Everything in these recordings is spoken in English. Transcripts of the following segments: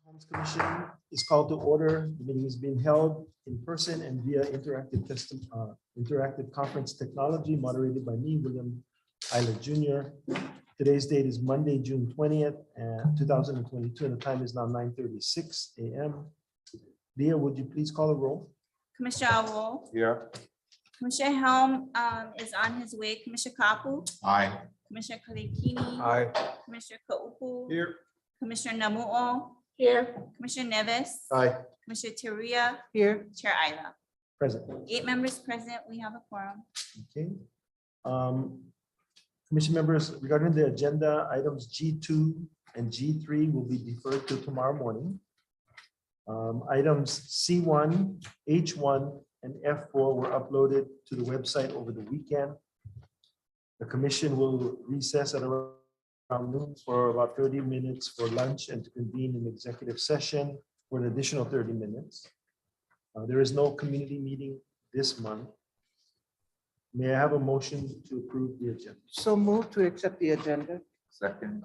Homes Commission is called to order. The meeting is being held in person and via interactive conference technology moderated by me, William Isler Jr. Today's date is Monday, June 20th, 2022, and the time is now 9:36 a.m. Leah, would you please call a roll? Commissioner Awo. Here. Commissioner Helm is on his way. Commissioner Kapu. Aye. Commissioner Kalekini. Aye. Commissioner Kaupu. Here. Commissioner Namuo. Here. Commissioner Nevis. Aye. Commissioner Teria. Here. Chair Ila. Present. 8 members present. We have a quorum. Okay. Commission members, regarding the agenda, items G2 and G3 will be deferred to tomorrow morning. Items C1, H1, and F4 were uploaded to the website over the weekend. The commission will recess at around noon for about 30 minutes for lunch and to convene an executive session for an additional 30 minutes. There is no community meeting this month. May I have a motion to approve the agenda? So move to accept the agenda. Second.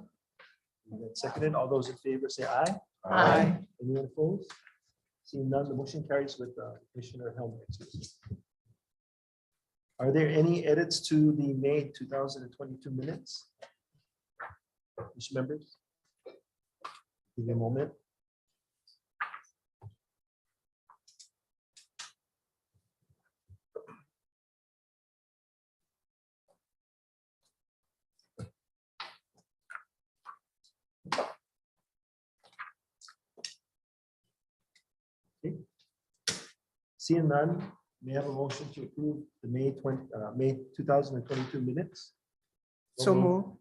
Seconded. All those in favor say aye. Aye. Anyone opposed? Seeing none, the motion carries with Commissioner Helm. Are there any edits to the May 2022 minutes? Commission members? Give me a moment. Okay. Seeing none, may I have a motion to approve the May 2022 minutes? So move.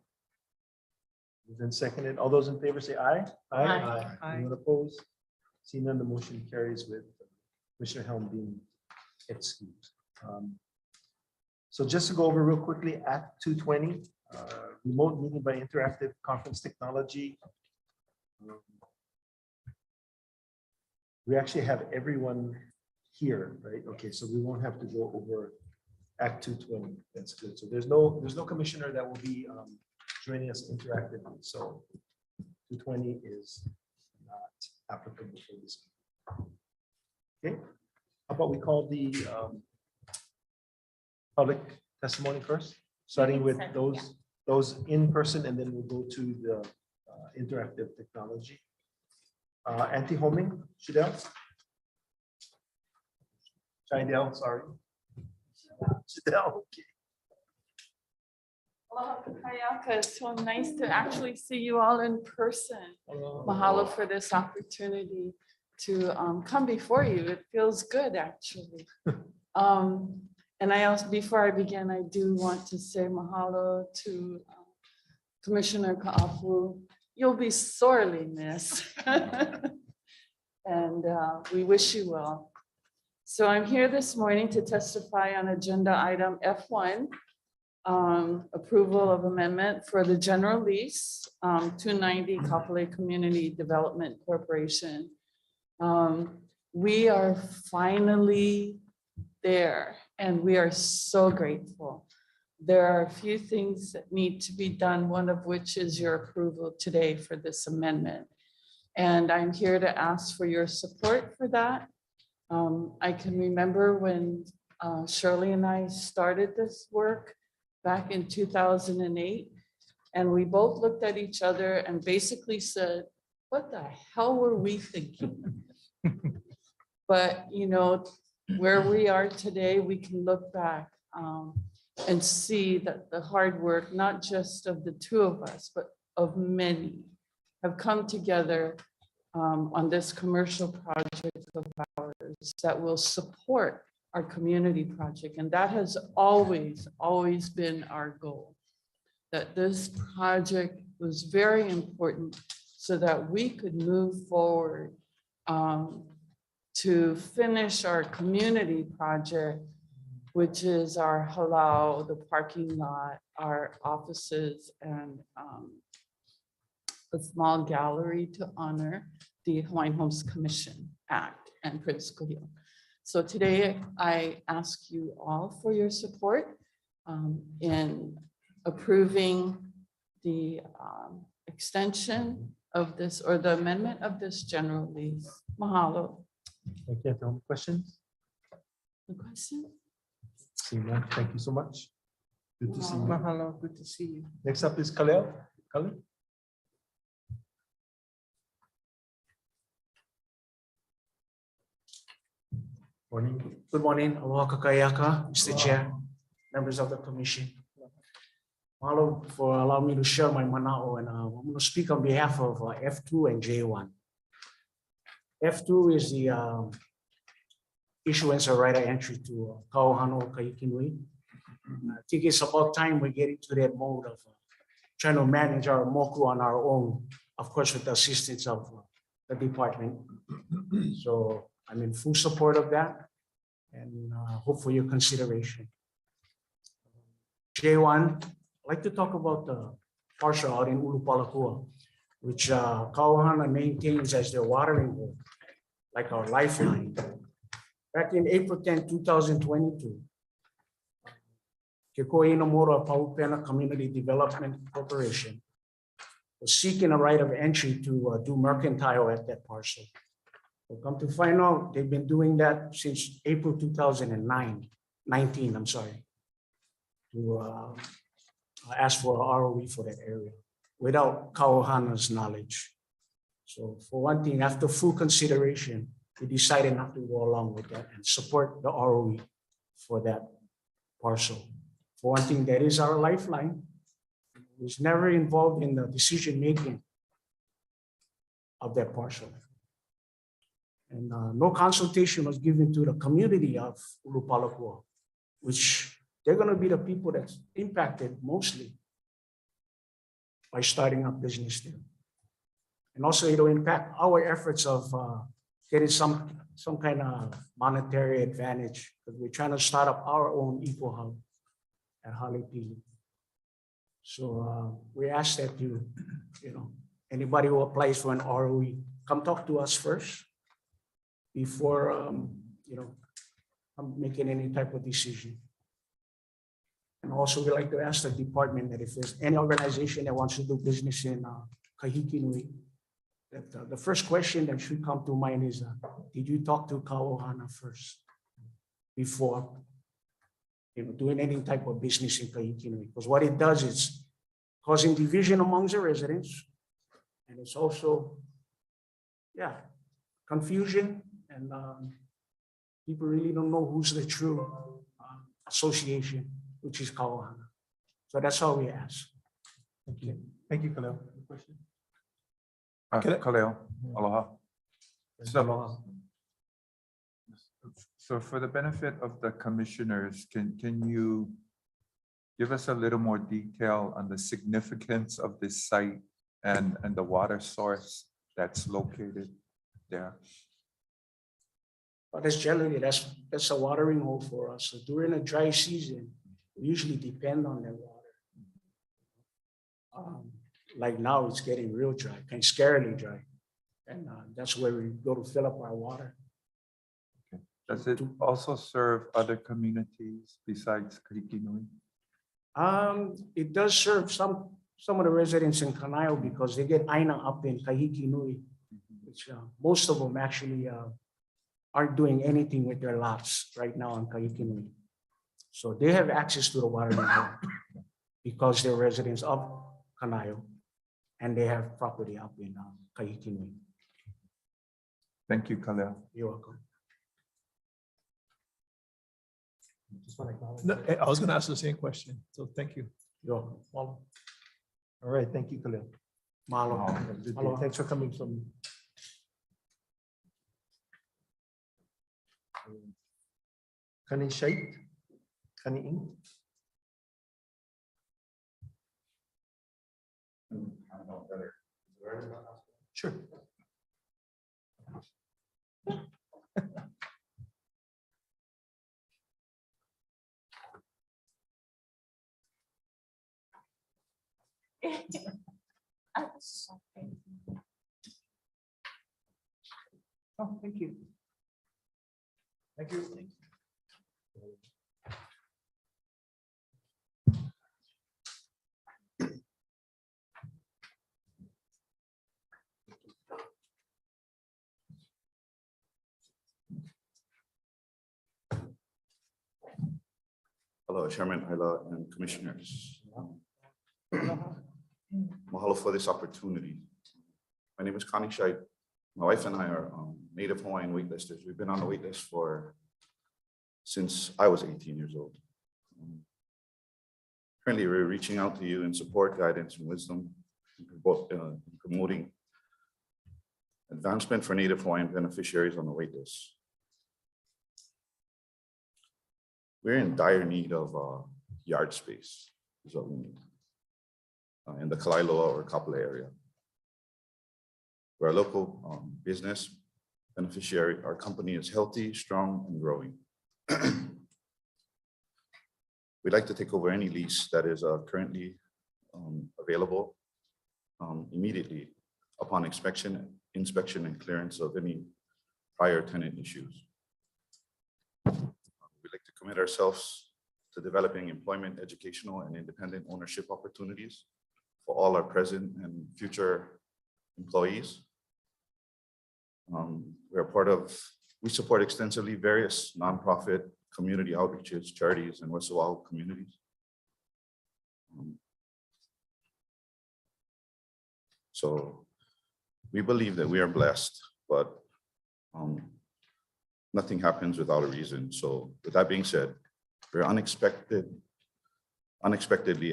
Then seconded. All those in favor say aye. Aye. Anyone opposed? Seeing none, the motion carries with Commissioner Helm being excused. So just to go over real quickly, Act 220, remote meeting by interactive conference technology. We actually have everyone here, right? Okay, so we won't have to go over Act 220. That's good. So there's no commissioner that will be joining us interactively. So 220 is not applicable for this. Okay, how about we call the public testimony first, starting with those in person, and then we'll go to the interactive technology. Anti-homing, Shidel? Shidel, sorry. Shidel, okay. Aloha kakayaka. It's so nice to actually see you all in person. Mahalo for this opportunity to come before you. It feels good, actually. And I also, before I begin, I do want to say mahalo to Commissioner Ka'apu. You'll be sorely missed. And we wish you well. So I'm here this morning to testify on agenda item F1, approval of amendment for the general lease, 290 Kapolei Community Development Corporation. We are finally there and we are so grateful. There are a few things that need to be done, one of which is your approval today for this amendment. And I'm here to ask for your support for that. I can remember when Shirley and I started this work back in 2008, and we both looked at each other and basically said, what the hell were we thinking? But you know, where we are today, we can look back and see that the hard work, not just of the two of us, but of many, have come together on this commercial project of ours that will support our community project. And that has always been our goal, that this project was very important so that we could move forward to finish our community project, which is our halau, the parking lot, our offices, and a small gallery to honor the Hawaiian Homes Commission Act and Prince Kuhio. So today I ask you all for your support in approving the extension of this, or the amendment of this general lease. Mahalo. Thank you. Any questions? The question? Seeing none, thank you so much. Good to see you. Mahalo, good to see you. Next up is Kalel. Kalel? Morning. Good morning, aloha kakayaka, Mr. Chair, members of the commission. Mahalo for allowing me to share my mana'o, and I'm going to speak on behalf of F2 and J1. F2 is the issuance of right of entry to Kauhano Kaikinui. I think it's about time we get into that mode of trying to manage our moku on our own, of course, with the assistance of the department. So I'm in full support of that and hope for your consideration. J1, I'd like to talk about the parcel out in Ulupalakua, which Kauhana maintains as their watering hole, like our lifeline. Back in April 10, 2022, Kekoe Inamura Paupena Community Development Corporation was seeking a right of entry to do mercantile at that parcel. Well, come to find out, they've been doing that since April 2019, I'm sorry, to ask for an ROE for that area without Kauhana's knowledge. So for one thing, after full consideration, we decided not to go along with that and support the ROE for that parcel. For one thing, that is our lifeline. It was never involved in the decision-making of that parcel. And no consultation was given to the community of Ulupalakua, which they're going to be the people that's impacted mostly by starting up business there. And also it'll impact our efforts of getting some kind of monetary advantage, because we're trying to start up our own eco hub at Halepili. So we ask that anybody who applies for an ROE, come talk to us first before I'm making any type of decision. And also we like to ask the department that if there's any organization that wants to do business in Kahikinui, that the first question that should come to mind is, did you talk to Kauhana first before doing any type of business in Kahikinui? Because what it does is causing division amongst the residents, and it's also, confusion, and people really don't know who's the true association, which is Kauhana. So that's all we ask. Thank you. Thank you, Kalel. Question? Kaleo, aloha. Aloha. So for the benefit of the commissioners, can you give us a little more detail on the significance of this site and the water source that's located there? But that's a watering hole for us. So during a dry season, we usually depend on that water. Like now, it's getting real dry, kind of scarily dry. And that's where we go to fill up our water. Okay. Does it also serve other communities besides Kahikinui? It does serve some of the residents in Kanaio because they get aina up in Kahikinui, which most of them actually aren't doing anything with their lots right now in Kahikinui. So they have access to the water because they're residents of Kanaio and they have property up in Kahikinui. Thank you, Kaleo. You're welcome. No, I was going to ask the same question, so thank you. You're welcome. All right, thank you, Kalel. Mahalo. Good day. Aloha. Thanks for coming from. Kani Shait? Kani Ing? Sure. Oh, thank you. Thank you. Hello, Chairman Ayla and Commissioners. Mahalo for this opportunity. My name is Connie Scheid. My wife and I are Native Hawaiian waitlisters. We've been on the waitlist since I was 18 years old. Currently, we're reaching out to you in support, guidance, and wisdom in promoting advancement for Native Hawaiian beneficiaries on the waitlist. We're in dire need of yard space, is what we need, in the Kalailoa or Kapolei area. We're a local business beneficiary. Our company is healthy, strong, and growing. We'd like to take over any lease that is currently available immediately upon inspection and clearance of any prior tenant issues. We'd like to commit ourselves to developing employment, educational, and independent ownership opportunities for all our present and future employees. We support extensively various nonprofit community outreaches, charities, and West Oahu communities. So we believe that we are blessed, but nothing happens without a reason. So with that being said, we're unexpectedly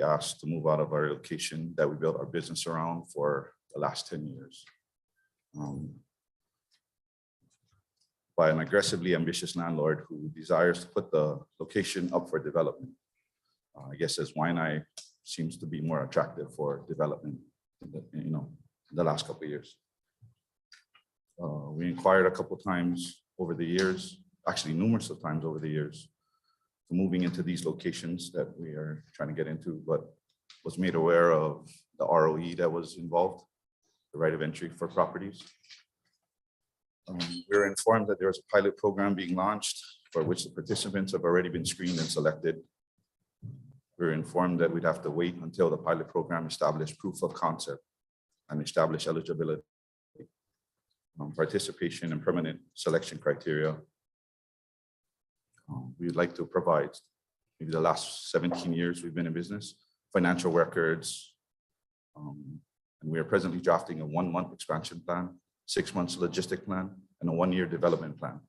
asked to move out of our location that we built our business around for the last 10 years. By an aggressively ambitious landlord who desires to put the location up for development. I guess as Waianae seems to be more attractive for development in the last couple of years. We inquired a couple of times over the years, actually numerous of times over the years, moving into these locations that we are trying to get into, but was made aware of the ROE that was involved, the right of entry for properties. We were informed that there was a pilot program being launched for which the participants have already been screened and selected. We were informed that we'd have to wait until the pilot program established proof of concept and established eligibility, participation and permanent selection criteria. We'd like to provide, maybe the last 17 years we've been in business, financial records. And we are presently drafting a 1-month expansion plan, 6 months logistic plan, and a 1-year development plan.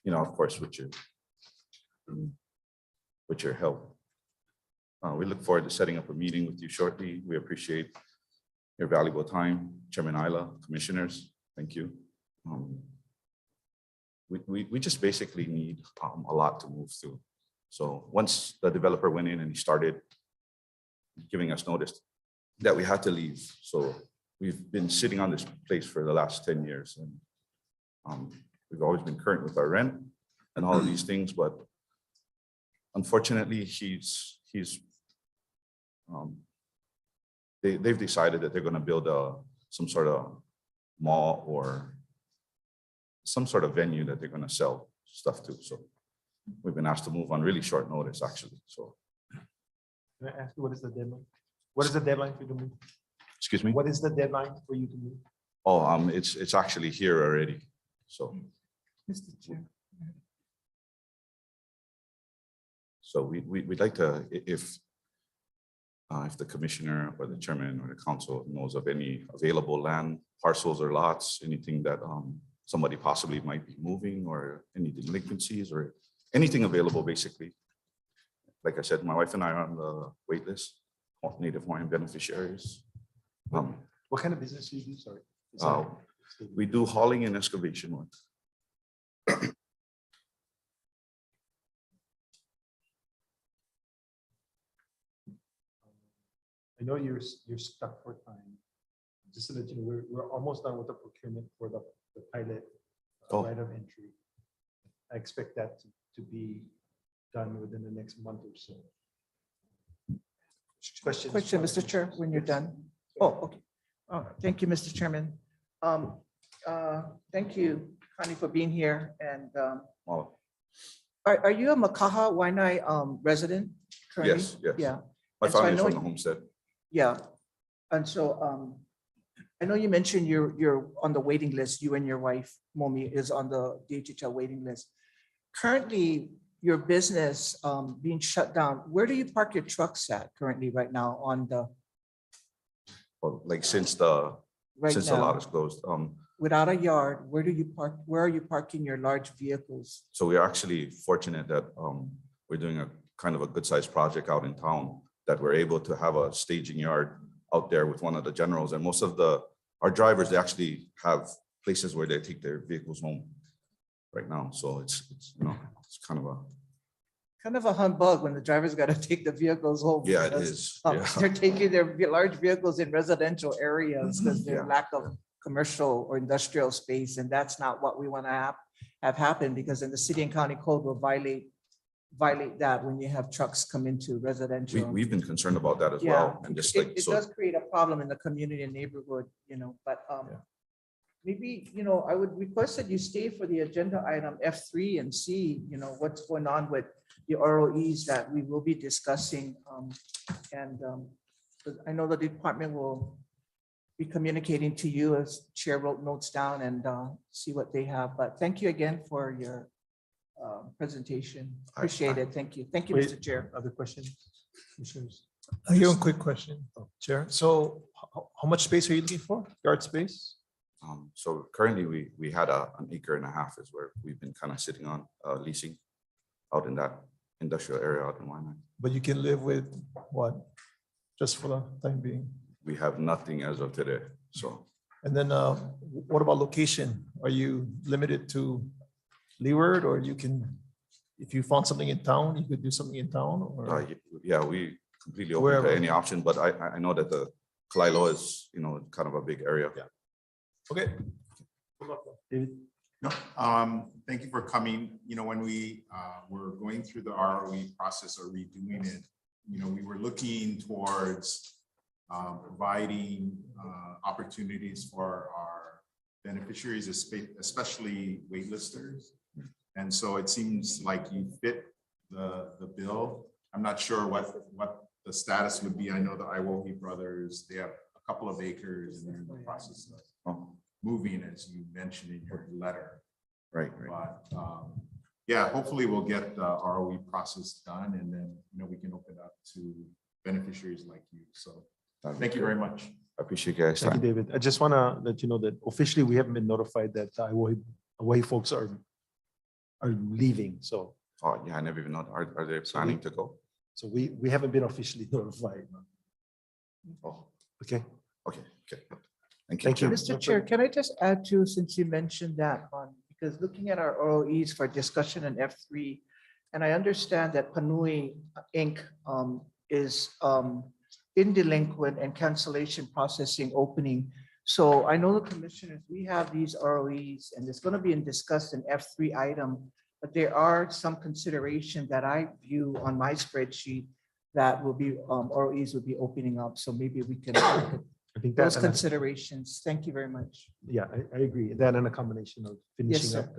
Of course, with your help. We look forward to setting up a meeting with you shortly. We appreciate your valuable time. Chairman Ayla, commissioners, thank you. We just basically need a lot to move through. So once the developer went in and he started giving us notice that we had to leave. So we've been sitting on this place for the last 10 years. And we've always been current with our rent and all of these things, but unfortunately, they've decided that they're going to build some sort of mall or some sort of venue that they're going to sell stuff to. So we've been asked to move on really short notice, actually. So Can I ask you, what is the deadline? What is the deadline for you to move? excuse me. What is the deadline for you to move? Oh, it's actually here already. So Mr. Chair. we'd like to, if the commissioner or the chairman or the council knows of any available land parcels or lots, anything that somebody possibly might be moving, or any delinquencies or anything available, basically. Like I said, my wife and I are on the wait list, Native Hawaiian beneficiaries. What kind of business do you do? Sorry. We do hauling and excavation work. I know you're stuck for time. Just so that you know, we're almost done with the procurement for the pilot right of entry. I expect that to be done within the next month or so. Questions? Question, Mr. Chair, when you're done. Oh, okay. Thank you, Mr. Chairman. Thank you, Connie, for being here. And Well, are you a Makaha Waianae resident currently? yes. Yeah, My And so I family is know from the you- homestead. yeah. And so I know you mentioned you're on the waiting list. You and your wife, Momi, is on the DHHL waiting list. currently your business being shut down, where do you park your trucks at currently right now on the, Well, like since the right lot now? is closed, Without a yard, where do you park, where are you parking your large vehicles? so we're actually fortunate that we're doing a kind of a good sized project out in town that we're able to have a staging yard out there with one of the generals, and most of our drivers, they actually have places where they take their vehicles home right now. So it's it's Kind of a humbug when the driver's got to take the vehicles home. yeah, it because, is. um, Yeah. They're taking their large vehicles in residential areas because there's Yeah. lack of commercial or industrial space, and that's not what we want to have happen, because in the city and county code will violate that when you have trucks come into residential. We've been concerned about that as Yeah, well, and just like, It so, does create a problem in the community and neighborhood, but maybe, I would request that you stay for the agenda item F3 and see, what's going on with the ROEs that we will be discussing. And I know the department will be communicating to you as chair wrote notes down and see what they have. But thank you again for your presentation. Appreciate it. Thank you. Thank you, Wait. Mr. Chair. Other questions? Commissioners? I have a quick question, Chair. So how much space are you looking for? Yard space? so currently we had an acre and a half is where we've been kind of sitting on leasing out in that industrial area out in Waianae. But you can live with what? Just for the time being? We have nothing as of today, so. And then what about location? Are you limited to Leeward, or you can, if you found something in town, you could do something in town? Or Yeah, we completely open Wherever. to any option, but I know that the Kalailo is, kind of a big area. Yeah. Okay. David? No, thank you for coming. When we were going through the ROE process or redoing it, we were looking towards providing opportunities for our beneficiaries, especially waitlisters. And so it seems like you fit the bill. I'm not sure what the status would be. I know the Iwohi brothers, they have a couple of acres and they're in the process of moving, as you mentioned in your letter. Right. But yeah, hopefully we'll get the ROE process done, and then we can open up to beneficiaries like you. So thank you very much. I appreciate you guys' Thank you, time. David. I just want to let you know that officially we haven't been notified that Hawaii folks are leaving. So Oh, yeah, I never even know. Are they planning to go? we haven't been officially notified. Oh, Okay. okay. Thank you. Thank you. Mr. Chair, can I just add to, since you mentioned that because looking at our ROEs for discussion in F3, and I understand that Panui Inc. Is in delinquent and cancellation processing opening. So I know the commissioners, we have these ROEs and it's going to be discussed in F3 item, but there are some consideration that I view on my spreadsheet that will be, ROEs will be opening up. So maybe we can I think those that's, considerations. Thank you very much. yeah, I agree. That and a combination of finishing sir. up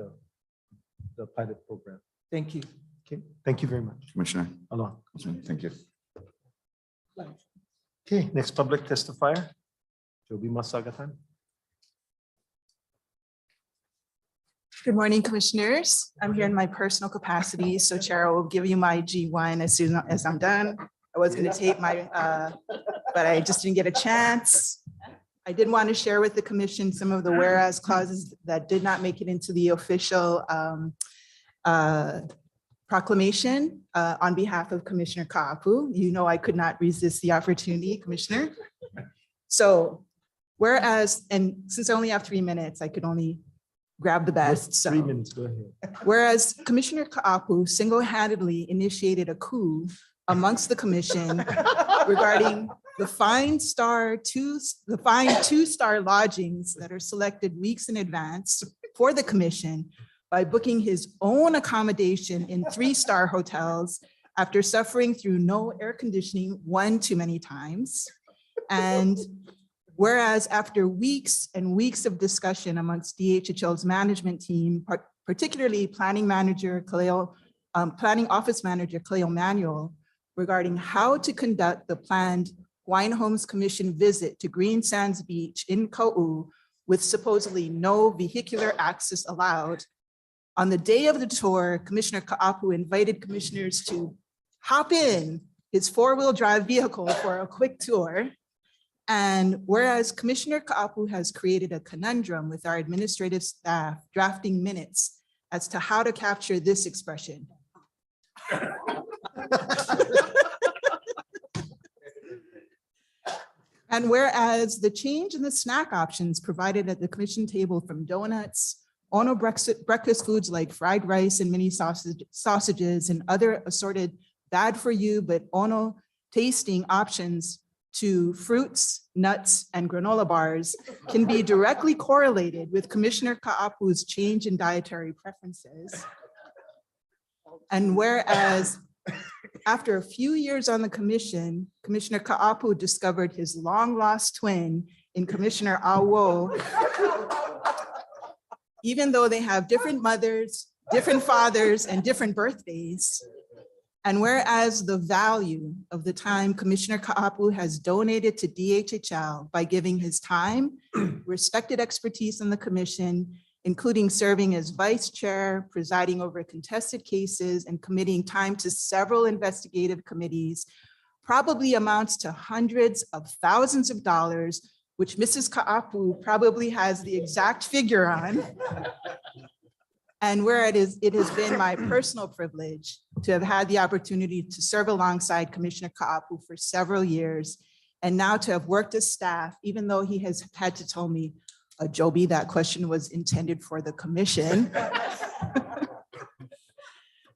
the pilot program. Thank you. Okay, thank you very much. Commissioner, Aloha. thank you. Okay, next public testifier, Joby Masagatan. Good morning, commissioners. I'm here in my personal capacity, so Chair will give you my G1 as soon as I'm done. I was going to tape my, but I just didn't get a chance. I did want to share with the commission some of the whereas clauses that did not make it into the official proclamation on behalf of Commissioner Ka'apu. You know I could not resist the opportunity, Commissioner. So whereas, and since I only have 3 minutes, I could only grab the best. So 3 minutes, go ahead. whereas Commissioner Ka'apu single-handedly initiated a coup amongst the commission regarding the fine two-star lodgings that are selected weeks in advance for the commission by booking his own accommodation in 3-star hotels after suffering through no air conditioning one too many times. And whereas after weeks and weeks of discussion amongst DHHL's management team, particularly planning office manager Cleo Manuel, regarding how to conduct the planned Hawaiian Homes Commission visit to Green Sands Beach in Ka'u with supposedly no vehicular access allowed, On the day of the tour, Commissioner Ka'apu invited commissioners to hop in his four-wheel drive vehicle for a quick tour. And whereas Commissioner Ka'apu has created a conundrum with our administrative staff drafting minutes as to how to capture this expression. And whereas the change in the snack options provided at the commission table from donuts, Ono breakfast foods like fried rice and mini sausages and other assorted bad for you, but Ono tasting options to fruits, nuts, and granola bars can be directly correlated with Commissioner Ka'apu's change in dietary preferences. And whereas after a few years on the commission, Commissioner Ka'apu discovered his long-lost twin in Commissioner Awo, even though they have different mothers, different fathers, and different birthdays. And whereas the value of the time Commissioner Ka'apu has donated to DHHL by giving his time, respected expertise in the commission, including serving as vice chair, presiding over contested cases, and committing time to several investigative committees, probably amounts to hundreds of thousands of dollars, which Mrs. Ka'apu probably has the exact figure on. And where it has been my personal privilege to have had the opportunity to serve alongside Commissioner Ka'apu for several years, and now to have worked as staff, even though he has had to tell me, Joby, that question was intended for the commission.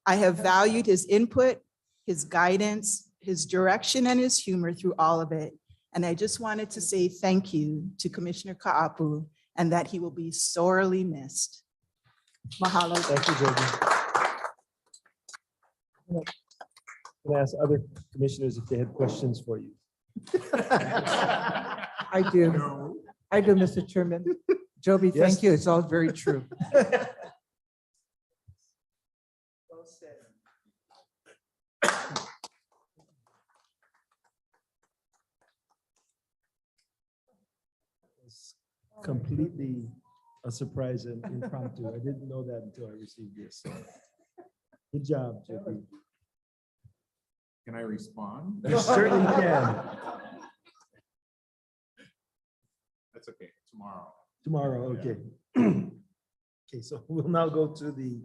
I have valued his input, his guidance, his direction, and his humor through all of it. And I just wanted to say thank you to Commissioner Ka'apu and that he will be sorely missed. Mahalo. Thank you, Joby. I'm gonna ask other commissioners if they had questions for you. I do. I do, Mr. Chairman. Joby, Yes. thank you. It's all very true. Well said. It's completely a surprise and impromptu. I didn't know that until I received this. So, good job, Joby. Can I respond? You certainly can. That's okay, tomorrow. Tomorrow, okay. Okay, so we'll now go to the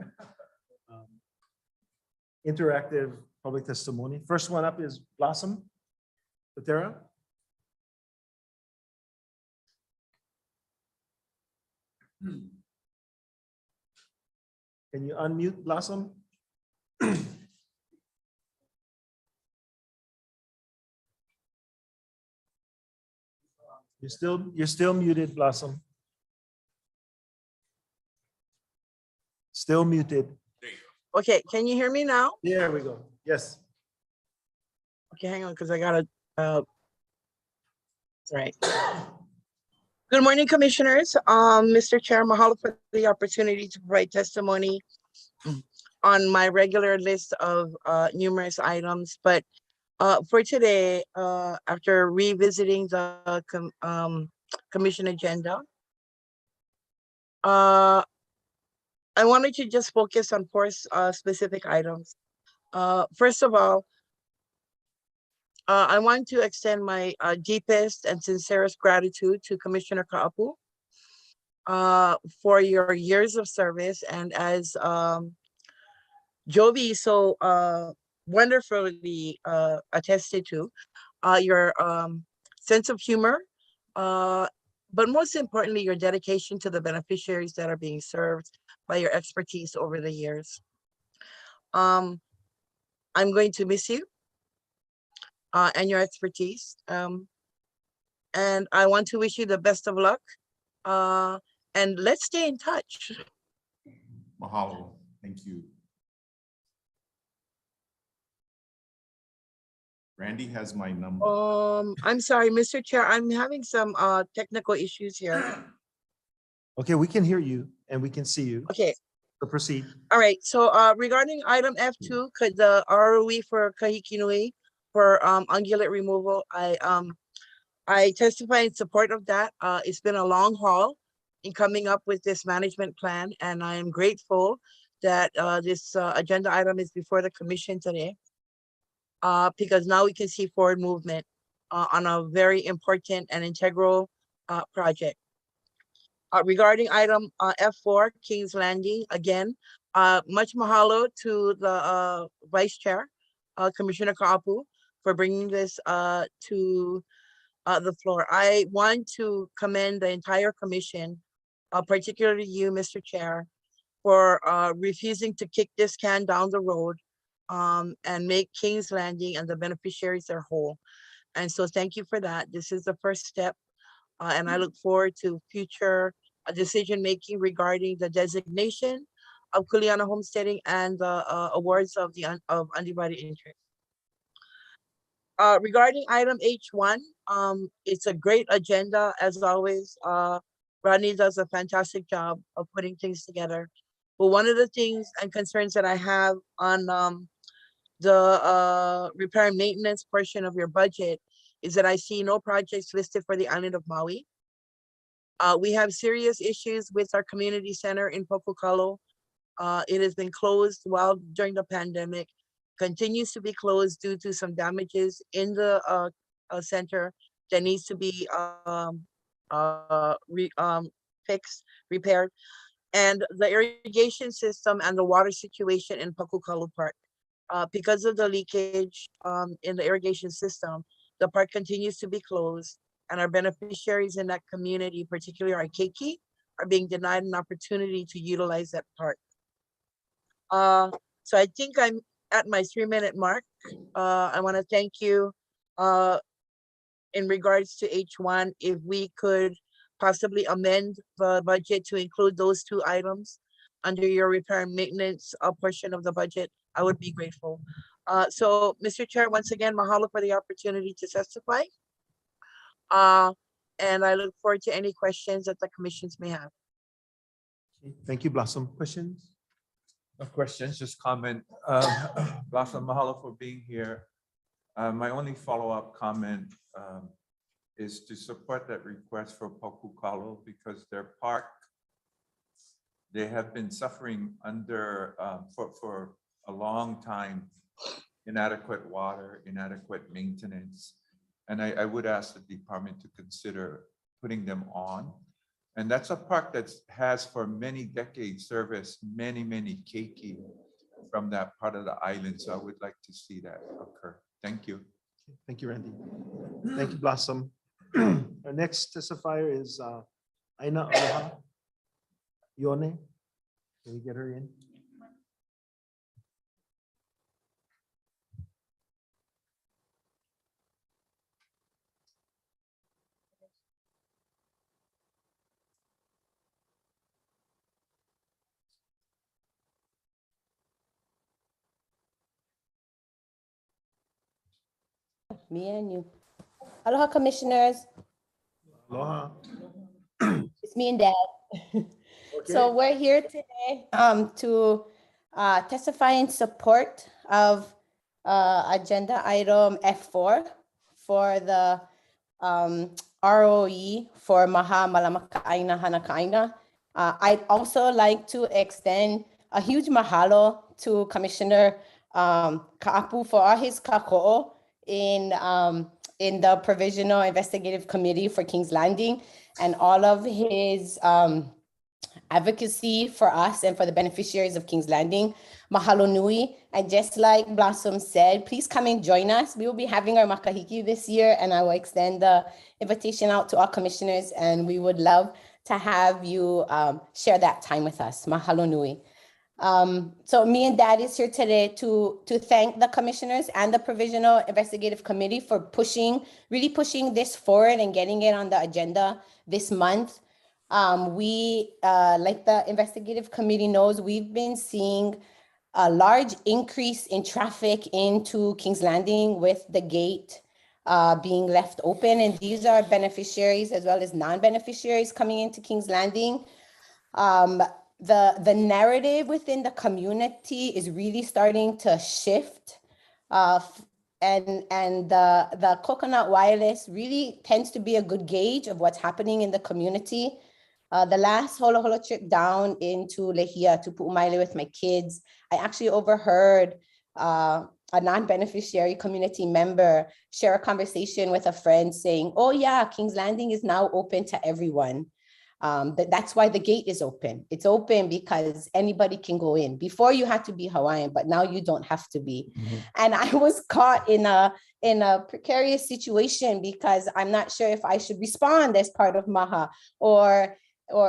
interactive public testimony. First one up is Blossom Patera. Can you unmute Blossom? You're still muted, Blossom. Still muted. Okay, can you hear me now? There we go. Yes. Okay, hang on, because I gotta, right. Good morning, commissioners. Mr. Chair, mahalo for the opportunity to provide testimony on my regular list of numerous items, but for today, after revisiting the commission agenda, I wanted to just focus on four specific items. First of all, I want to extend my deepest and sincerest gratitude to Commissioner Ka'apu for your years of service, and as Jovi so wonderfully attested to, your sense of humor, but most importantly, your dedication to the beneficiaries that are being served by your expertise over the years. I'm going to miss you and your expertise. And I want to wish you the best of luck. And let's stay in touch. Mahalo, thank you. Randy has my number. I'm sorry, Mr. Chair, I'm having some technical issues here. Okay, we can hear you and we can see you. Okay, So proceed. all right. So regarding item F2, could the ROE for Kahikinui for ungulate removal, I testify in support of that. It's been a long haul in coming up with this management plan, and I am grateful that this agenda item is before the commission today. Because now we can see forward movement on a very important and integral project. Regarding item F4, King's Landing, again, much mahalo to the Vice Chair, Commissioner Kaapu, for bringing this to the floor. I want to commend the entire commission, particularly you, Mr. Chair, for refusing to kick this can down the road and make King's Landing and the beneficiaries their whole. And so thank you for that. This is the first step. And I look forward to future decision-making regarding the designation of Kuleana homesteading and the awards of undivided interest. Regarding item H1, it's a great agenda as always. Rodney does a fantastic job of putting things together. But one of the things and concerns that I have on the repair and maintenance portion of your budget is that I see no projects listed for the island of Maui. We have serious issues with our community center in Pocukalo. It has been closed during the pandemic, continues to be closed due to some damages in the center that needs to be fixed, repaired. And the irrigation system and the water situation in Pocukalo Park. Because of the leakage in the irrigation system, the park continues to be closed, and our beneficiaries in that community, particularly our keiki, are being denied an opportunity to utilize that park. So I think I'm at my 3-minute mark. I want to thank you in regards to H1, if we could possibly amend the budget to include those 2 items under your repair and maintenance portion of the budget, I would be grateful. So, Mr. Chair, once again, mahalo for the opportunity to testify. And I look forward to any questions that the commissions may have. Thank you, Blossom. Questions? No questions, just comment. Blossom, mahalo for being here. My only follow-up comment is to support that request for Pocukalo because their park, they have been suffering under for a long time, inadequate water, inadequate maintenance. And I would ask the department to consider putting them on. And that's a park that has for many decades serviced many keiki from that part of the island. So I would like to see that occur. Thank you. Thank you, Randy. Thank you, Blossom. Our next testifier is Aina Aloha Yone. Can we get her in? Me and you. Aloha, commissioners. Aloha. It's me and Dad. So we're here today to testify in support of agenda item F4 for the ROE for Maha Malamaka'aina Hanaka'aina. I'd also like to extend a huge mahalo to Commissioner Ka'apu for all his kako'o in the Provisional Investigative Committee for King's Landing and all of his advocacy for us and for the beneficiaries of King's Landing. Mahalo nui. And just like Blossom said, please come and join us. We will be having our makahiki this year, and I will extend the invitation out to all commissioners, and we would love to have you share that time with us. Mahalo nui. So me and Dad is here today to thank the commissioners and the Provisional Investigative Committee for really pushing this forward and getting it on the agenda this month. We, like the investigative committee knows, we've been seeing a large increase in traffic into King's Landing with the gate being left open. And these are beneficiaries as well as non-beneficiaries coming into King's Landing. The narrative within the community is really starting to shift. And the Coconut Wireless really tends to be a good gauge of what's happening in the community. The last holo holo trip down into Lehia to Pu'umaile with my kids, I actually overheard a non-beneficiary community member share a conversation with a friend saying, oh yeah, King's Landing is now open to everyone. That's why the gate is open. It's open because anybody can go in. Before you had to be Hawaiian, but now you don't have to be. And I was caught in a precarious situation because I'm not sure if I should respond as part of Maha or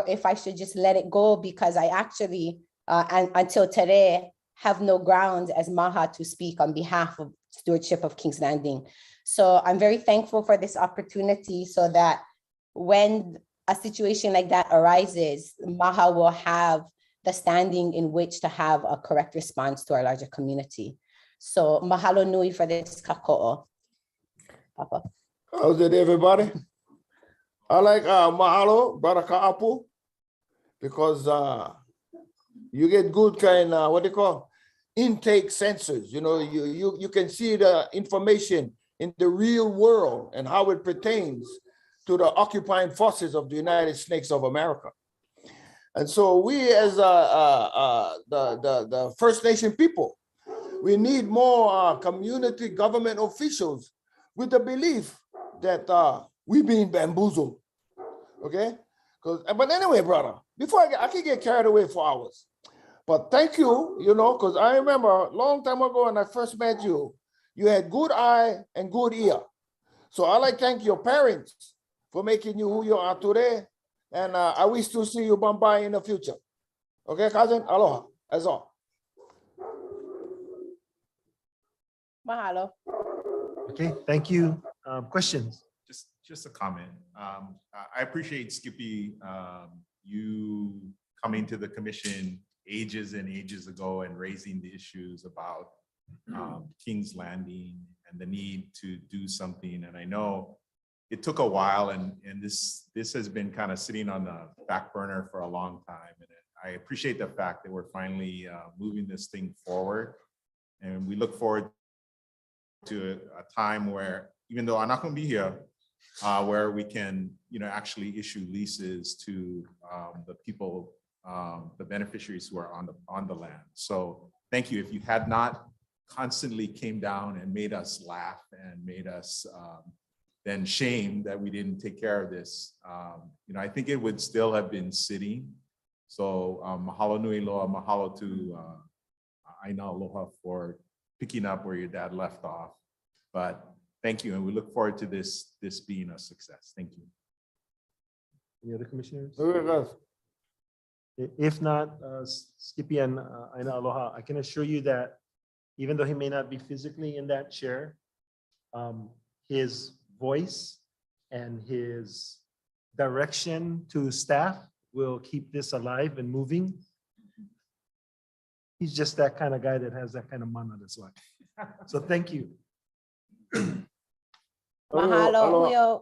if I should just let it go, because I actually, and until today, have no grounds as Maha to speak on behalf of stewardship of King's Landing. So I'm very thankful for this opportunity so that when a situation like that arises, Maha will have the standing in which to have a correct response to our larger community. So mahalo nui for this kako'o. Papa. How's it, everybody? I like mahalo, brother Ka'apu, because you get good kind of, what they call, intake sensors. You know, you can see the information in the real world and how it pertains to the occupying forces of the United States of America. And so we as the First Nation people, we need more community government officials with the belief that we being bamboozled, okay? But anyway, brother, before I can get carried away for hours, but thank you, you know, because I remember a long time ago when I first met you, you had good eye and good ear. So I like to thank your parents for making you who you are today. And I wish to see you Bombay in the future. Okay, cousin? Aloha. That's all. Mahalo. Okay, thank you. Questions? Just a comment. I appreciate Skippy, you coming to the commission ages and ages ago and raising the issues about King's Landing and the need to do something. And I know it took a while, and this has been kind of sitting on the back burner for a long time. And I appreciate the fact that we're finally moving this thing forward. And we look forward to a time where, even though I'm not going to be here, where we can, you know, actually issue leases to the people, the beneficiaries who are on the land. So thank you. If you had not constantly came down and made us laugh and made us then shame that we didn't take care of this, you know, I think it would still have been sitting. So mahalo nui loa, mahalo to Aina Aloha for picking up where your dad left off. But thank you, and we look forward to this being a success. Thank you. Any other commissioners? Very good. If not, Skippy and Aina Aloha, I can assure you that even though he may not be physically in that chair, his voice and his direction to staff will keep this alive and moving. He's just that kind of guy that has that kind of mana, that's why. So thank you. Mahalo, Uyo.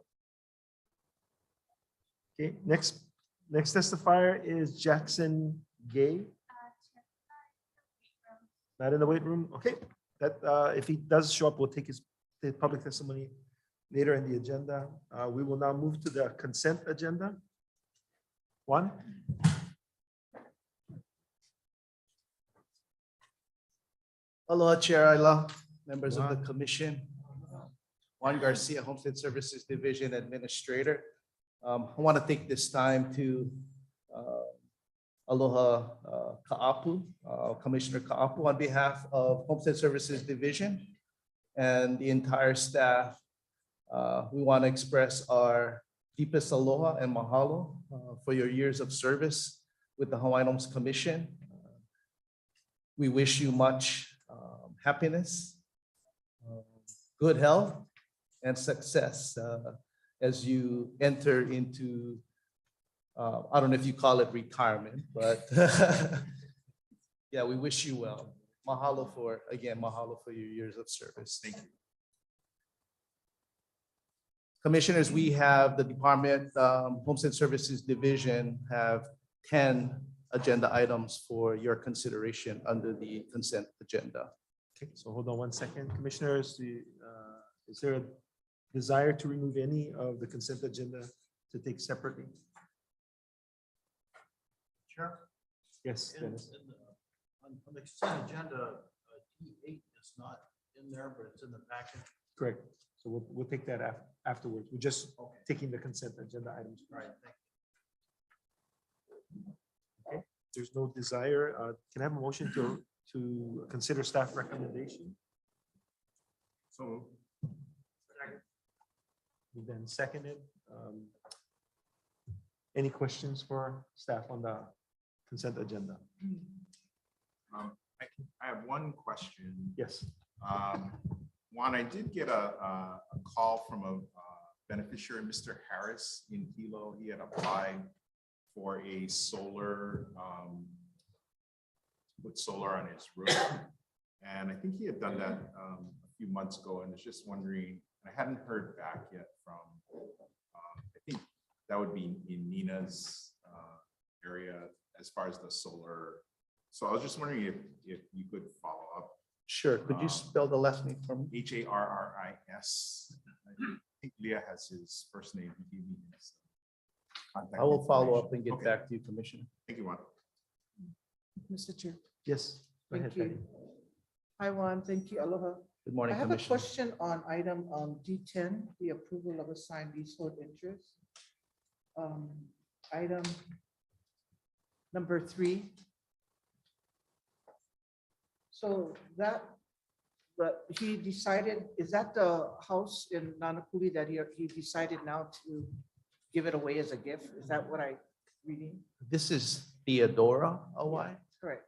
Okay, next testifier is Jackson Gay. Not in the weight room. Okay, that if he does show up, we'll take his public testimony later in the agenda. We will now move to the consent agenda. One. Aloha, Chair Ayla, members of the commission. Juan Garcia, Homestead Services Division Administrator. I want to take this time to aloha Ka'apu, Commissioner Ka'apu, on behalf of Homestead Services Division and the entire staff. We want to express our deepest aloha and mahalo for your years of service with the Hawaiian Homes Commission. We wish you much happiness, good health, and success as you enter into, I don't know if you call it retirement, but yeah, we wish you well. Mahalo for, again, mahalo for your years of service. Thank you. Commissioners, we have the Department, Homestead Services Division have 10 agenda items for your consideration under the consent agenda. Okay, so hold on one second. Commissioners, is there a desire to remove any of the consent agenda to take separately? Yes, Dennis. On the consent agenda, D8 is not in there, but it's in the packet. Correct. So we'll take that afterwards. We're just taking the consent agenda items. All right, thank Okay. There's no desire. Can I have a motion to consider staff recommendation? So Then seconded. Any questions for staff on the consent agenda? I have one question. Yes. Juan, I did get a call from a beneficiary, Mr. Harris in Hilo. He had applied for a solar, put solar on his roof. And I think he had done that a few months ago and was just wondering, I hadn't heard back yet from, I think that would be in Nina's area as far as the solar. So I was just wondering if you could follow up. Sure. Could you spell the last name for me? Harris. I think Leah has his first name. He gave me his contact I will follow information. up and get Okay. back to you, Commissioner. Thank you, Juan. Mr. Chair. Yes. Go ahead, Thank you. Patty. Hi, Juan. Thank you. Aloha. Good I morning, have a Commissioner. question on item D10, the approval of assigned leasehold interest. Item number 3. So that, but he decided, is that the house in Nanakuli that he decided now to give it away as a gift? Is that what I reading? This is Theodora Awai. Correct.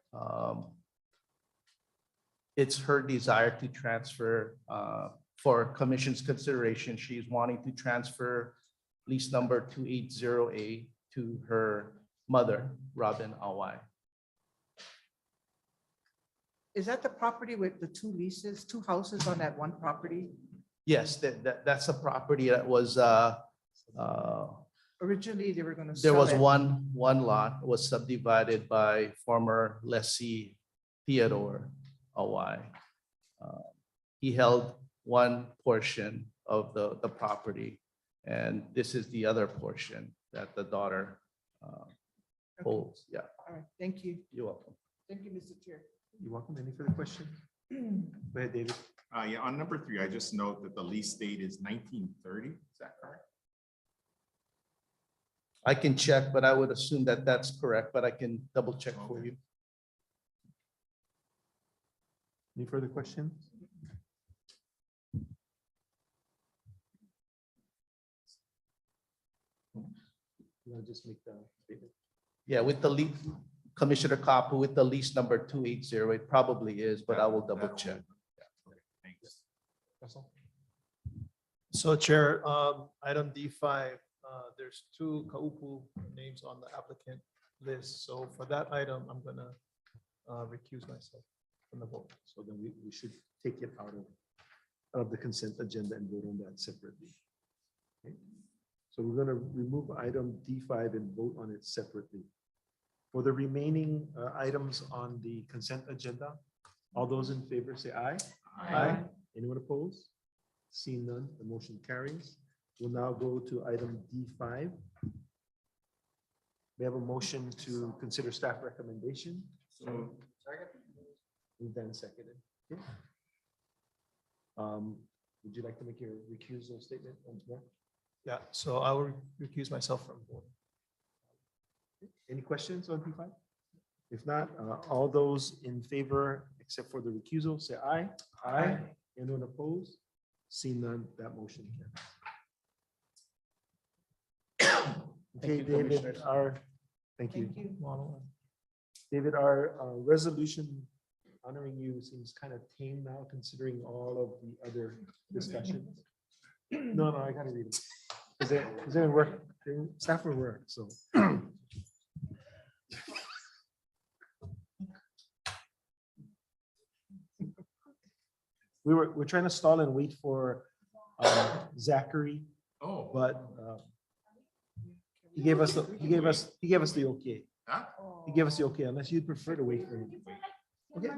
It's her desire to transfer, for commission's consideration, she's wanting to transfer lease number 280A to her mother, Robin Awai. Is that the property with the 2 leases, 2 houses on that one property? Yes, that's a property that was, Originally, they were going to there sell was it. one lot was subdivided by former lessee Theodore Awai. He held one portion of the property, and this is the other portion that the daughter holds. Yeah, All right, thank you. you're welcome. Thank you, Mr. Chair. You're welcome. Any further questions? Go ahead, David. Yeah, on number 3, I just note that the lease date is 1930. Is that correct? I can check, but I would assume that that's correct, but I can double check for you. Any further questions? You want to just make the statement? Yeah, with the lease, Commissioner Kapu, with the lease number 280, it probably is, but I will double check. Thanks. Russell? So Chair, item D5, there's 2 Kaupu names on the applicant list. So for that item, I'm gonna recuse myself from the vote. So then we should take it out of the consent agenda and vote on that separately. Okay. So we're going to remove item D5 and vote on it separately. For the remaining items on the consent agenda, all those in favor say aye. Aye. Anyone opposed? Seeing none, the motion carries. We'll now go to item D5. We have a motion to consider staff recommendation. So Moved and seconded. Okay. Would you like to make your recusal statement once more? Yeah, so I will recuse myself from vote. Any questions on P5? If not, all those in favor, except for the recusal, say aye. Aye. Anyone opposed? Seeing none, that motion carries. Okay, you, David, Commissioners. thank you. Thank you. David, our resolution honoring you seems kind of tame now, considering all of the other discussions. No, I gotta read it. Is it work? Staff will work, so. We're trying to stall and wait for Zachary, Oh. but he gave us the okay. Huh? He gave us the okay, unless you'd prefer to wait for him. Okay.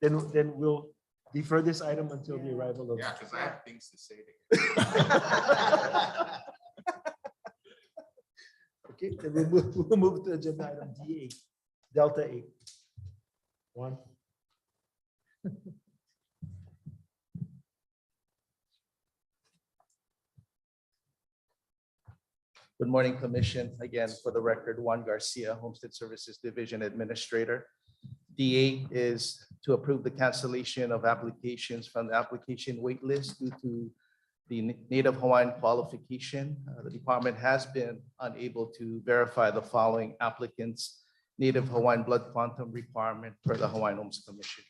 Then we'll defer this item until the arrival of. Yeah, because I have things to say to him. Okay, then we'll move to agenda item D8, Delta 8. One. Good morning, Commission. Again, for the record, Juan Garcia, Homestead Services Division Administrator. D8 is to approve the cancellation of applications from the application waitlist due to the Native Hawaiian qualification. The department has been unable to verify the following applicants' Native Hawaiian blood quantum requirement per the Hawaiian Homes Commission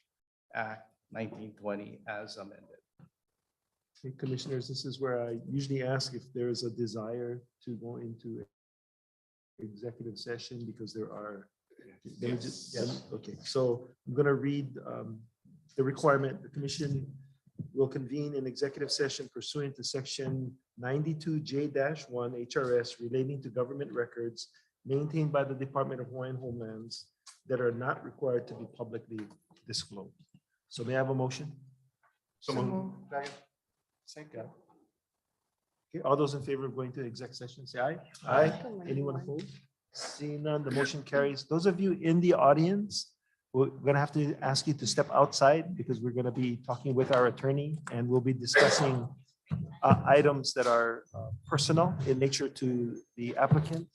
Act 1920 as amended. Okay, Commissioners, this is where I usually ask if there is a desire to go into executive session because there are. Yes. Okay, so I'm going to read the requirement. The commission will convene an executive session pursuant to section 92J-1 HRS relating to government records maintained by the Department of Hawaiian Homelands that are not required to be publicly disclosed. So may I have a motion? Second. Okay, all those in favor of going to exec session, say aye. Aye. Anyone opposed? Seeing none, the motion carries. Those of you in the audience, we're gonna have to ask you to step outside because we're gonna be talking with our attorney and we'll be discussing items that are personal in nature to the applicant.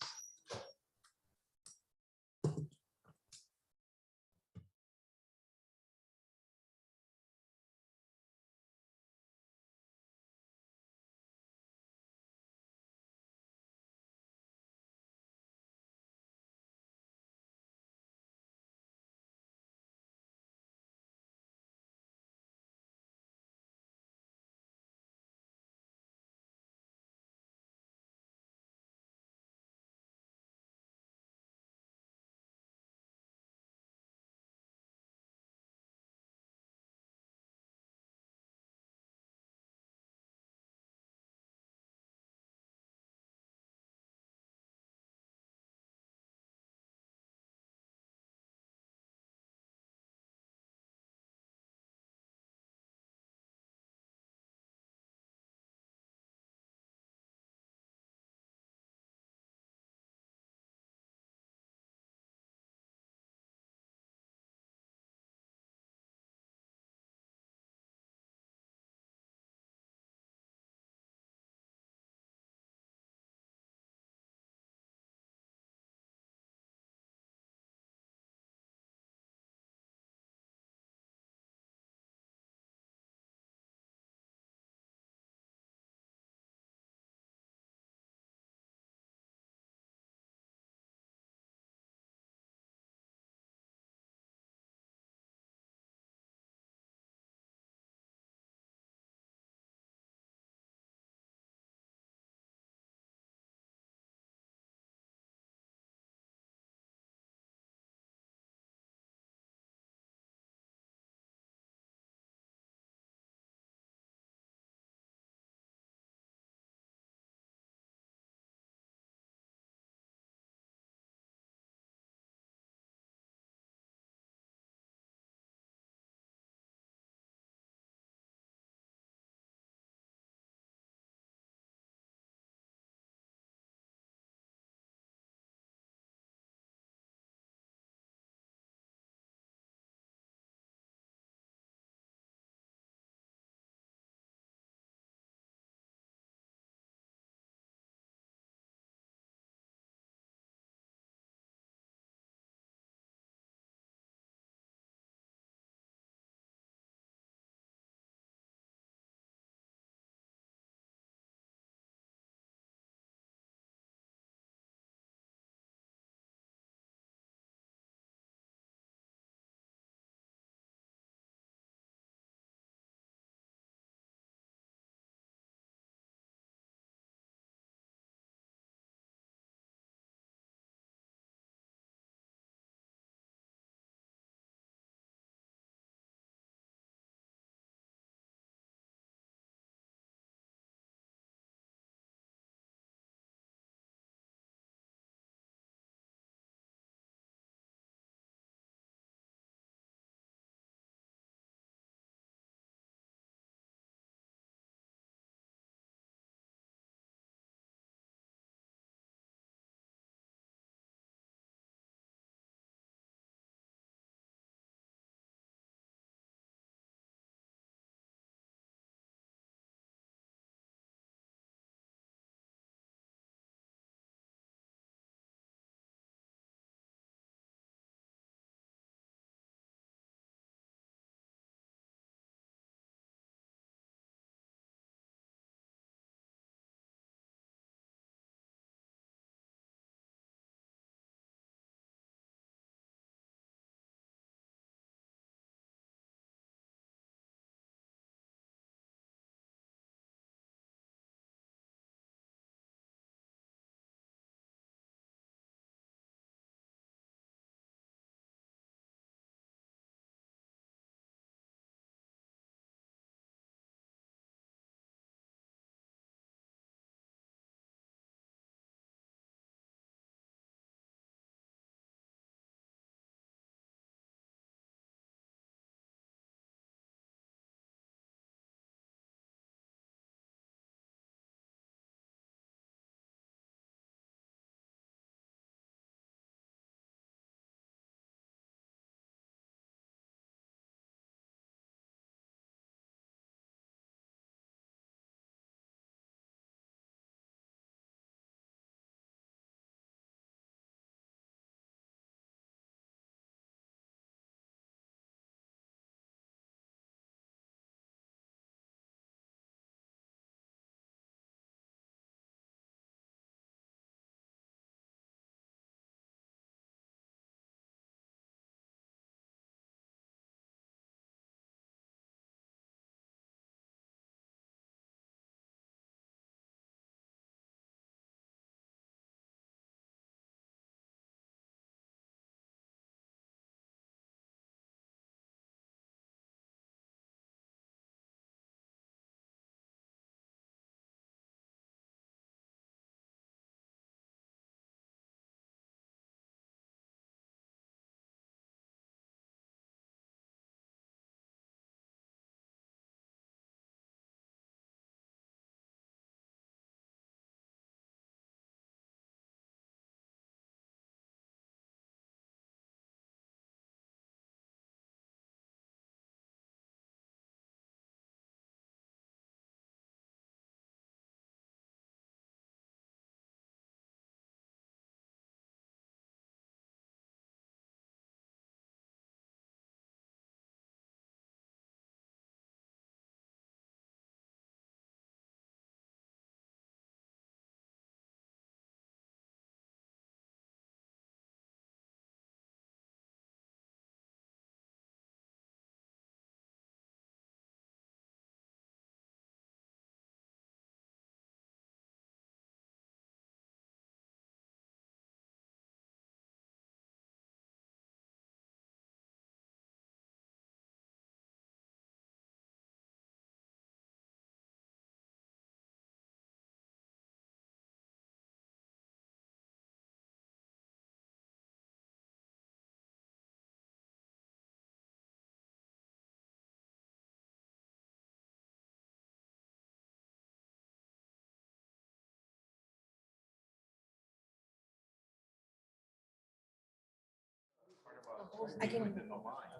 I can,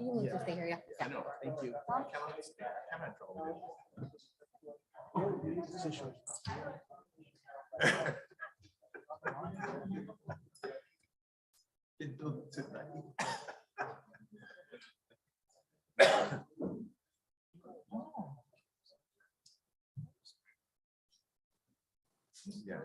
you need to stay here, yeah. I know, thank you. Yeah.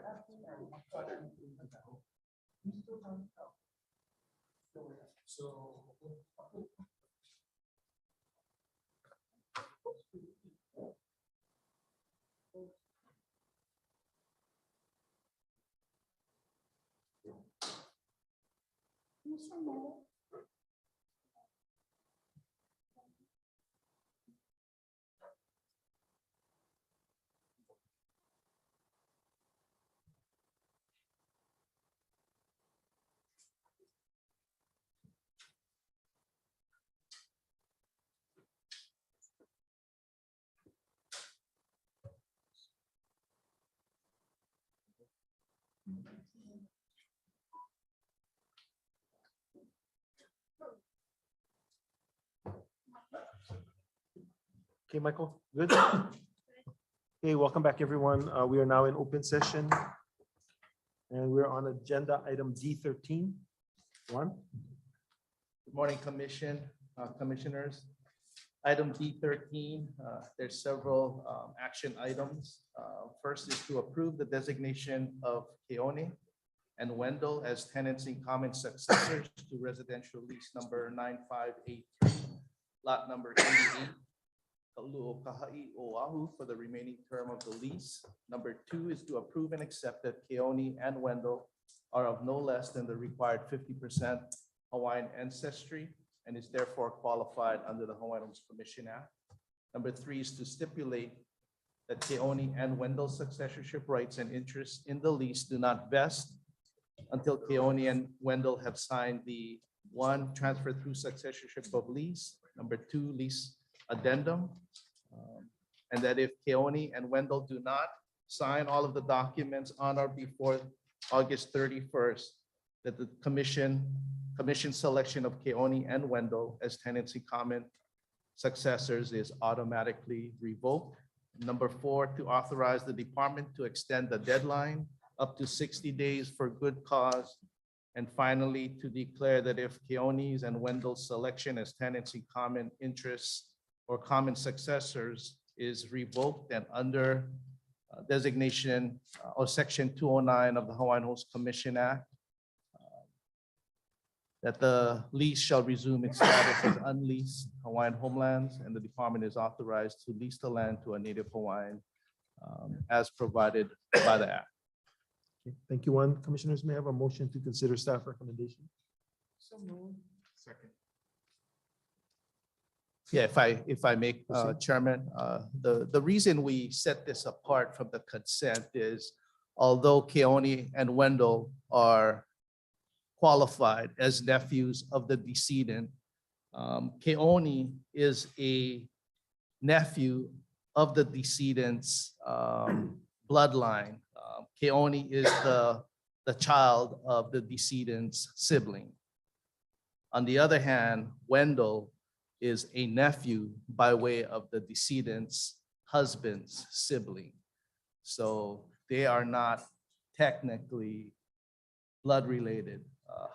Okay, Michael, good? Okay, welcome back, everyone. We are now in open session. And we're on agenda item D13. One, Good morning, Commission, Commissioners. Item D13, there's several action items. First is to approve the designation of Keone and Wendell as tenants in common successors to residential lease number 9583, lot number 88, Kalu'okahai, Oahu, for the remaining term of the lease. Number 2 is to approve and accept that Keone and Wendell are of no less than the required 50% Hawaiian ancestry and is therefore qualified under the Hawaiian Homes Commission Act. Number 3 is to stipulate that Keone and Wendell's successorship rights and interests in the lease do not vest until Keone and Wendell have signed the 1, transfer through successorship of lease, number 2, lease addendum, and that if Keone and Wendell do not sign all of the documents on or before August 31st, that the commission selection of Keone and Wendell as tenants in common successors is automatically revoked. Number 4, to authorize the department to extend the deadline up to 60 days for good cause. And finally, to declare that if Keone's and Wendell's selection as tenants in common interests or common successors is revoked and under designation or section 209 of the Hawaiian Host Commission Act, that the lease shall resume its status as unleased Hawaiian homelands, and the department is authorized to lease the land to a native Hawaiian as provided by the act. okay, thank you. One, commissioners may I have a motion to consider staff recommendation. So moved. Second. Yeah, if I make, Proceed. Chairman, the reason we set this apart from the consent is although Keone and Wendell are qualified as nephews of the decedent, Keone is a nephew of the decedent's bloodline. Keone is the child of the decedent's sibling. On the other hand, Wendell is a nephew by way of the decedent's husband's sibling. So they are not technically blood related.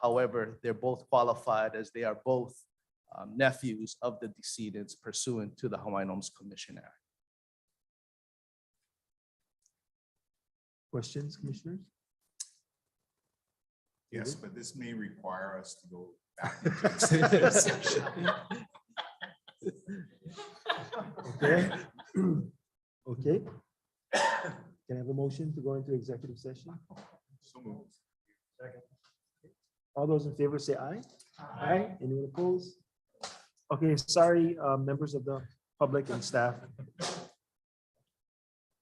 However, they're both qualified as they are both nephews of the decedents pursuant to the Hawaiian Homes Commission Act. Questions, commissioners? Yes, but this may require us to go back into executive session. Okay. Okay. Can I have a motion to go into executive session? So moved. All those in favor say aye. Aye. Anyone opposed? Okay, sorry, members of the public and staff.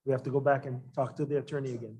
We have to go back and talk to the attorney again.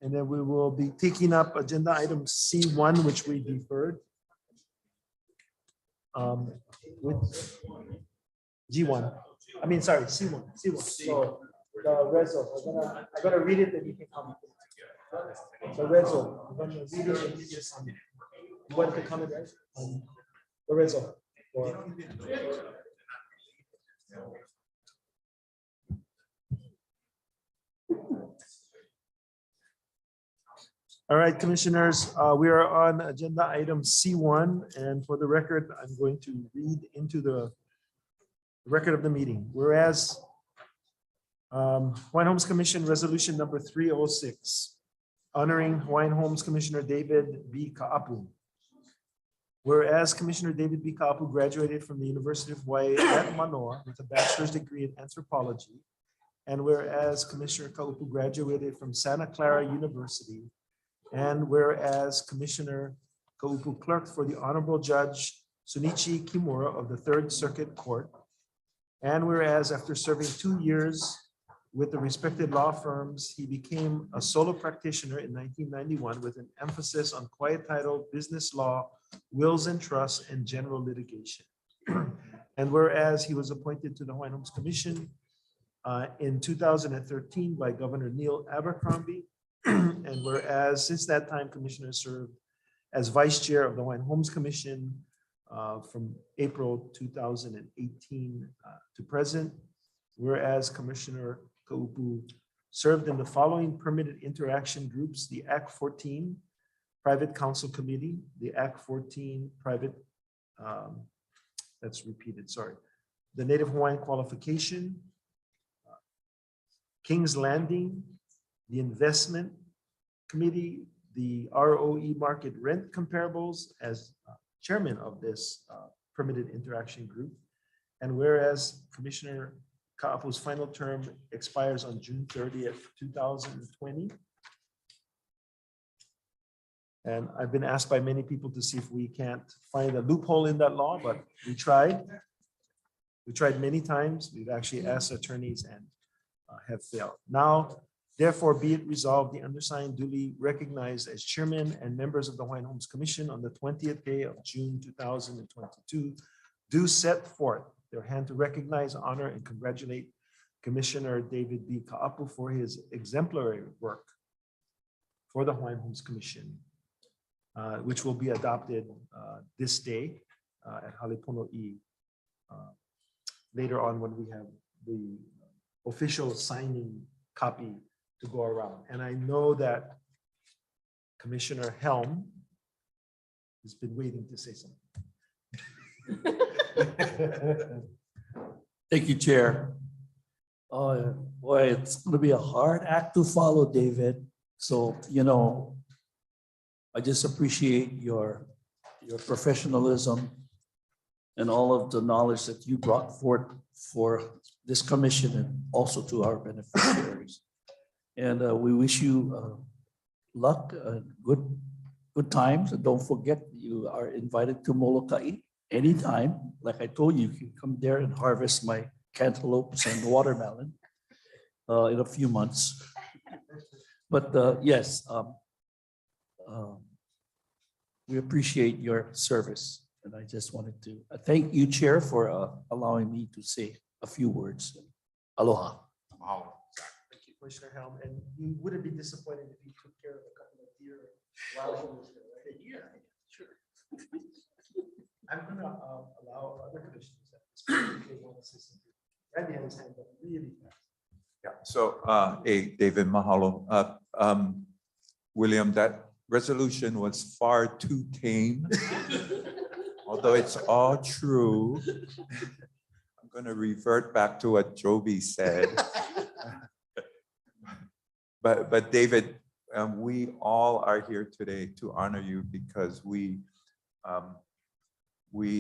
And then we will be taking up agenda item C1, which we deferred. With G1, I mean, sorry, C1. So the reso, I'm gonna read it and you can comment. The reso, I'm gonna read it and you just comment. You want to comment, right? The reso. All right, commissioners, we are on agenda item C1, and for the record, I'm going to read into the record of the meeting. Whereas Hawaiian Homes Commission Resolution number 306, honoring Hawaiian Homes Commissioner David B. Ka'apu. Whereas Commissioner David B. Ka'apu graduated from the University of Hawaii at Manoa with a bachelor's degree in anthropology, and whereas Commissioner Ka'apu graduated from Santa Clara University, and whereas Commissioner Ka'apu clerked for the Honorable Judge Sunichi Kimura of the Third Circuit Court, and whereas after serving 2 years with the respected law firms, he became a solo practitioner in 1991 with an emphasis on quiet title, business law, wills and trusts, and general litigation. And whereas he was appointed to the Hawaiian Homes Commission in 2013 by Governor Neil Abercrombie, and whereas since that time, Commissioner served as Vice Chair of the Hawaiian Homes Commission from April 2018 to present, whereas Commissioner Ka'apu served in the following permitted interaction groups: the Act 14 Private Council Committee, the Act 14 Private, that's repeated, sorry, the Native Hawaiian Qualification, King's Landing, the Investment Committee, the ROE Market Rent Comparables as chairman of this permitted interaction group. And whereas Commissioner Ka'apu's final term expires on June 30th, 2020. And I've been asked by many people to see if we can't find a loophole in that law, but we tried. We tried many times. We've actually asked attorneys and have failed. Now, therefore, be it resolved, the undersigned duly recognized as chairman and members of the Hawaiian Homes Commission on the 20th day of June 2022 do set forth their hand to recognize, honor, and congratulate Commissioner David B. Ka'apu for his exemplary work for the Hawaiian Homes Commission, which will be adopted this day at Halepono'i later on when we have the official signing copy to go around. And I know that Commissioner Helm has been waiting to say something. Thank you, Chair. Oh, boy, it's going to be a hard act to follow, David. So, I just appreciate your professionalism and all of the knowledge that you brought forth for this commission and also to our beneficiaries. And we wish you luck, good times. And don't forget, you are invited to Molokai anytime. Like I told you, you can come there and harvest my cantaloupes and watermelon in a few months. But yes, we appreciate your service. And I just wanted to thank you, Chair, for allowing me to say a few words. Aloha. Mahalo. Thank you, Commissioner Helm. And you wouldn't be disappointed if you took care of a couple of deer while he was there, right? Yeah, sure. I'm gonna allow other commissioners that speak if they want to say something. Randy has his hand up really fast. Yeah, so, hey, David, mahalo. William, that resolution was far too tame. Although it's all true, I'm going to revert back to what Joby said. But David, we all are here today to honor you because we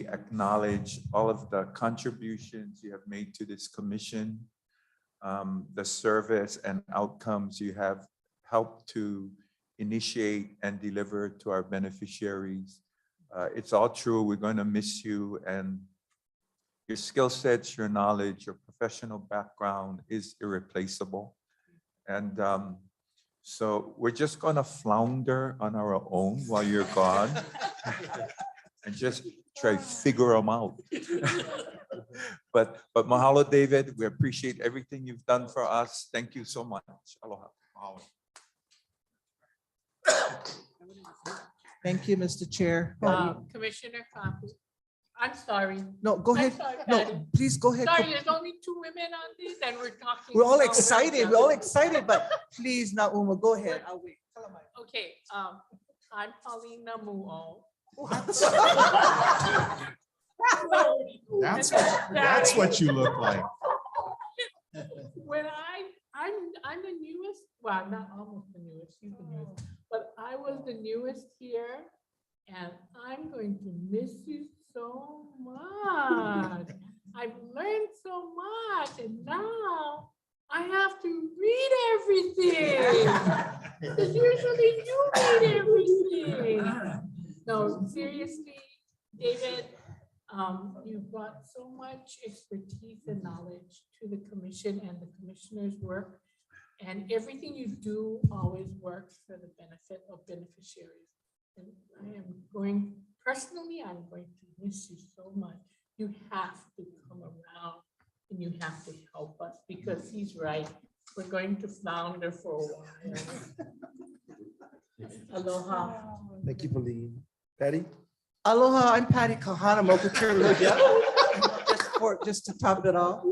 acknowledge all of the contributions you have made to this commission, the service and outcomes you have helped to initiate and deliver to our beneficiaries. It's all true. We're going to miss you, and your skill sets, your knowledge, your professional background is irreplaceable. And So we're just gonna flounder on our own while you're gone and just try to figure them out. But mahalo, David. We appreciate everything you've done for us. Thank you so much. Aloha. Mahalo. Thank you, Mr. Chair. Commissioner Kapu, I'm sorry. No, go ahead. sorry, No, Patty. please go ahead. Sorry, there's only 2 women on this and we're talking. We're all about excited. women. We're all excited, but please, Nauma, go ahead. I'll wait. Okay, I'm Paulina Muo. That's what you look like. When I'm the newest, well, not almost the newest, she's the newest, but I was the newest here and I'm going to miss you so much. I've learned so much and now I have to read everything. Because usually you read everything. No, seriously, David, you brought so much expertise and knowledge to the commission and the commissioner's work. And everything you do always works for the benefit of beneficiaries. And I am going, personally, I'm going to miss you so much. You have to come around and you have to help us because he's right. We're going to flounder for a while. Aloha. Thank you, Pauline. Patty? Aloha, I'm Patty Kahana, just to top it off.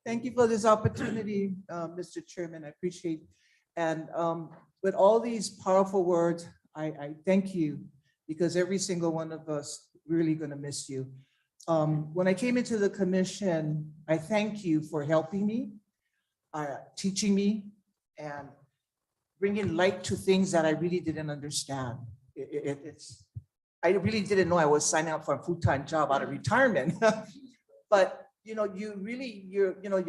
Thank you for this opportunity, Mr. Chairman. I appreciate. And with all these powerful words, I thank you because every single one of us really going to miss you. When I came into the commission, I thank you for helping me, teaching me, and bringing light to things that I really didn't understand. I really didn't know I was signing up for a full-time job out of retirement. But your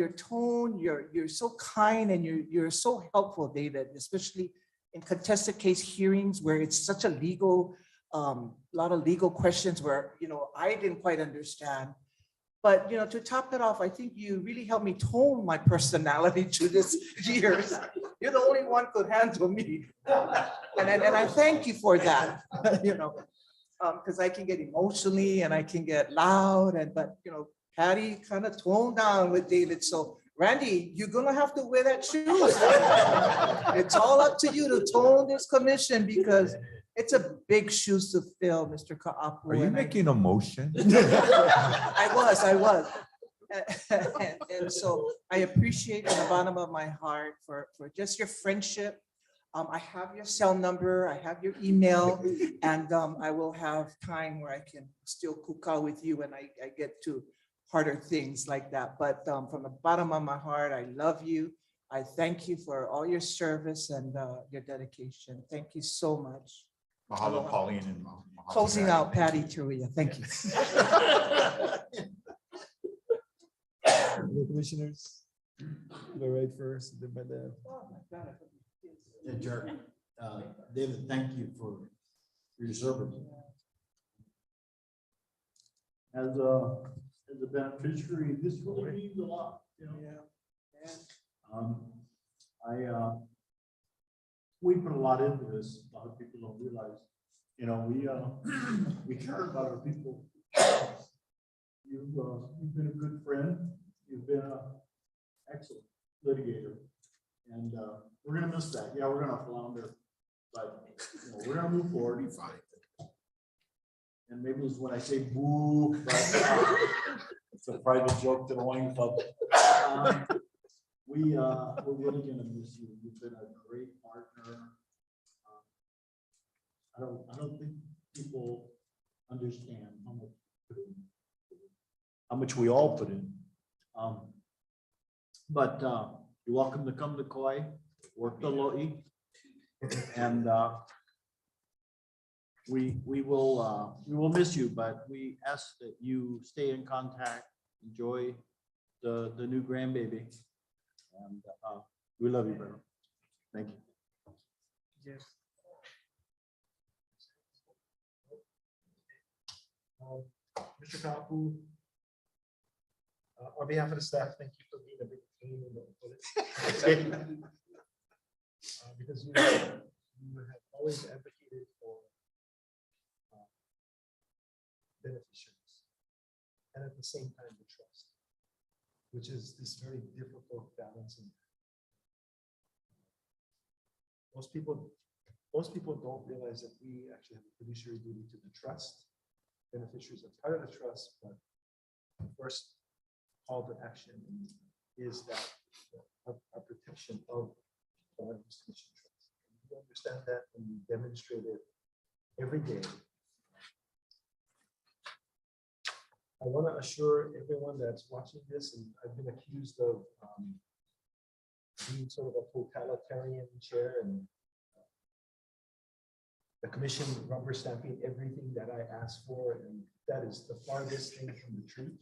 tone, you're so kind and you're so helpful, David, especially in contested case hearings where it's such a lot of legal questions where, I didn't quite understand. But, to top it off, I think you really helped me tone my personality through this years. You're the only one who could handle me. And I thank you for that, because I can get emotionally and I can get loud but Patty kind of toned down with David. So Randy, you're gonna have to wear that shoes. It's all up to you to tone this commission because it's a big shoes to fill, Mr. Ka'apu. Are you making a motion? I was. And so I appreciate from the bottom of my heart for just your friendship. I have your cell number, I have your email, and I will have time where I can still cook out with you when I get to harder things like that. But from the bottom of my heart, I love you. I thank you for all your service and your dedication. Thank you so much. Mahalo, Pauline, and mahalo, Closing Patty. out, Patty Teruya. Thank you. The commissioners, go right first, then by the. Yeah, Jared, David, thank you for your service. As a beneficiary, this really means a lot, we put a lot into this. A lot of people don't realize, we care about our people. You've been a good friend. You've been an excellent litigator. And we're gonna miss that. Yeah, we're gonna flounder, but we're gonna move forward. Be fine. And maybe it's when I say boo, but it's a private joke to the wine club. We're really gonna miss you. You've been a great partner. I don't think people understand how much we all put in. But you're welcome to come to Kauai, work the lo'i, and we will miss you, but we ask that you stay in contact, enjoy the new grandbaby, and we love you, brother. Thank you. Yes. Mr. Kapu, on behalf of the staff, thank you for being a big team. because you have always advocated for beneficiaries and at the same time the trust, which is this very difficult balancing. Most people don't realize that we actually have a fiduciary duty to the trust. Beneficiaries are part of the trust, but the first call to action is that a protection of the land use commission trust. You understand that and you demonstrate it every day. I want to assure everyone that's watching this, and I've been accused of being sort of a totalitarian chair and the commission rubber stamping everything that I ask for, and that is the farthest thing from the truth.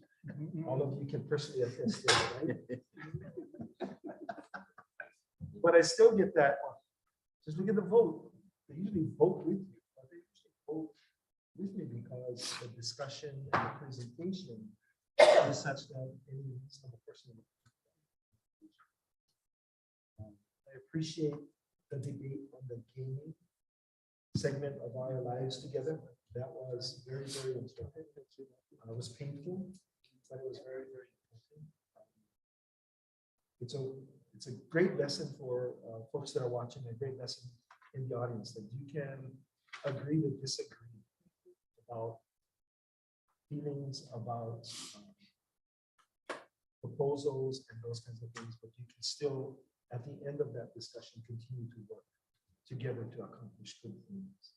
All of you can personally attest to it, right? But I still get that. Just look at the vote. They usually vote with you, but they usually vote with me because the discussion and the presentation is such that any reasonable person. I appreciate the debate on the gaming segment of our lives together. That was very, very important. It was painful, but it was very, very important. It's a great lesson for folks that are watching, a great lesson in the audience that you can agree to disagree about feelings, about proposals and those kinds of things, but you can still, at the end of that discussion, continue to work together to accomplish good things.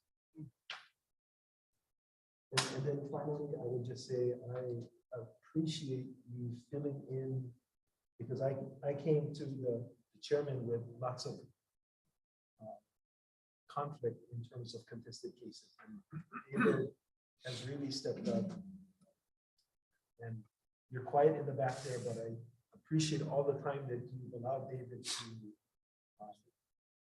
And then finally, I would just say I appreciate you filling in, because I came to the chairman with lots of conflict in terms of contested cases. And David has really stepped up. And you're quiet in the back there, but I appreciate all the time that you've allowed David to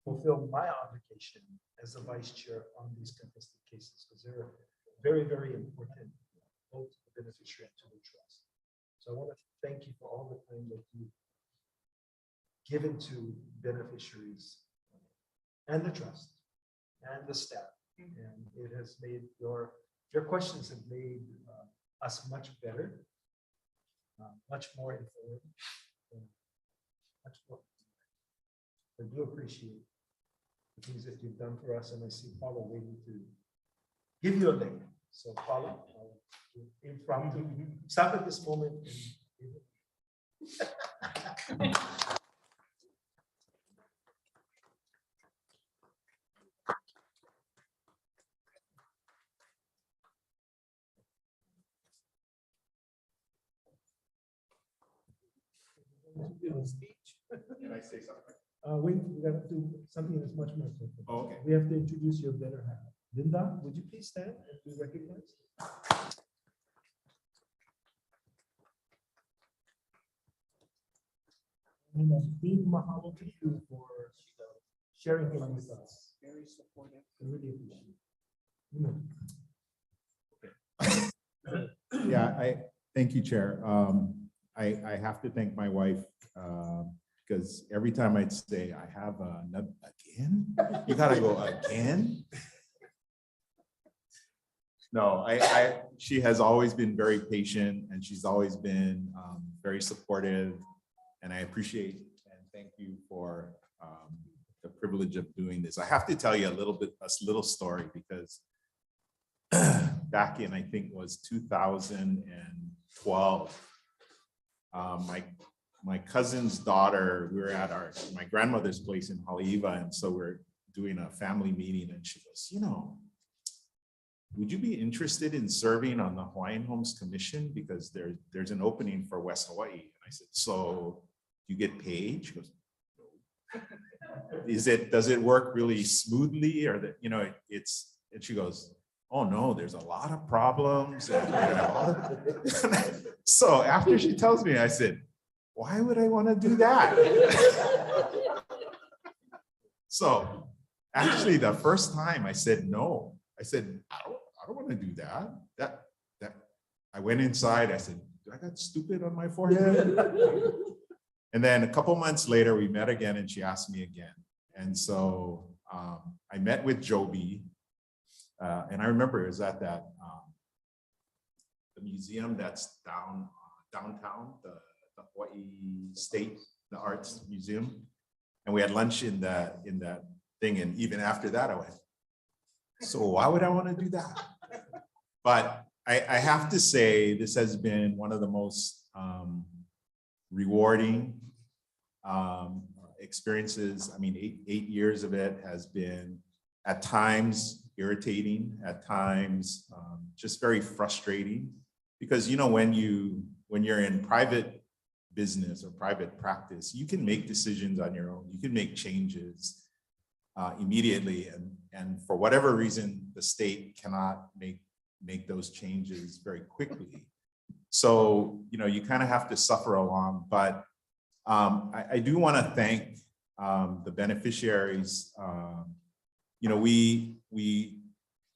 fulfill my obligation as the vice chair on these contested cases, because they're very, very important, both to the beneficiary and to the trust. So I want to thank you for all the time that you've given to beneficiaries and the trust and the staff. And it has made your questions have made us much better, much more informed, and much more. I do appreciate the things that you've done for us, and I see Paula waiting to give you a leg. So Paula, impromptu, stop at this moment. And speech. Can I say something? We got to do something that's much more important. Oh, okay. We have to introduce your better half. Linda, would you please stand and be recognized? And a big mahalo to you for sharing him with us. Very supportive. I really appreciate it. Yeah, I thank you, Chair. I have to thank my wife because every time I'd say I have another again, you gotta go again. No, she has always been very patient and she's always been very supportive, and I appreciate and thank you for the privilege of doing this. I have to tell you a little story, because back in, I think it was 2012, my cousin's daughter, we were at my grandmother's place in Haleiwa, and so we're doing a family meeting, and she goes, would you be interested in serving on the Hawaiian Homes Commission? Because there's an opening for West Hawaii. And I said, so you get paid? She goes, no. Does it work really smoothly, or that, and she goes, oh no, there's a lot of problems. So after she tells me, I said, why would I want to do that? So actually the first time I said no. I said, I don't want to do that. That I went inside, I said, do I got stupid on my forehead? And then a couple months later, we met again and she asked me again. And so I met with Joby, and I remember it was at that the museum that's downtown, the Hawaii State, the Arts Museum, and we had lunch in that thing. And even after that, I went, so why would I want to do that? But I have to say, this has been one of the most rewarding experiences. I mean, 8 years of it has been at times irritating, at times just very frustrating, because when you're in private business or private practice, you can make decisions on your own. You can make changes immediately, and for whatever reason, the state cannot make those changes very quickly. So you kind of have to suffer along. But I do want to thank the beneficiaries.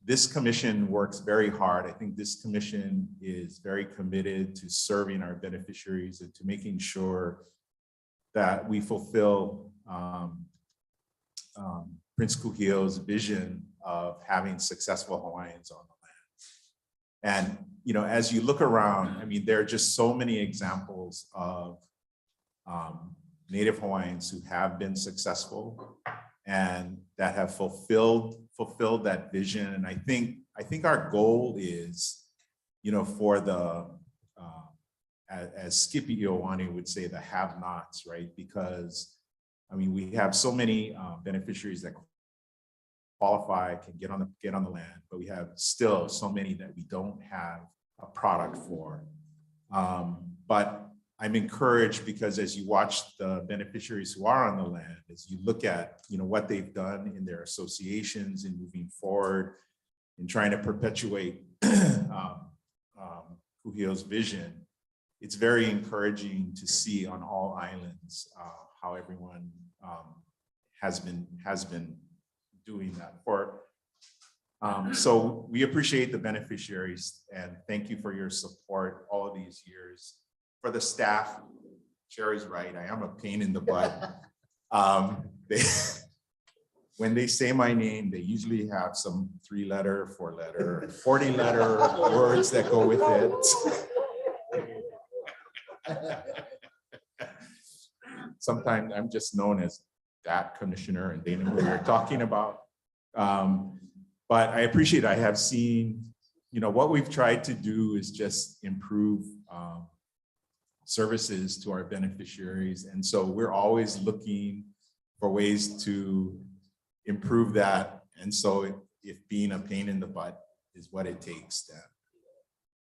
This commission works very hard. I think this commission is very committed to serving our beneficiaries and to making sure that we fulfill Prince Kuhio's vision of having successful Hawaiians on the land. And as you look around, I mean, there are just so many examples of Native Hawaiians who have been successful and that have fulfilled that vision. And I think our goal is, for the as Skippy Ioane would say, the have-nots, right? Because I mean, we have so many beneficiaries that qualify, can get on the land, but we have still so many that we don't have a product for. But I'm encouraged because as you watch the beneficiaries who are on the land, as you look at what they've done in their associations and moving forward in trying to perpetuate Kuhio's vision, it's very encouraging to see on all islands how everyone has been doing that. So we appreciate the beneficiaries and thank you for your support all of these years. For the staff, Sherry's right, I am a pain in the butt. When they say my name, they usually have some 3-letter, 4-letter, 40-letter words that go with it. Sometimes I'm just known as that commissioner and they know who you're talking about. But I appreciate, I have seen, what we've tried to do is just improve services to our beneficiaries. And so we're always looking for ways to improve that. And so if being a pain in the butt is what it takes, then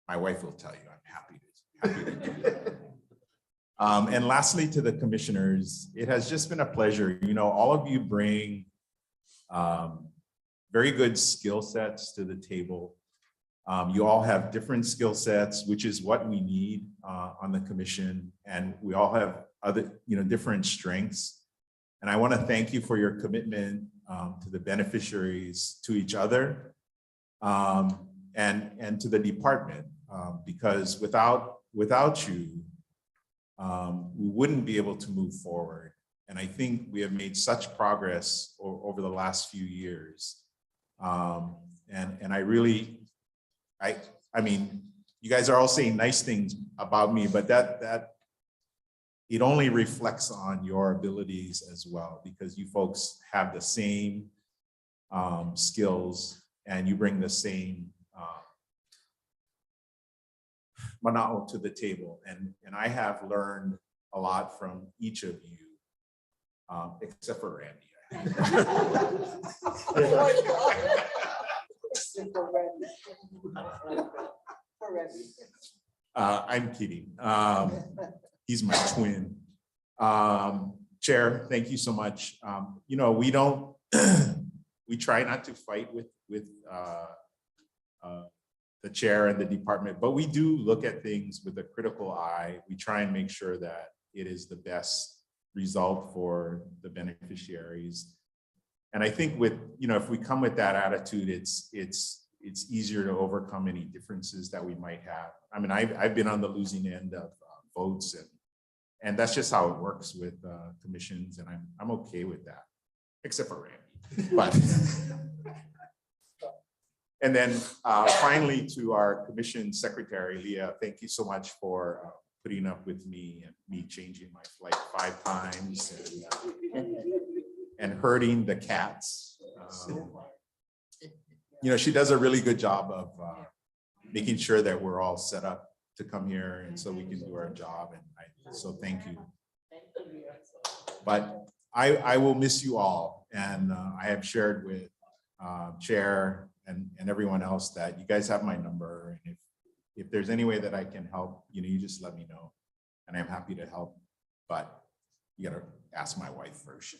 my wife will tell you I'm happy to do that. And lastly, to the commissioners, it has just been a pleasure. All of you bring very good skill sets to the table. You all have different skill sets, which is what we need on the commission. And we all have other, different strengths. And I want to thank you for your commitment to the beneficiaries, to each other, and to the department, because without you, we wouldn't be able to move forward. And I think we have made such progress over the last few years. And I really, I mean, you guys are all saying nice things about me, but that it only reflects on your abilities as well, because you folks have the same skills and you bring the same mana'o to the table. And I have learned a lot from each of you, except for Randy. I'm kidding. He's my twin. Chair, thank you so much. We try not to fight with the chair and the department, but we do look at things with a critical eye. We try and make sure that it is the best result for the beneficiaries. And I think with, if we come with that attitude, it's easier to overcome any differences that we might have. I mean, I've been on the losing end of votes, and that's just how it works with commissions, and I'm okay with that. except for Randy. But and then finally to our commission secretary, Leah, thank you so much for putting up with me and me changing my flight 5 times and herding the cats. You know, she does a really good job of making sure that we're all set up to come here and so we can do our job. And so thank you. But I will miss you all. And I have shared with Chair and everyone else that you guys have my number. And if there's any way that I can help, you know, you just let me know. And I'm happy to help. But you gotta ask my wife first.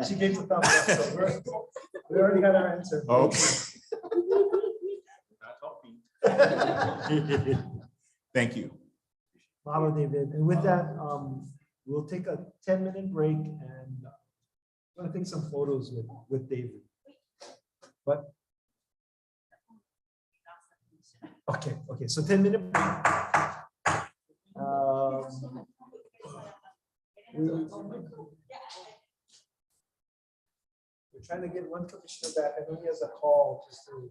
She gave the thumbs up, so we already got our answer. Okay. Thank you. Mahalo, David. And with that, we'll take a 10-minute break and I'm gonna take some photos with David. But okay, so 10-minute break. We're trying to get one commissioner back. I know he has a call just to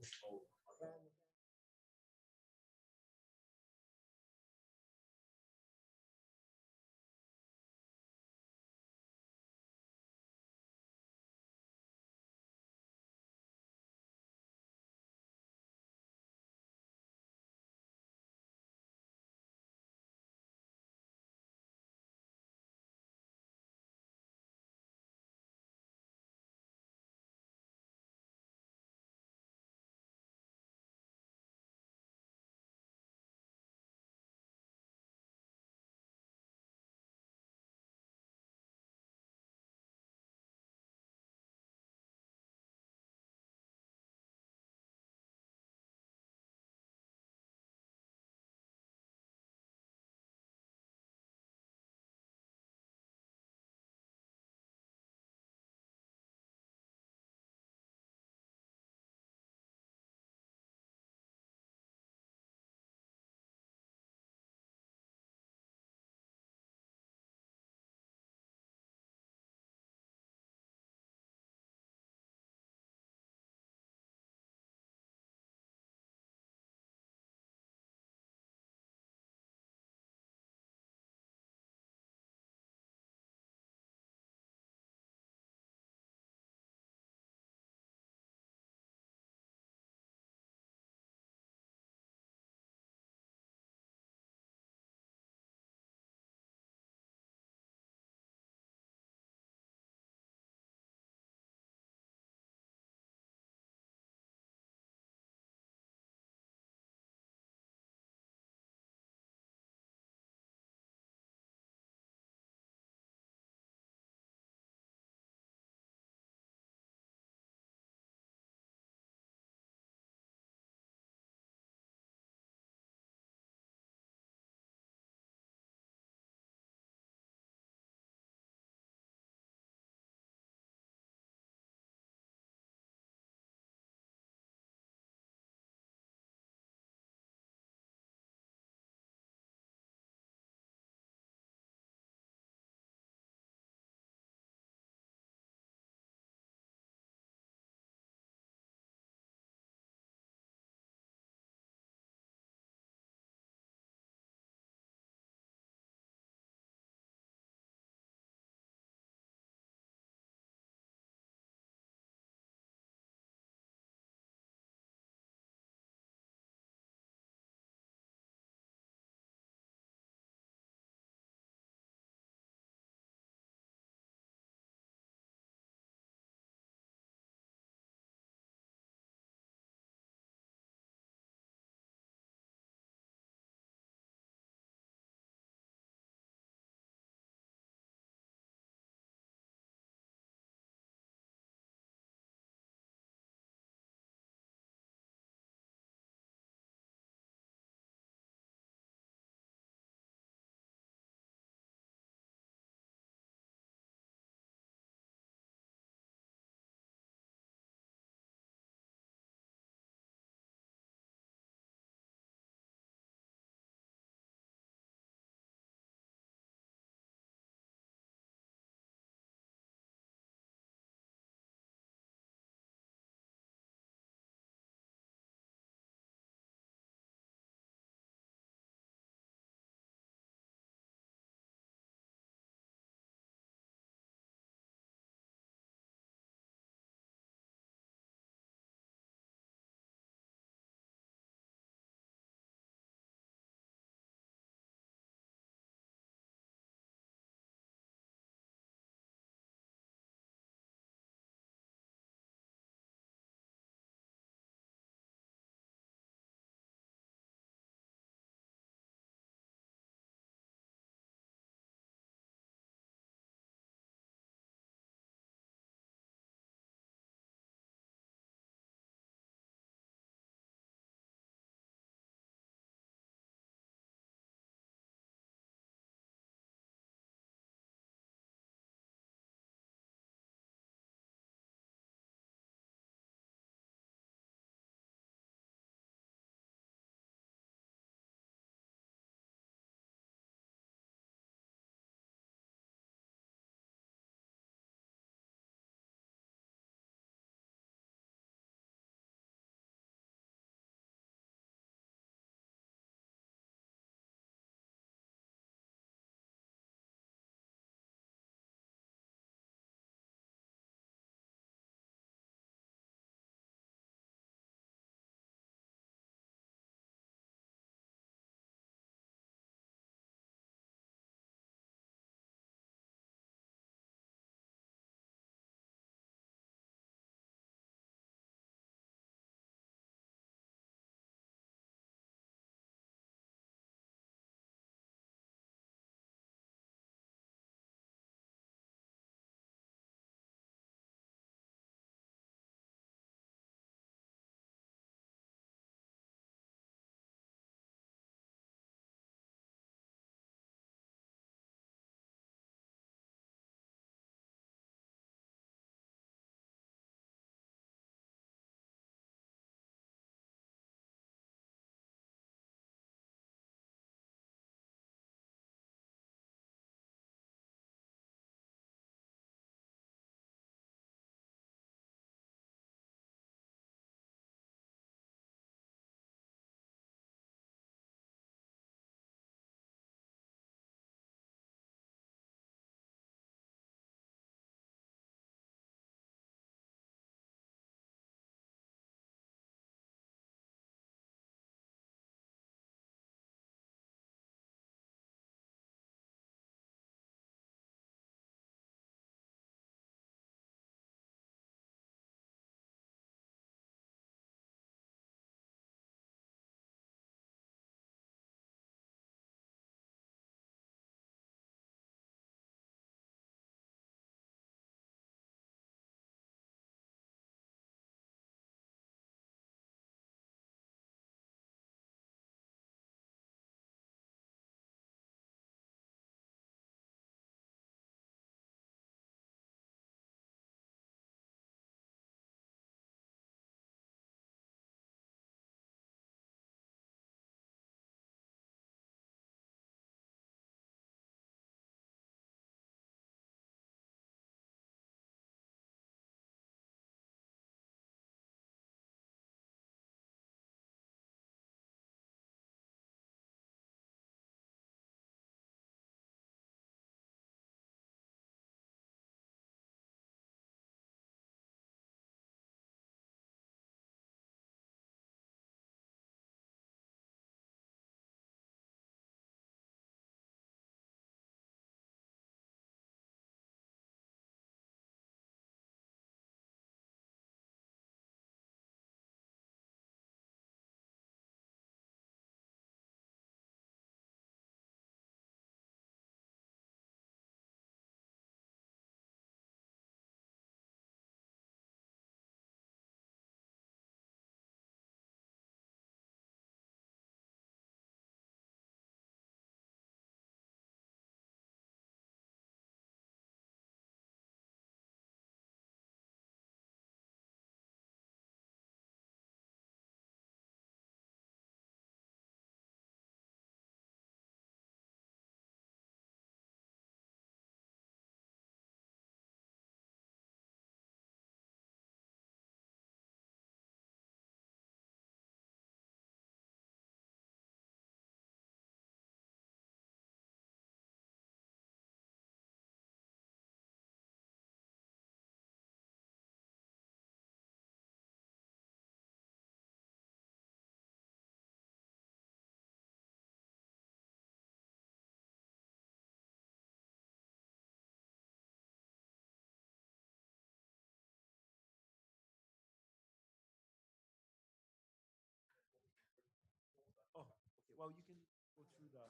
well, you can go through the.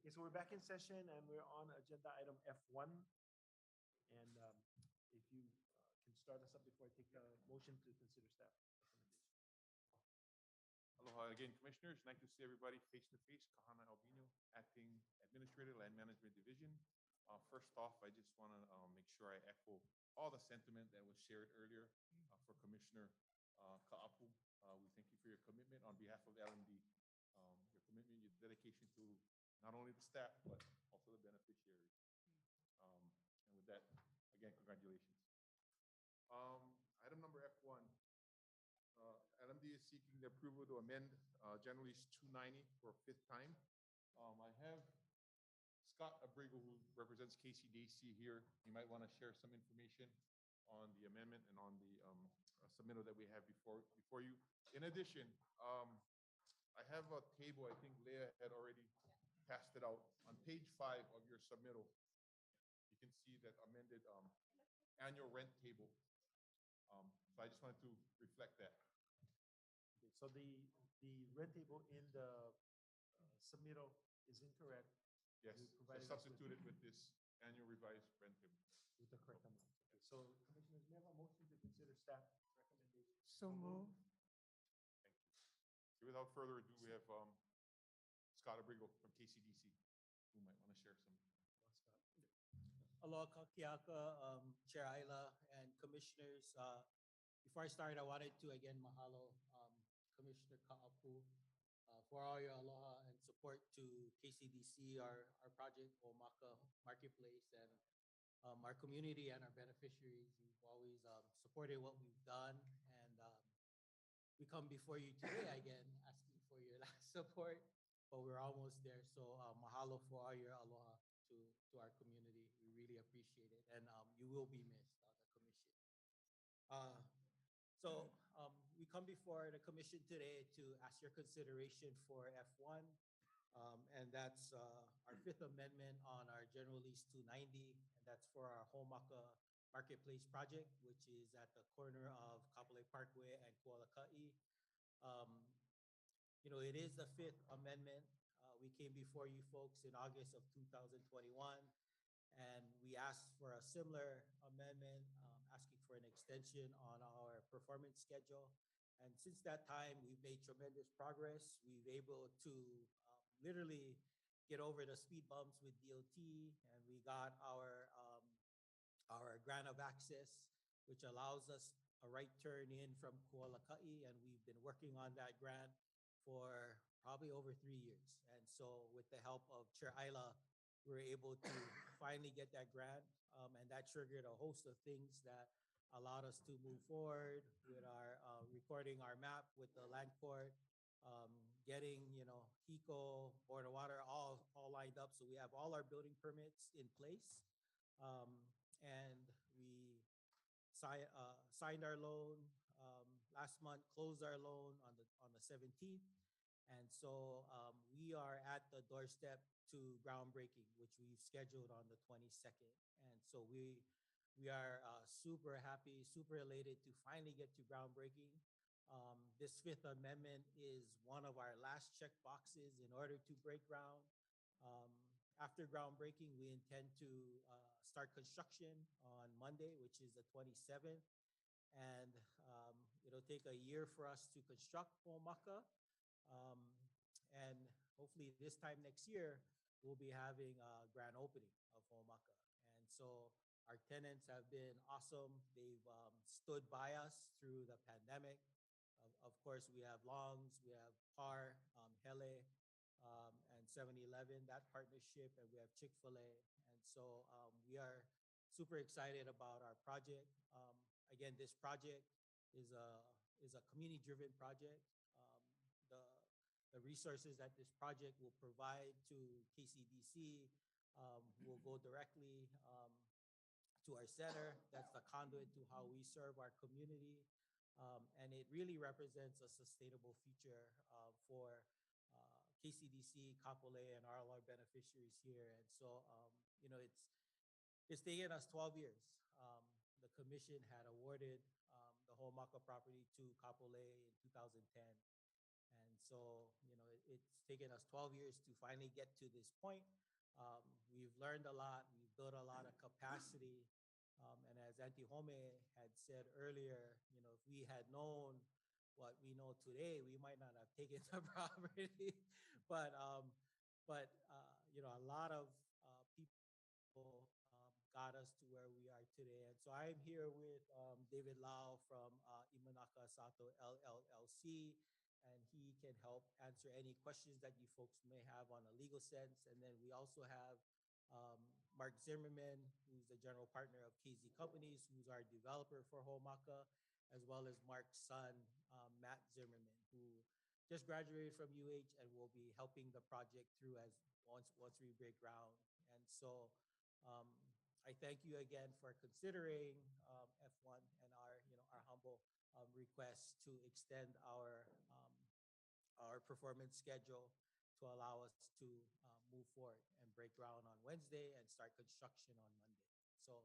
Okay, so we're back in session and we're on agenda item F1. And if you can start us up before I take a motion to consider staff recommendation. Aloha again, Commissioners. Nice to see everybody face to face. Kahana Albino, Acting Administrator, Land Management Division. First off, I just want to make sure I echo all the sentiment that was shared earlier for Commissioner Ka'apu. We thank you for your commitment on behalf of LMD, your commitment, your dedication to not only the staff, but also the beneficiaries. And with that, again, congratulations. Item number F1. LMD is seeking the approval to amend General Lease 290 for a fifth time. I have Scott Abrigo, who represents KCDC here. You might want to share some information on the amendment and on the submittal that we have before you. In addition, I have a table. I think Leah had already passed it out. On page 5 of your submittal, you can see that amended annual rent table. So I just wanted to reflect that. Okay, so the rent table in the submittal is incorrect. Yes, You so provided us substituted with this annual revised rent table. with the correct amount. Okay, so Commissioners, may I have a motion to consider staff recommendation? So move. Thank you. So without further ado, we have Scott Abrigo from KCDC, who might want to share some. Scott. Aloha Kakiaka, Chair Ayla and Commissioners. Before I start, I wanted to again mahalo Commissioner Ka'apu for all your aloha and support to KCDC, our project, Omaka Marketplace, and our community and our beneficiaries. You've always supported what we've done, and we come before you today again asking for your last support, but we're almost there. So mahalo for all your aloha to our community. We really appreciate it, and you will be missed on the commission. So we come before the commission today to ask your consideration for F1, and that's our Fifth Amendment on our General Lease 290, and that's for our Homaka Marketplace project, which is at the corner of Kapolei Parkway and Kualaka'i. You know, it is the Fifth Amendment. We came before you folks in August of 2021, and we asked for a similar amendment, asking for an extension on our performance schedule. And since that time, we've made tremendous progress. We've able to literally get over the speed bumps with DOT, and we got our grant of access, which allows us a right turn in from Kualaka'i, and we've been working on that grant for probably over 3 years. And so with the help of Chair Ayla, we were able to finally get that grant, and that triggered a host of things that allowed us to move forward with our recording our map with the land court, getting, you know, HECO, Board of Water, all lined up. So we have all our building permits in place, and we signed our loan last month, closed our loan on the 17th. And so we are at the doorstep to groundbreaking, which we've scheduled on the 22nd. And so we are super happy, super elated to finally get to groundbreaking. This Fifth Amendment is one of our last check boxes in order to break ground. After groundbreaking, we intend to start construction on Monday, which is the 27th. And it'll take a year for us to construct Omaka. And hopefully this time next year, we'll be having a grand opening of Omaka. And so our tenants have been awesome. They've stood by us through the pandemic. Of course, we have Longs, we have PAR, Hele, and 7-Eleven, that partnership, and we have Chick-fil-A. And so we are super excited about our project. Again, this project is a community-driven project. The resources that this project will provide to KCDC will go directly to our center. That's the conduit to how we serve our community. And it really represents a sustainable future for KCDC, Kapolei, and all our beneficiaries here. And so, you know, it's taken us 12 years. The commission had awarded the Homaka property to Kapolei in 2010. And so, you know, it's taken us 12 years to finally get to this point. We've learned a lot, we've built a lot of capacity. And as Auntie Home had said earlier, you know, if we had known what we know today, we might not have taken the property. But you know, a lot of people got us to where we are today. And so I'm here with David Lau from Imanaka Sato LLC, and he can help answer any questions that you folks may have on a legal sense. And then we also have Mark Zimmerman, who's the general partner of KZ Companies, who's our developer for Homaka, as well as Mark's son, Matt Zimmerman, who just graduated from UH and will be helping the project through as once we break ground. And so I thank you again for considering F1 and our humble request to extend our performance schedule to allow us to move forward and break ground on Wednesday and start construction on Monday. So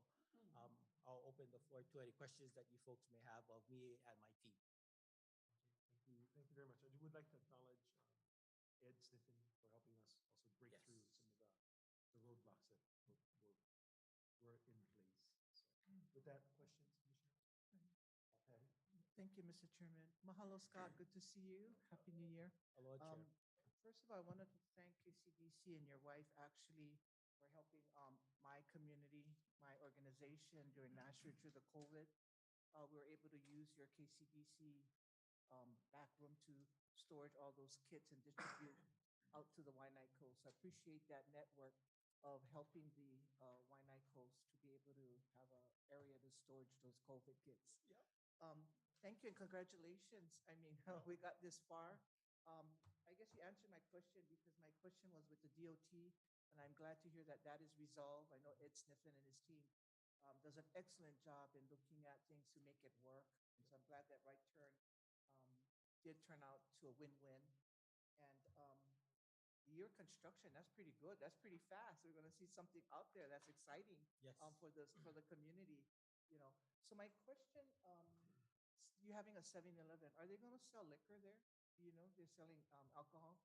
I'll open the floor to any questions that you folks may have of me and my team. Thank you very much. I would like to acknowledge Ed Sniffen for helping us also break Yes. through some of the roadblocks that were in place. So with that, questions, Commissioner? Patty? Thank you, Mr. Chairman. Mahalo, Scott. Good to see you. Happy New Year. Hello, Chair. First of all, I wanted to thank KCDC and your wife actually for helping my community, my organization during last year through the COVID. We were able to use your KCDC back room to storage all those kits and distribute out to the Waianae Coast. I appreciate that network of helping the Waianae Coast to be able to have an area to storage those COVID kits. Yeah. Thank you and congratulations. I mean, we got this far. I guess you answered my question because my question was with the DOT, and I'm glad to hear that that is resolved. I know Ed Sniffen and his team does an excellent job in looking at things to make it work. And so I'm glad that right turn did turn out to a win-win. And your construction, that's pretty good. That's pretty fast. We're going to see something out there that's exciting. Yes. For the community, you know. So my question, you're having a 7-Eleven. Are they going to sell liquor there? Do you know they're selling alcohol?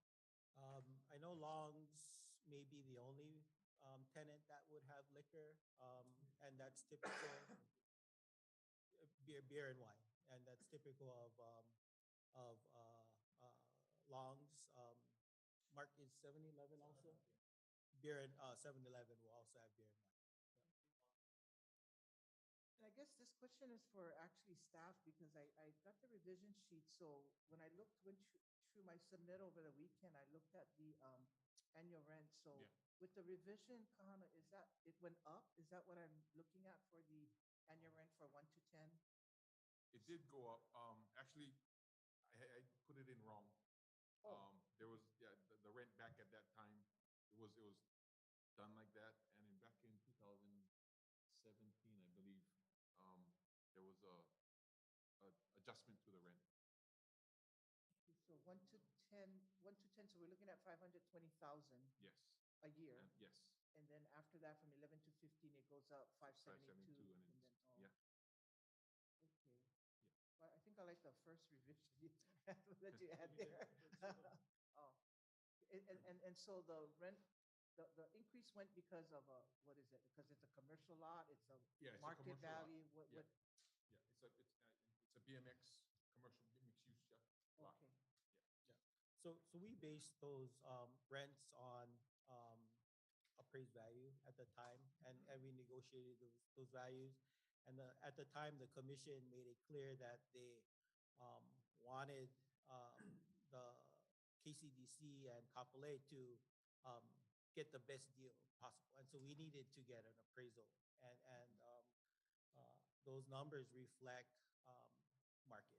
I know Long's may be the only tenant that would have liquor, and that's typical beer and wine, and that's typical of Long's. Mark, is 7-Eleven also? Beer and 7-Eleven will also have beer and wine. And I guess this question is for actually staff because I got the revision sheet. So when I went through my submit over the weekend, I looked at the annual rent. So Yeah. with the revision, Kahana, is that it went up? Is that what I'm looking at for the annual rent for 1 to 10? It did go up. Actually, I put it in wrong. There was, the rent back at that time, it was done like that. And then back in 2017, I believe, there was a adjustment to the rent. So 1 to 10, 1 to 10. So we're looking at 520,000 Yes. a year. And yes. And then after that, from 11 to 15, it goes up 572. And And then, then, yeah. Okay. Yeah. Well, I think I like the first revision that you had there. Oh, and so the rent, the increase went because of what is it? Because it's a commercial lot, it's a Yeah, it's a market commercial lot. value, what, Yeah. what? Yeah, it's a BMX, commercial mixed use, yeah. Lot. Okay. Yeah. So we based those rents on appraised value at the time, and we negotiated those values. And at the time, the commission made it clear that they wanted the KCDC and Kapolei to get the best deal possible. And so we needed to get an appraisal, and those numbers reflect market.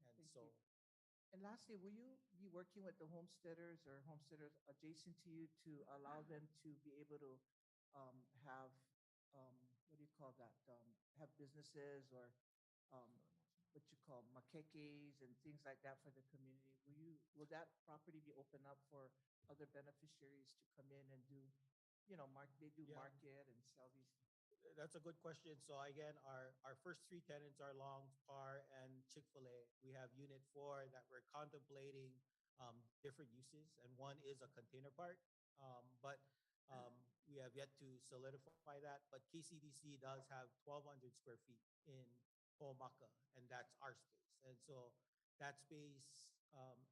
And Thank so. you. And lastly, will you be working with the homesteaders or homesteaders adjacent to you to allow them to be able to have, what do you call that? Have businesses or what you call makekes and things like that for the community? Will that property be open up for other beneficiaries to come in and do, they do Yeah. market and sell these? That's a good question. So again, our first 3 tenants are Long's, Par, and Chick-fil-A. We have unit 4 that we're contemplating different uses, and one is a container park. But we have yet to solidify that. But KCDC does have 1,200 square feet in Ho'omaka, and that's our space. And so that space,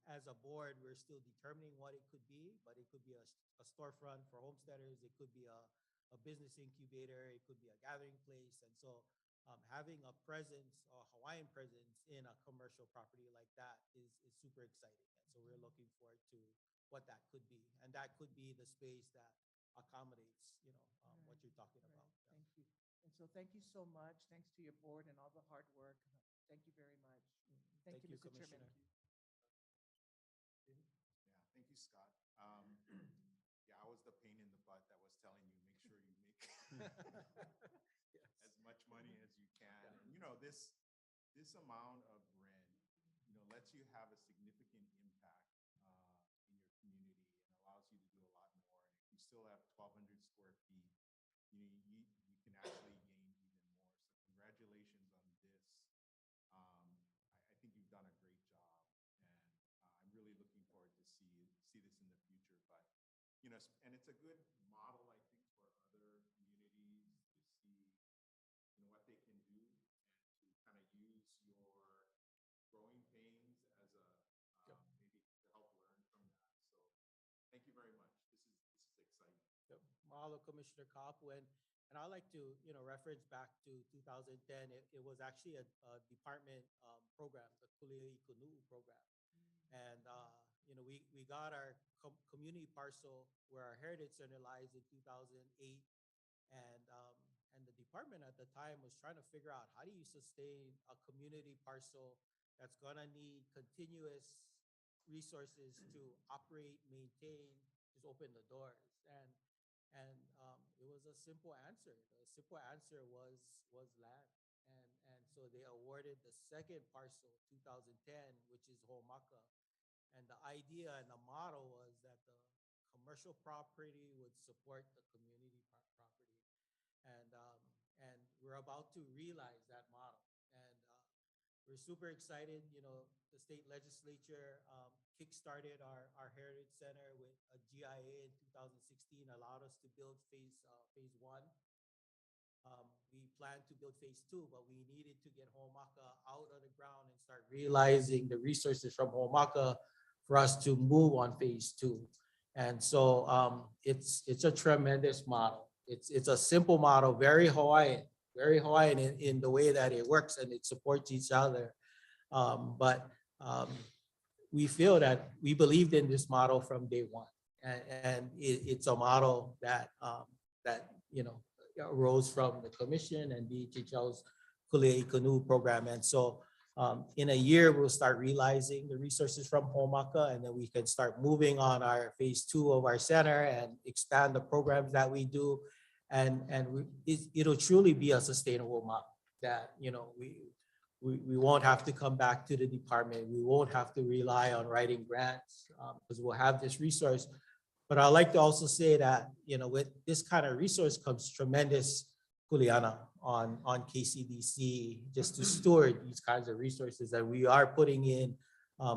as a board, we're still determining what it could be, but it could be a storefront for homesteaders. It could be a business incubator. It could be a gathering place. And so having a presence, a Hawaiian presence in a commercial property like that is super exciting. And so we're looking forward to what that could be. And that could be the space that accommodates, what you're talking about. Yeah. Thank you. And so thank you so much. Thanks to your board and all the hard work. Thank you very much. Thank you, Mr. Chairman. Commissioner. Yeah, thank you, Scott. Yeah, I was the pain in the butt that was telling you, make sure you make as much money as you can. And this amount of rent, lets you have a significant impact in your community and allows you to do a lot more. And if you still have 1,200 square feet, you can actually gain even more. So congratulations on this. I think you've done a great job, and I'm really looking forward to see this in the future. But and it's a good model, I think, for other communities to see what they can do and to kind of use your growing pains as maybe to help learn from that. So thank you very much. This is exciting. Yep. Mahalo, Commissioner Kapu. And I like to, reference back to 2010. It was actually a department program, the Kule'i Kunu program. And, we got our community parcel where our Heritage Center lies in 2008. And the department at the time was trying to figure out, how do you sustain a community parcel that's gonna need continuous resources to operate, maintain, just open the doors. And it was a simple answer. The simple answer was land. And so they awarded the second parcel, 2010, which is Ho'omaka. And the idea and the model was that the commercial property would support the community property. And we're about to realize that model. And we're super excited. The state legislature kickstarted our Heritage Center with a GIA in 2016, allowed us to build phase one. We plan to build phase two, but we needed to get Ho'omaka out of the ground and start realizing the resources from Ho'omaka for us to move on phase two. And so it's a tremendous model. It's a simple model, very Hawaiian in the way that it works, and it supports each other. But we feel that we believed in this model from day one, and it's a model that arose from the commission and DHHL's Kule'i Kanu program. And so in a year, we'll start realizing the resources from Ho'omaka, and then we can start moving on our phase two of our center and expand the programs that we do. And it'll truly be a sustainable model that, we won't have to come back to the department. We won't have to rely on writing grants because we'll have this resource. But I'd like to also say that, with this kind of resource comes tremendous kuleana on KCDC just to steward these kinds of resources. And we are putting in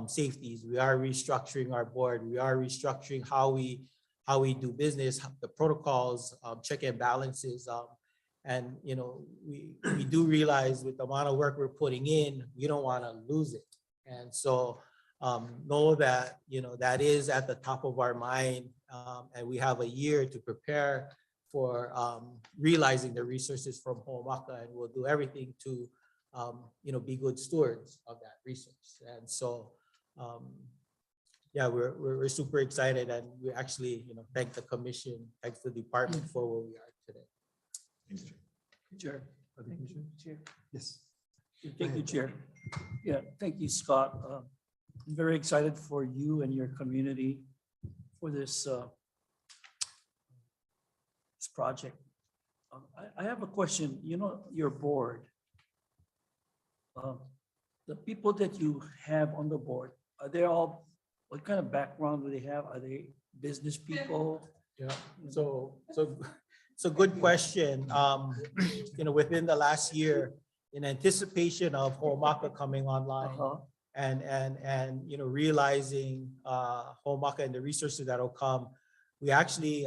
safeties. We are restructuring our board. We are restructuring how we do business, the protocols, check and balances. And, we do realize with the amount of work we're putting in, we don't want to lose it. And so know that, that is at the top of our mind. And we have a year to prepare for realizing the resources from Ho'omaka, and we'll do everything to, be good stewards of that resource. And so, yeah, we're super excited, and we actually, thank the commission, thanks the department for where we are today. Thanks, Chair. Chair. Thank you, Chair. Yes. Thank you, Chair. Yeah, thank you, Scott. I'm very excited for you and your community for this project. I have a question. Your board, the people that you have on the board, are they all, what kind of background do they have? Are they business people? Yeah, so it's a good question. Within the last year, in anticipation of Ho'omaka coming online, and realizing Homaka and the resources that'll come, we actually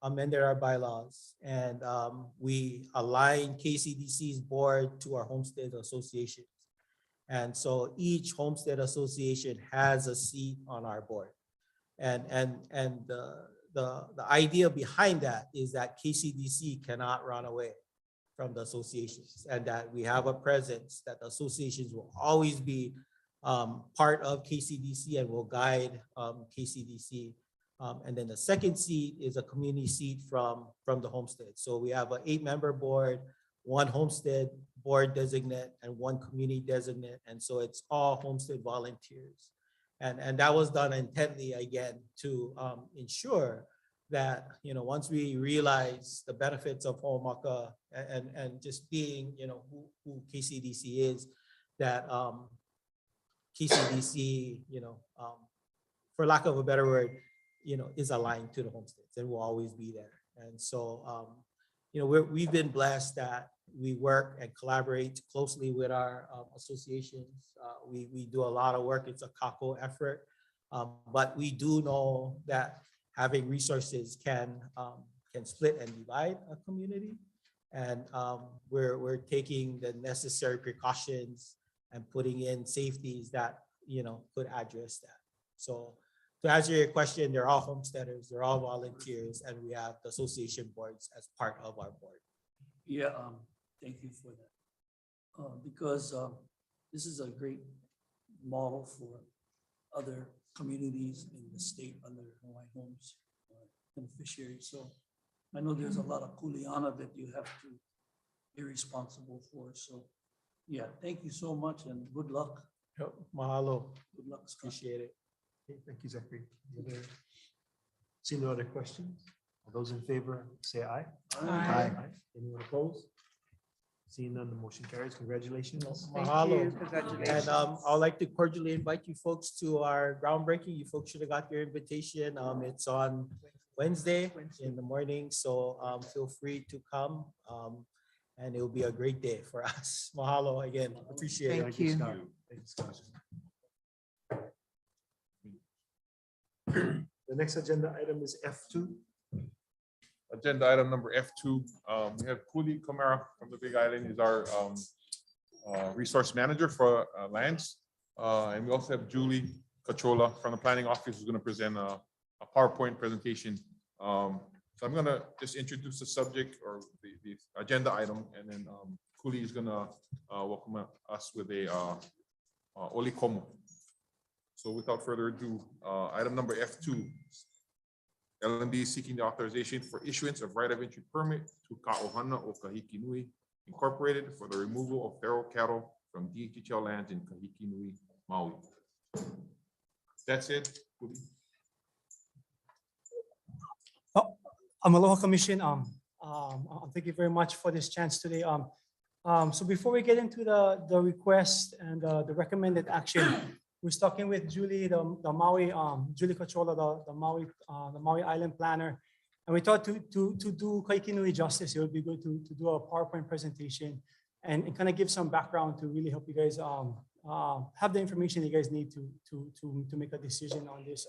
amended our bylaws and we aligned KCDC's board to our homestead associations. And so each homestead association has a seat on our board. And the idea behind that is that KCDC cannot run away from the associations, and that we have a presence, that the associations will always be part of KCDC and will guide KCDC. And then the second seat is a community seat from the homestead. So we have an 8-member board, 1 homestead board designate and 1 community designate. And so it's all homestead volunteers. And that was done intently, again, to ensure that, once we realize the benefits of Ho'omaka and just being, who KCDC is, that KCDC, for lack of a better word, is aligned to the homesteads and will always be there. And so, we've been blessed that we work and collaborate closely with our associations. We do a lot of work. It's a kako effort, but we do know that having resources can split and divide a community. And we're taking the necessary precautions and putting in safeties that could address that. So to answer your question, they're all homesteaders, they're all volunteers, and we have the association boards as part of our board. Yeah, thank you for that. Because this is a great model for other communities in the state under Hawaiian Homes beneficiaries. So I know there's a lot of kuleana that you have to be responsible for. So yeah, thank you so much and good luck. Yep, mahalo. Good luck, Scott. Appreciate it. Okay, thank you, Zachary. See no other questions? All those in favor, say aye. Aye. Anyone opposed? Seeing none, the motion carries. Congratulations. Mahalo. Congratulations. And I'd like to cordially invite you folks to our groundbreaking. You folks should have got your invitation. It's on Wednesday in the morning, so feel free to come. And it will be a great day for us. Mahalo again. Appreciate it. Thank you. Scott. Thank you, Scott. The next agenda item is F2. Agenda item number F2, we have Kuli Kamara from the Big Island, is our resource manager for lands. And we also have Julie Cachola from the planning office, who's going to present a PowerPoint presentation. So I'm going to just introduce the subject or the agenda item, and then Kuli is going to welcome us with a olikomo. So without further ado, item number F2, LMB is seeking the authorization for issuance of right of entry permit to Ka'ohana o Kahiki Nui Incorporated for the removal of feral cattle from DHL lands in Kahiki Nui, Maui. That's it. Aloha Commission. Thank you very much for this chance today. So before we get into the request and the recommended action, we're talking with Julie, the Maui, Julie Cachola, the Maui Island planner, and we thought to do Kahiki Nui justice, it would be good to do a PowerPoint presentation and kind of give some background to really help you guys have the information you guys need to make a decision on this.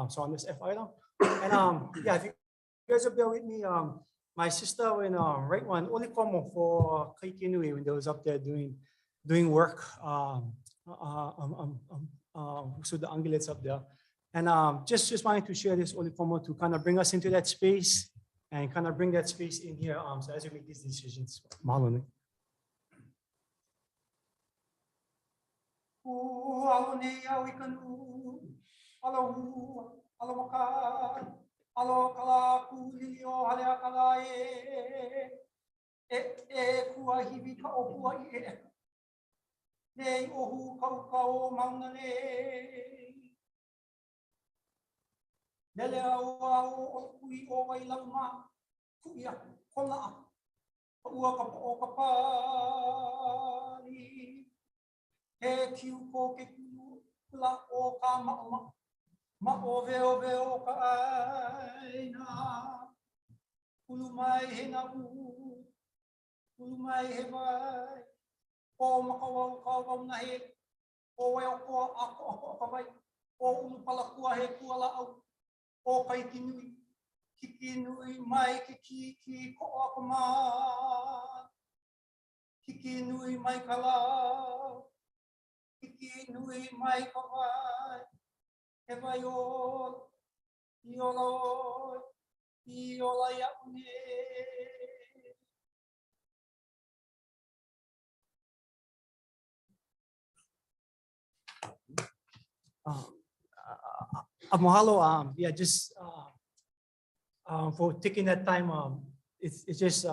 So on this F item, and yeah, if you guys will bear with me, my sister went right one olikomo for Kahiki Nui when they was up there doing work. So the ungulates up there, and just wanted to share this olikomo to kind of bring us into that space and kind of bring that space in here. So as you make these decisions, mahalo. Nei ohu kaukau mauna nei. Nele au o kui o wailauma, kuia kona, ua kapa o kapari. He kiu ko ke kula o ka mauma, ma o veo ka aina. Ulu mai he na u, ulu mai he vai. O makawau kawau na he O e o ko ako ka vai. O ulu pala kua he kua la au. O kai kinui. Kiki nui mai ki ko ako ma. Kiki nui mai ka la. Kiki nui mai ka vai. He vai o. I ola. I ola ia une. Mahalo. Yeah, just for taking that time. It's just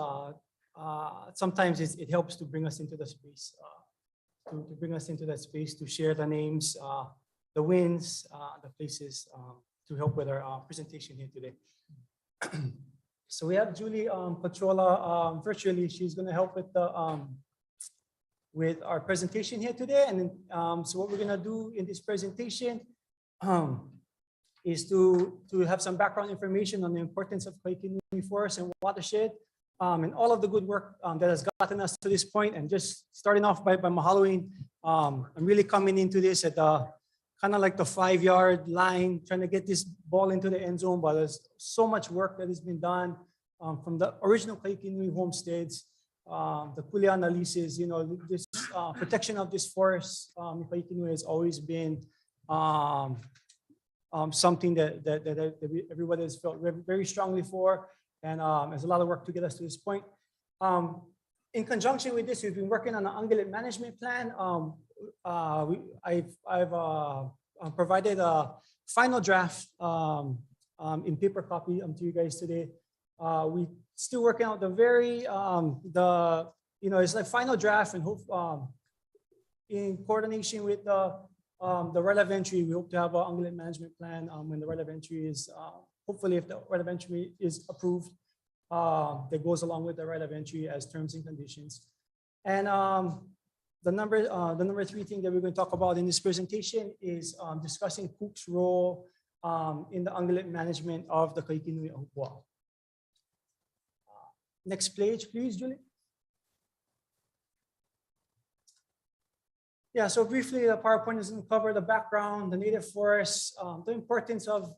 sometimes it helps to bring us into the space, to bring us into that space to share the names, the wins, the places, to help with our presentation here today. So we have Julie Pachola virtually. She's going to help with our presentation here today. And so what we're going to do in this presentation is to have some background information on the importance of Kaikinui Forest and watershed, and all of the good work that has gotten us to this point. And just starting off by mahaloing, I'm really coming into this at kind of like the 5-yard line, trying to get this ball into the end zone. But there's so much work that has been done from the original Kaikinui homesteads, the Kuleana leases. You know, this protection of this forest in Kaikinui has always been something that everybody has felt very strongly for, and there's a lot of work to get us to this point. In conjunction with this, we've been working on an ungulate management plan. I've provided a final draft in paper copy to you guys today. We still working out it's like final draft, and hope in coordination with the right of entry, we hope to have an ungulate management plan when the right of entry is, hopefully if the right of entry is approved, that goes along with the right of entry as terms and conditions. And the number 3 thing that we're going to talk about in this presentation is discussing Cook's role in the ungulate management of the Kaikinui Ahupua'a. Next page, please, Julie. Yeah, so briefly, the PowerPoint is going to cover the background, the native forests, the importance of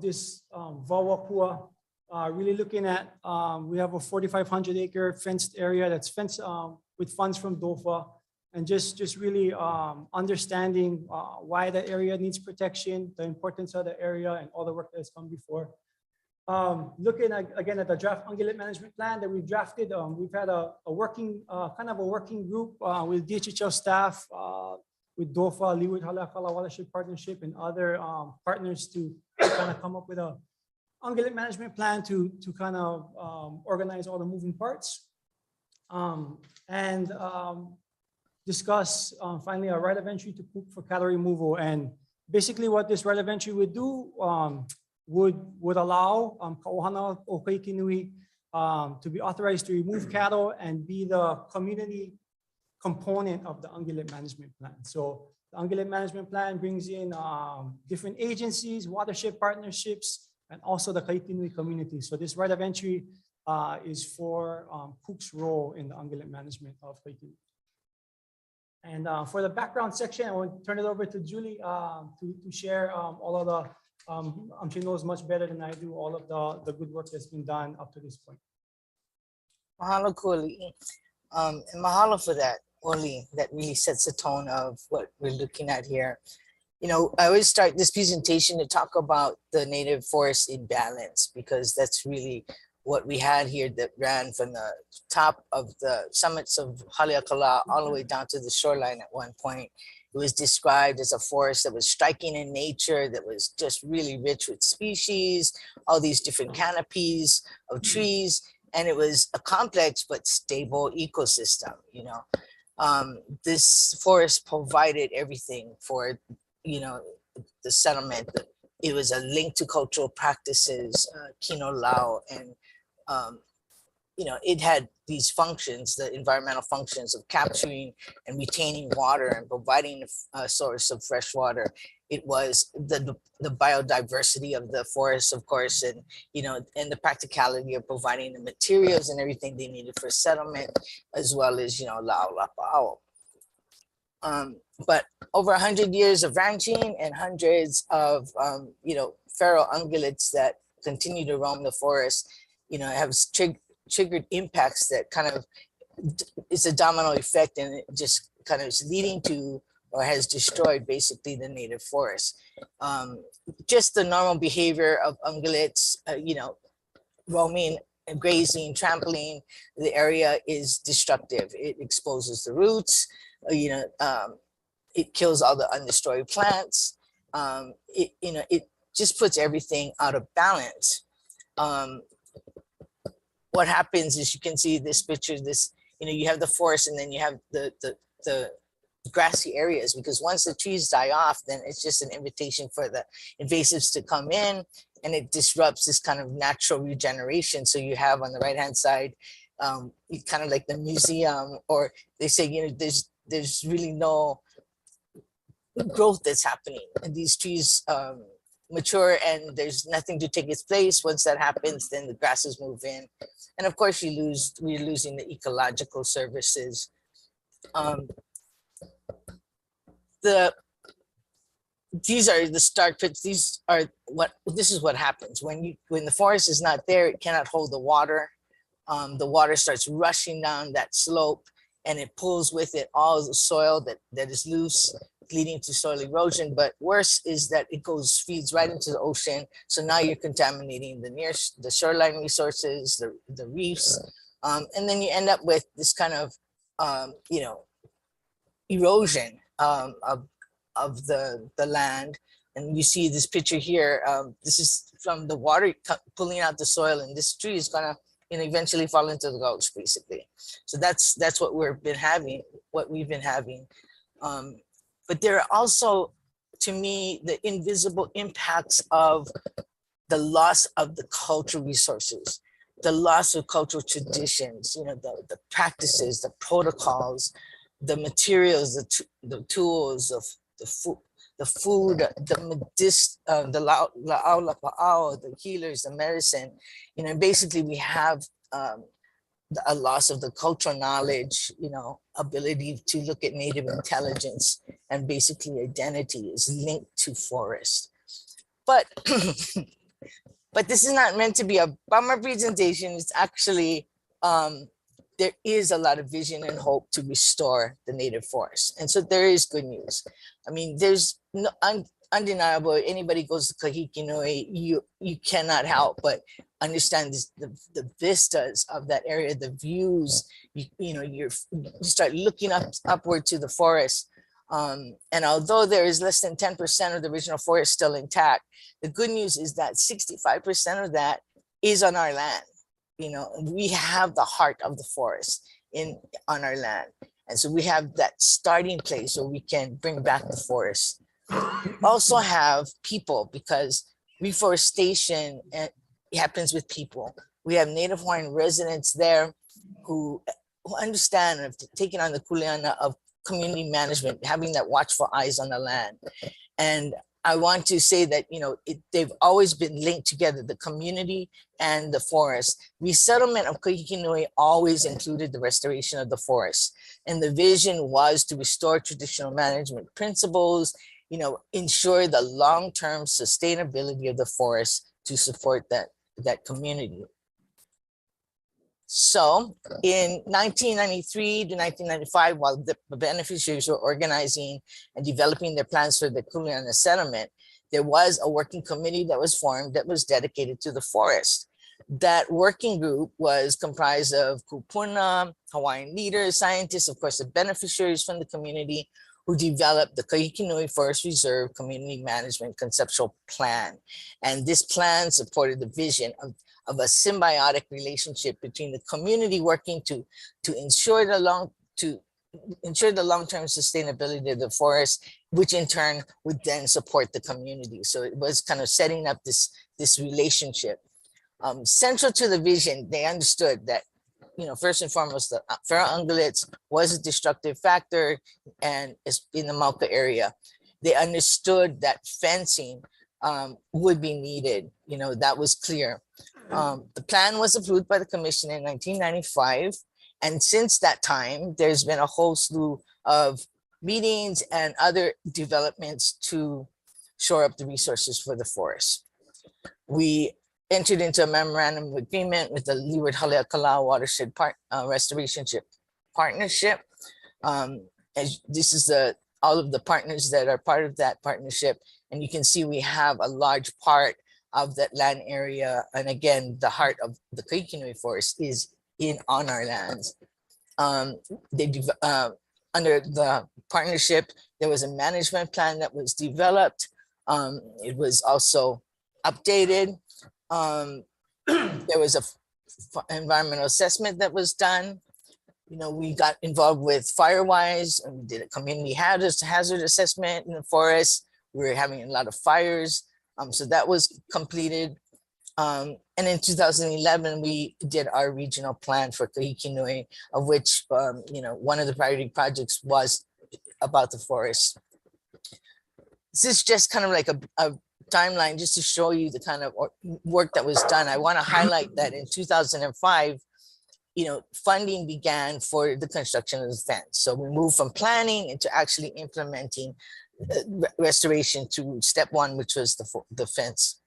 this Vawapua. Really looking at, we have a 4,500 acre fenced area that's fenced with funds from DOFA, and just really understanding why the area needs protection, the importance of the area, and all the work that has come before. Looking again at the draft ungulate management plan that we've drafted, we've had a working group with DHHL staff, with DOFA, Leeward Haleakala Watershed Partnership, and other partners to kind of come up with a ungulate management plan to kind of organize all the moving parts, and discuss finally a right of entry to Cook for cattle removal. And basically what this right of entry would do would allow Ka'ohana o Kaikinui to be authorized to remove cattle and be the community component of the ungulate management plan. So the ungulate management plan brings in different agencies, watershed partnerships, and also the Kaikinui community. So this right of entry is for Cook's role in the ungulate management of Kaikinui. And for the background section, I want to turn it over to Julie to share all of the, she knows much better than I do, all of the good work that's been done up to this point. Mahalo Kuli. And mahalo for that, Oli. That really sets the tone of what we're looking at here. You know, I always start this presentation to talk about the native forest imbalance, because that's really what we had here that ran from the top of the summits of Haleakala all the way down to the shoreline at one point. It was described as a forest that was striking in nature, that was just really rich with species, all these different canopies of trees, and it was a complex but stable ecosystem, you know. This forest provided everything for, you know, the settlement. It was a link to cultural practices, kino lao, and you know, it had these functions, the environmental functions of capturing and retaining water and providing a source of fresh water. It was the biodiversity of the forest, of course, and, you know, and the practicality of providing the materials and everything they needed for settlement, as well as, you know, lao lapa'au. But over 100 years of ranching and hundreds of, feral ungulates that continue to roam the forest, have triggered impacts that kind of, it's a domino effect, and it just kind of is leading to or has destroyed basically the native forest. Just the normal behavior of ungulates, roaming and grazing, trampling the area is destructive. It exposes the roots, it kills all the undestroyed plants. It just puts everything out of balance. What happens is, you can see this picture, you have the forest, and then you have the grassy areas, because once the trees die off, then it's just an invitation for the invasives to come in, and it disrupts this kind of natural regeneration. So you have on the right hand side, kind of like the museum, or they say, there's really no growth that's happening, and these trees mature and there's nothing to take its place. Once that happens, then the grasses move in, and of course we're losing the ecological services. These are the start pits. This is what happens when the forest is not there. It cannot hold the water. The water starts rushing down that slope, and it pulls with it all the soil that is loose, leading to soil erosion. But worse is that it feeds right into the ocean. So now you're contaminating the shoreline resources, the reefs, and then you end up with this kind of erosion of the land. And you see this picture here. This is from the water pulling out the soil, and this tree is gonna eventually fall into the gulch, basically. So that's what we've been having. But there are also, to me, the invisible impacts of the loss of the cultural resources, the loss of cultural traditions, the practices, the protocols, the materials, the tools of the food, the la'au, the healers, the medicine. Basically we have a loss of the cultural knowledge, ability to look at native intelligence, and basically identity is linked to forest. But but this is not meant to be a bummer presentation. It's actually, there is a lot of vision and hope to restore the native forest. And so there is good news. I mean, there's no undeniable, anybody goes to Kahikinui, you cannot help but understand the vistas of that area, the views. You start looking upward to the forest. And although there is less than 10% of the original forest still intact, the good news is that 65% of that is on our land. We have the heart of the forest on our land. And so we have that starting place where we can bring back the forest. We also have people, because reforestation happens with people. We have Native Hawaiian residents there who understand and have taken on the kuleana of community management, having that watchful eyes on the land. And I want to say that, they've always been linked together, the community and the forest. Resettlement of Kahikinui always included the restoration of the forest. And the vision was to restore traditional management principles, ensure the long-term sustainability of the forest to support that community. So in 1993 to 1995, while the beneficiaries were organizing and developing their plans for the kuleana settlement, there was a working committee that was formed that was dedicated to the forest. That working group was comprised of kupuna, Hawaiian leaders, scientists, of course, the beneficiaries from the community, who developed the Kahikinui Forest Reserve Community Management Conceptual Plan. And this plan supported the vision of a symbiotic relationship between the community working to ensure the long-term sustainability of the forest, which in turn would then support the community. So it was kind of setting up this relationship. Central to the vision, they understood that, first and foremost, the feral ungulates was a destructive factor, and in the Mauka area. They understood that fencing would be needed. That was clear. The plan was approved by the commission in 1995. And since that time, there's been a whole slew of meetings and other developments to shore up the resources for the forest. We entered into a memorandum of agreement with the Leeward Haleakala Watershed Restoration Partnership. As this is all of the partners that are part of that partnership. And you can see we have a large part of that land area. And again, the heart of the Kaikinui Forest is on our lands. Under the partnership, there was a management plan that was developed. It was also updated. There was a environmental assessment that was done. You know, we got involved with Firewise and we did a community hazard assessment in the forest. We were having a lot of fires. So that was completed. And in 2011, we did our regional plan for Kahikinui, of which, you know, one of the priority projects was about the forest. This is just kind of like a timeline just to show you the kind of work that was done. I want to highlight that in 2005, you know, funding began for the construction of the fence. So we moved from planning into actually implementing restoration to step one, which was the fence.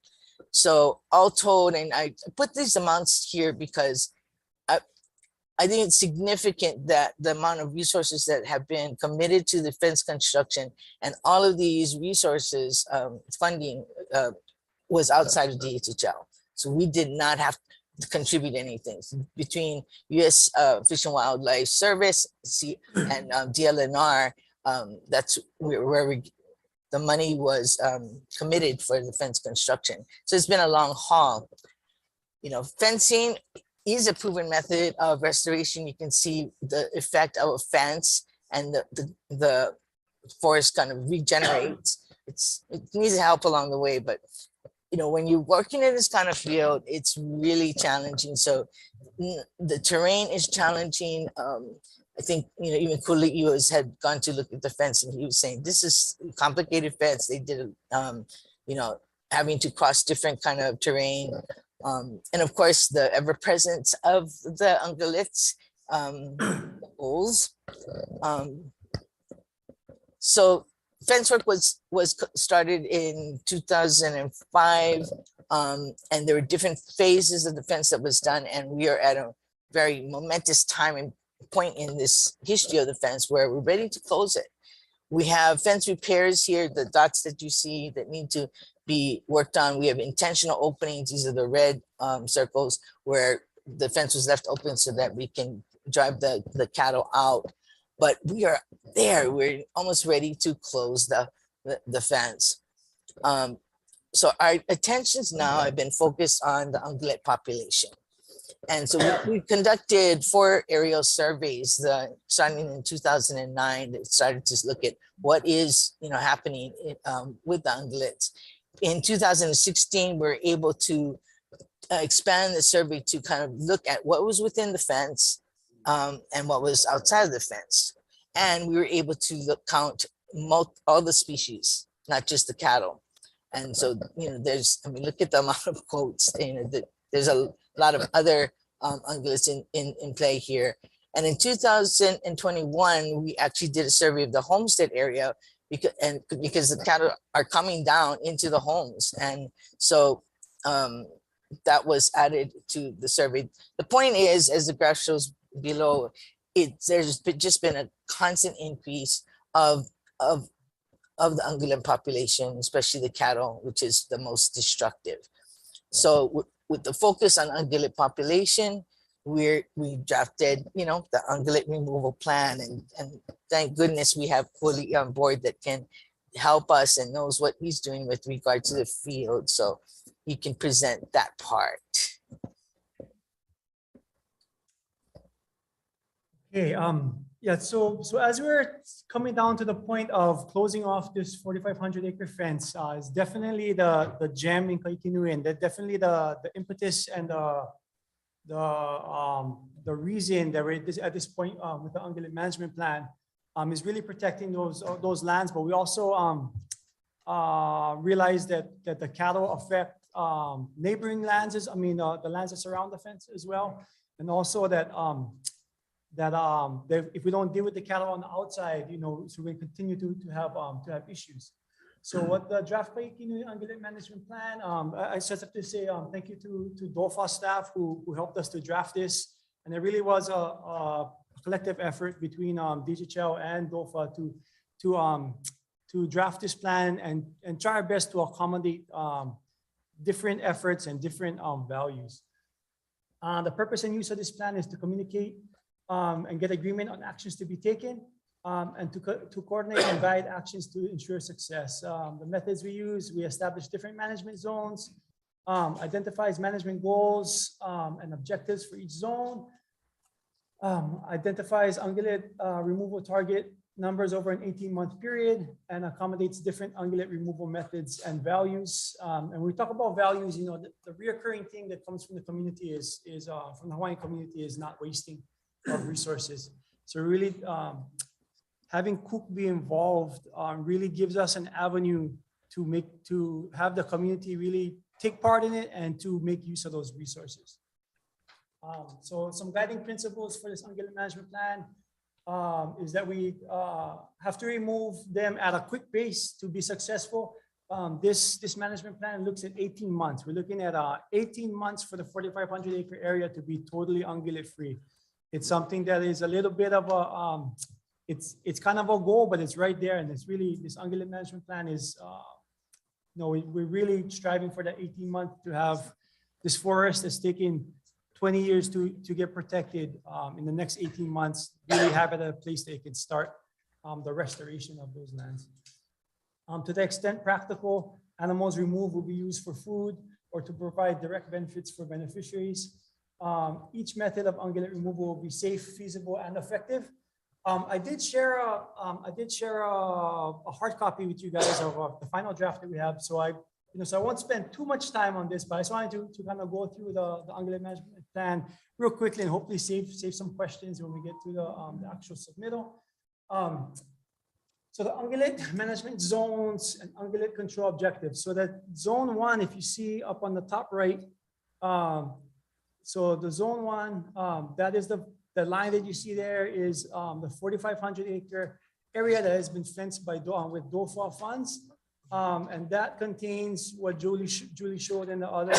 So all told, and I put these amounts here because I think it's significant that the amount of resources that have been committed to the fence construction and all of these resources funding was outside of DHHL. So we did not have to contribute anything between U.S. Fish and Wildlife Service and DLNR. That's where the money was committed for the fence construction. So it's been a long haul. You know, fencing is a proven method of restoration. You can see the effect of a fence and the forest kind of regenerates. It needs help along the way, but you know, when you're working in this kind of field, it's really challenging. So the terrain is challenging. I think, you know, even Kuli'u had gone to look at the fence and he was saying, this is a complicated fence. They did, you know, having to cross different kind of terrain. And of course, the ever presence of the ungulates, bulls. So fence work was started in 2005, and there were different phases of the fence that was done, and we are at a very momentous time and point in this history of the fence where we're ready to close it. We have fence repairs here, the dots that you see that need to be worked on. We have intentional openings. These are the red circles where the fence was left open so that we can drive the cattle out. But we are there. We're almost ready to close the fence. So our attentions now have been focused on the ungulate population. And so we conducted 4 aerial surveys starting in 2009 that started to look at what is, you know, happening with the ungulates. In 2016, we were able to expand the survey to kind of look at what was within the fence and what was outside of the fence. And we were able to count all the species, not just the cattle. And so, you know, I mean, look at the amount of quotes, you know, there's a lot of other ungulates in play here. And in 2021, we actually did a survey of the homestead area because the cattle are coming down into the homes. And so that was added to the survey. The point is, as the graph shows below, there's just been a constant increase of the ungulate population, especially the cattle, which is the most destructive. So with the focus on ungulate population, we drafted, you know, the ungulate removal plan, and thank goodness we have Kuli on board that can help us and knows what he's doing with regard to the field, so he can present that part. Okay, yeah, so as we're coming down to the point of closing off this 4,500 acre fence, is definitely the gem in Kaikinui, and definitely the impetus and the reason that we're at this point with the ungulate management plan is really protecting those lands. But we also realize that the cattle affect neighboring lands, the lands that surround the fence as well, and also that if we don't deal with the cattle on the outside, so we continue to have issues. So what the draft Kaikinu Ungulate Management Plan, I just have to say thank you to DOFA staff who helped us to draft this. And it really was a collective effort between DGHL and DOFA to draft this plan and try our best to accommodate different efforts and different values. The purpose and use of this plan is to communicate and get agreement on actions to be taken, and to coordinate and guide actions to ensure success. The methods we use, we establish different management zones, identifies management goals and objectives for each zone, identifies ungulate removal target numbers over an 18-month period, and accommodates different ungulate removal methods and values. And when we talk about values, the reoccurring thing that comes from the community is from the Hawaiian community is not wasting of resources. So really having Cook be involved really gives us an avenue to have the community really take part in it and to make use of those resources. So some guiding principles for this ungulate management plan is that we have to remove them at a quick pace to be successful. This management plan looks at 18 months. We're looking at 18 months for the 4,500 acre area to be totally ungulate free. It's something that is a little bit of a, it's kind of a goal, but it's right there. And it's really, this ungulate management plan is, we're really striving for that 18 month to have this forest that's taken 20 years to get protected. In the next 18 months, really have it at a place that it can start the restoration of those lands. To the extent practical, animals removed will be used for food or to provide direct benefits for beneficiaries. Each method of ungulate removal will be safe, feasible, and effective. I did share a hard copy with you guys of the final draft that we have. So I won't spend too much time on this, but I just wanted to kind of go through the ungulate management plan real quickly and hopefully save some questions when we get to the actual submittal. So the ungulate management zones and ungulate control objectives. So that zone 1, if you see up on the top right, so the zone 1, that is the line that you see there is the 4,500 acre area that has been fenced by with DOFA funds. And that contains what Julie showed in the other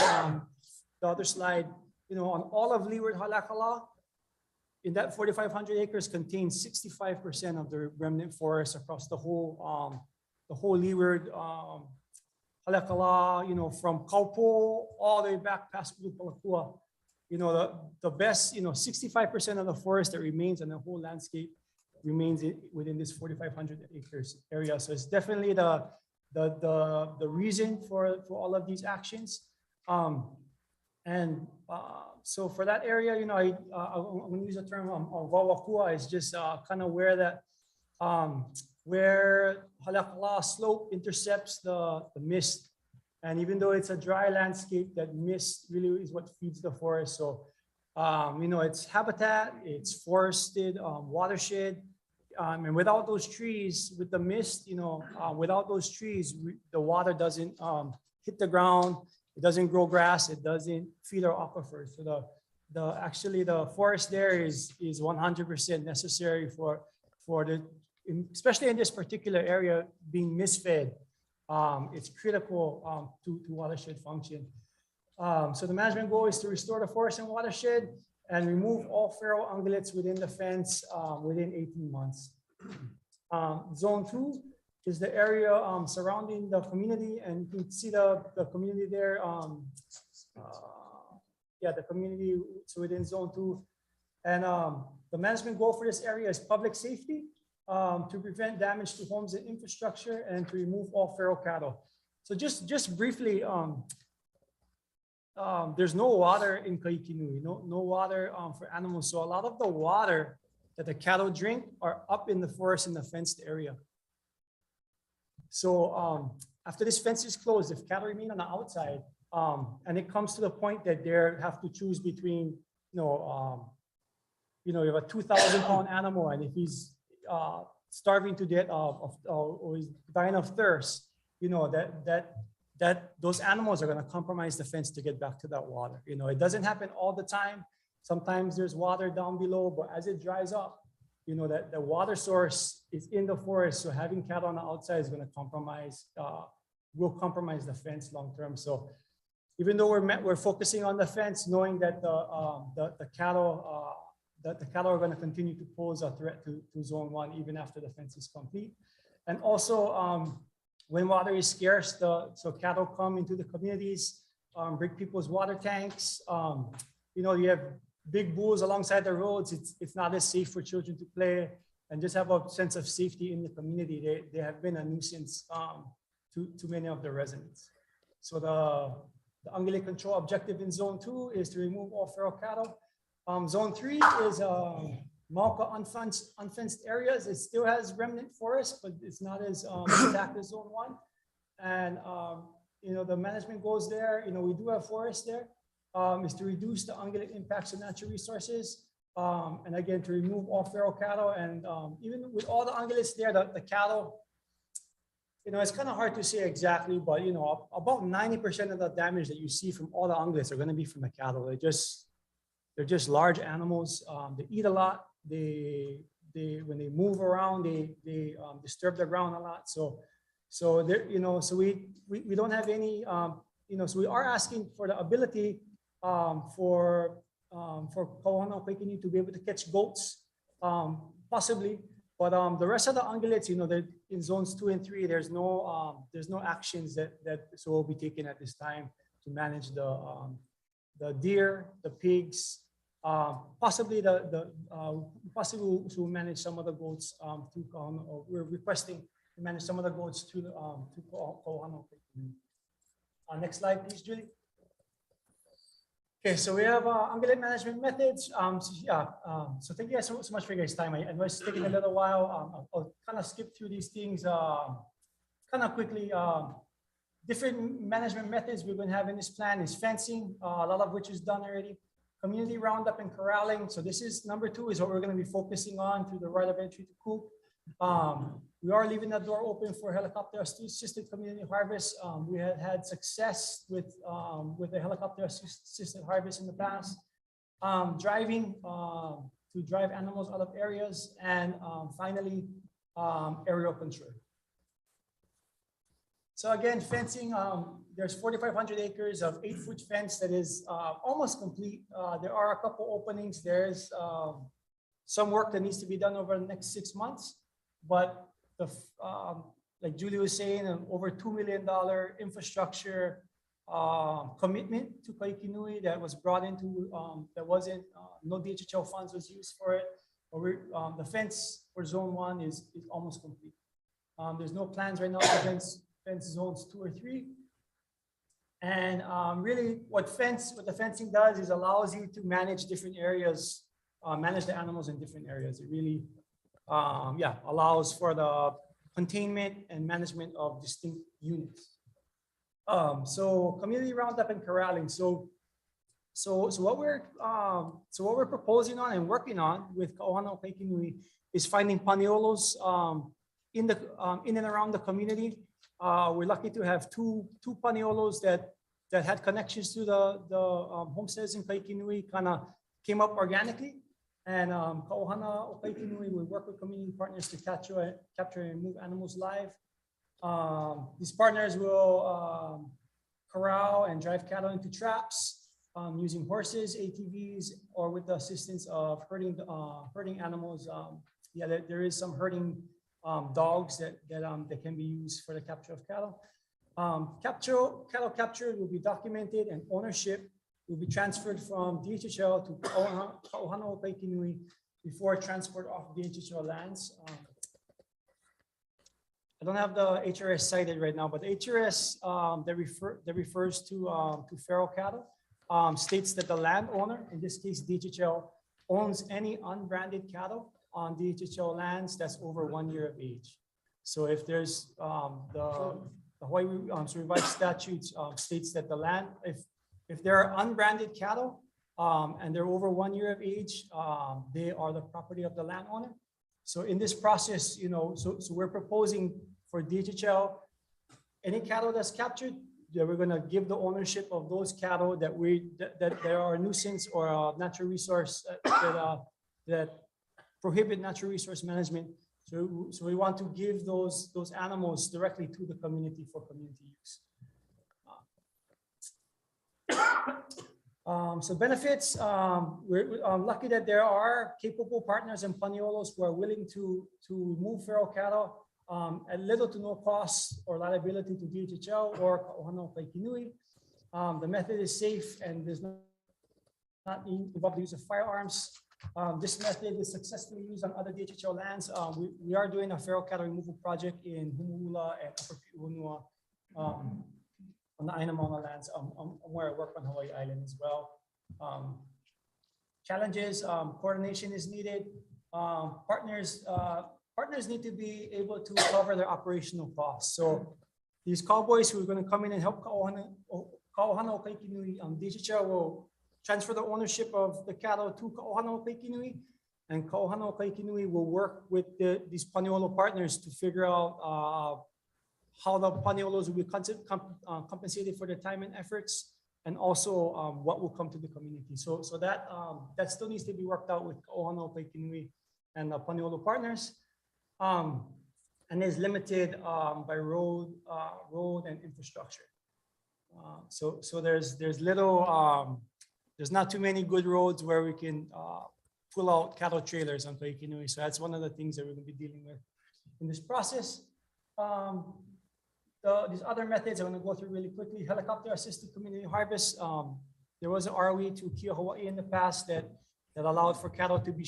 slide. On all of Leeward Halakala, in that 4,500 acres contains 65% of the remnant forest across the whole Leeward Halakala. From Kaupo all the way back past Ulupalakua. The best, 65% of the forest that remains in the whole landscape remains within this 4,500 acres area. So it's definitely the reason for all of these actions. So for that area, I'm going to use the term Wawakua is just kind of where that, where Halakala slope intercepts the mist. And even though it's a dry landscape, that mist really is what feeds the forest. So, it's habitat, it's forested watershed. And without those trees, with the mist, without those trees, the water doesn't hit the ground. It doesn't grow grass. It doesn't feed our aquifers. So actually the forest there is 100% necessary for especially in this particular area being misfed. It's critical to watershed function. So the management goal is to restore the forest and watershed and remove all feral ungulates within the fence within 18 months. Zone 2 is the area surrounding the community, and you can see the community there. The community, so within Zone 2. And the management goal for this area is public safety, to prevent damage to homes and infrastructure, and to remove all feral cattle. So just briefly, there's no water in Kaikinui, no water for animals. So a lot of the water that the cattle drink are up in the forest in the fenced area. So after this fence is closed, if cattle remain on the outside, and it comes to the point that they have to choose between, you have a 2,000 pound animal, and if he's starving to death or he's dying of thirst, that those animals are going to compromise the fence to get back to that water. It doesn't happen all the time. Sometimes there's water down below, but as it dries up, that the water source is in the forest. So having cattle on the outside is going to will compromise the fence long term. So even though we're focusing on the fence, knowing that the cattle are going to continue to pose a threat to zone 1 even after the fence is complete. And also when water is scarce, so cattle come into the communities, break people's water tanks. You have big bulls alongside the roads. It's not as safe for children to play and just have a sense of safety in the community. They have been a nuisance to many of the residents. So the ungulate control objective in zone 2 is to remove all feral cattle. Zone 3 is Mauka unfenced areas. It still has remnant forest, but it's not as intact as zone 1. And the management goes there. We do have forest there. Is to reduce the ungulate impacts on natural resources, and again to remove all feral cattle. And even with all the ungulates there, the cattle, it's kind of hard to say exactly, but about 90% of the damage that you see from all the ungulates are going to be from the cattle. They're just large animals. They eat a lot. When they move around, they disturb the ground a lot. So we don't have any. So we are asking for the ability for Kauhana Paikini to be able to catch goats, possibly, but the rest of the ungulates, they're in zones 2 and 3. There's no actions that will be taken at this time to manage the deer, the pigs, possibly possibly to manage some of the goats through Kauhana. We're requesting to manage some of the goats to Kauhana Paikini. Next slide, please, Julie. Okay, so we have ungulate management methods. So thank you guys so much for your guys' time. I know it's taking a little while. I'll kind of skip through these things kind of quickly. Different management methods we're going to have in this plan is fencing, a lot of which is done already. Community roundup and corralling. So this is number 2 is what we're going to be focusing on through the right of entry to coop. We are leaving the door open for helicopter assisted community harvest. We had success with the helicopter assisted harvest in the past. Driving to drive animals out of areas, and finally aerial control. So again, fencing. There's 4,500 acres of 8-foot fence that is almost complete. There are a couple openings. There's some work that needs to be done over the next 6 months. But like Julie was saying, an over $2 million infrastructure commitment to Kaikinui that was brought into, that wasn't, no DHHL funds was used for it. But the fence for zone 1 is almost complete. There's no plans right now to fence zones 2 or 3. And really what the fencing does is allows you to manage different areas, manage the animals in different areas. It really allows for the containment and management of distinct units. So community roundup and corralling. So what we're proposing on and working on with Kauhana Paikini is finding paneolos in and around the community. We're lucky to have two paneolos that had connections to the homesteads in Kaikinui, kind of came up organically. And Kauhana Paikini will work with community partners to capture and move animals live. These partners will corral and drive cattle into traps using horses, ATVs, or with the assistance of herding animals. There is some herding dogs that can be used for the capture of cattle. Cattle capture will be documented, and ownership will be transferred from DHHL to Kauhana Paikini before transport off DHHL lands. I don't have the HRS cited right now, but the HRS that refers to feral cattle states that the landowner, in this case DHHL, owns any unbranded cattle on DHHL lands that's over 1 year of age. So if there's the Hawaii revised statutes states that the land, if there are unbranded cattle and they're over 1 year of age, they are the property of the landowner. So in this process, so we're proposing for DHHL, any cattle that's captured, we're gonna give the ownership of those cattle that there are a nuisance or a natural resource that prohibit natural resource management. So we want to give those animals directly to the community for community use. So benefits, we're lucky that there are capable partners and paniolos who are willing to move feral cattle at little to no cost or liability to DHHL or Ka'ohana Kaikinui. The method is safe and does not involve the use of firearms. This method is successfully used on other DHHL lands. We are doing a feral cattle removal project in Humuula and Upper Pi'uhonua on the Aina Mauna lands, where I work on Hawaii Island as well. Challenges, coordination is needed. Partners need to be able to cover their operational costs. So these cowboys who are going to come in and help Ka'ohana o Kaikinui, DHHL will transfer the ownership of the cattle to Ka'ohana o Kaikinui, and Ka'ohana o Kaikinui will work with these paniolo partners to figure out how the paniolos will be compensated for their time and efforts, and also what will come to the community. So that still needs to be worked out with Ka'ohana o Kaikinui and the paniolo partners. And is limited by road and infrastructure. So there's little, there's not too many good roads where we can pull out cattle trailers on Kaikinui. So that's one of the things that we're going to be dealing with in this process. These other methods I'm going to go through really quickly. Helicopter assisted community harvest. There was an ROE to Kia Hawaii in the past that allowed for cattle to be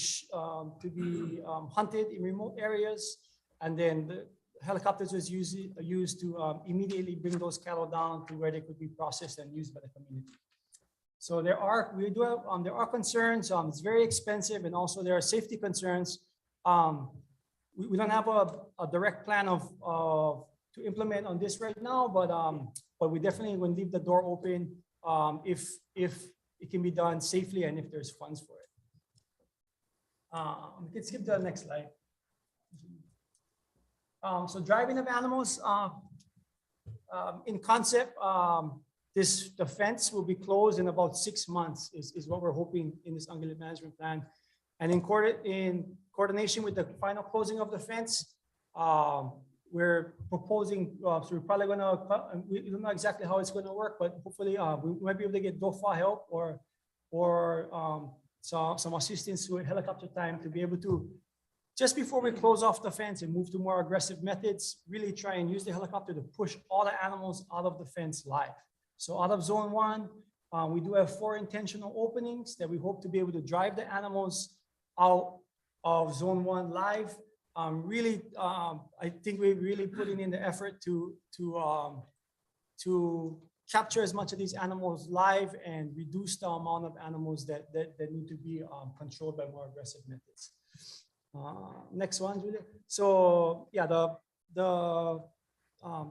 hunted in remote areas, and then the helicopters was used to immediately bring those cattle down to where they could be processed and used by the community. So there are concerns. It's very expensive, and also there are safety concerns. We don't have a direct plan to implement on this right now, but we definitely will leave the door open if it can be done safely and if there's funds for it. We can skip to the next slide. So driving of animals, in concept, the fence will be closed in about 6 months is what we're hoping in this ungulated management plan. And in coordination with the final closing of the fence, we're proposing, so we're probably gonna, we don't know exactly how it's gonna work, but hopefully we might be able to get DOFA help or some assistance with helicopter time to be able to, just before we close off the fence and move to more aggressive methods, really try and use the helicopter to push all the animals out of the fence live. So out of zone 1, we do have 4 intentional openings that we hope to be able to drive the animals out of zone 1 live. Really, I think we're really putting in the effort to capture as much of these animals live and reduce the amount of animals that need to be controlled by more aggressive methods. Next one, Julia. So yeah, the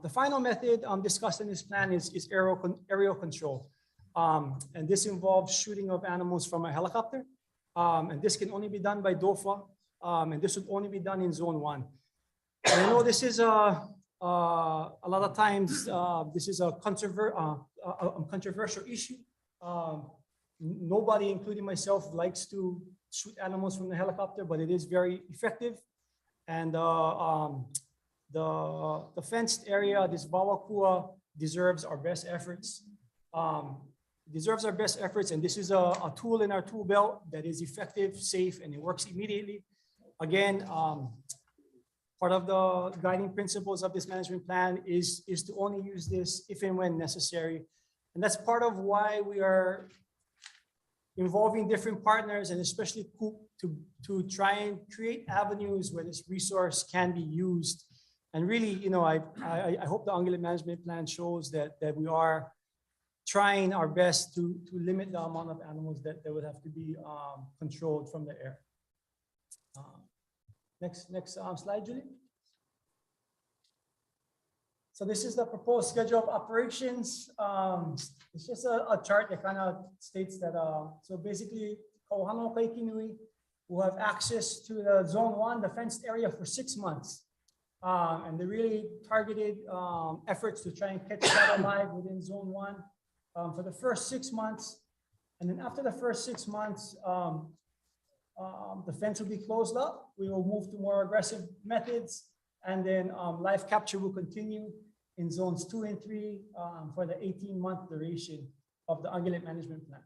final method discussed in this plan is aerial control. And this involves shooting of animals from a helicopter. And this can only be done by DOFA. And this would only be done in zone 1. And I know this is a lot of times, this is a controversial issue. Nobody, including myself, likes to shoot animals from the helicopter, but it is very effective. And the fenced area, this Wawakua, deserves our best efforts. And this is a tool in our tool belt that is effective, safe, and it works immediately. Again, part of the guiding principles of this management plan is to only use this if and when necessary. And that's part of why we are involving different partners, and especially COOP, to try and create avenues where this resource can be used. And really, you know, I hope the ungulate management plan shows that we are trying our best to limit the amount of animals that would have to be controlled from the air. Next slide, Julie. So this is the proposed schedule of operations. It's just a chart that kind of states that, so basically, Ka'ohana o Kaikinui will have access to the zone 1, the fenced area, for 6 months. And the really targeted efforts to try and catch that alive within zone 1 for the first 6 months. And then after the first 6 months, the fence will be closed up. We will move to more aggressive methods. And then live capture will continue in zones 2 and 3 for the 18-month duration of the ungulate management plan.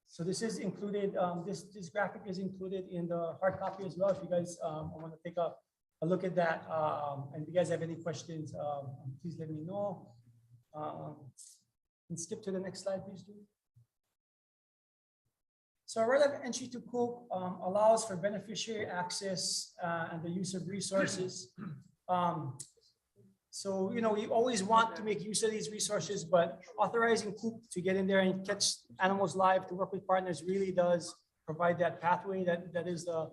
So this is included, this graphic is included in the hard copy as well. If you guys want to take a look at that, and if you guys have any questions, please let me know. And skip to the next slide, please, Julie. So a right of entry to Cook allows for beneficiary access and the use of resources. So, you know, we always want to make use of these resources, but authorizing Cook to get in there and catch animals live to work with partners really does provide that pathway. That is the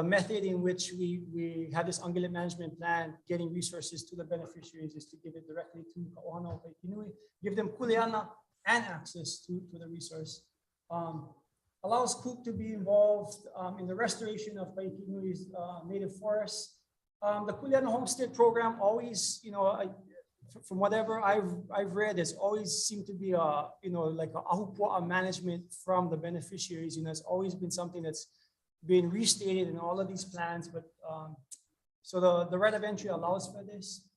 method in which we have this ungulate management plan. Getting resources to the beneficiaries is to give it directly to Ka'ohana o Kaikinui, give them kuleana and access to the resource. Allows Cook to be involved in the restoration of Kaikinui's native forests. The Kuleana Homestead program always, you know, from whatever I've read, has always seemed to be you know, like a ahupua'a management from the beneficiaries. You know, it's always been something that's been restated in all of these plans. But so the right of entry allows for this.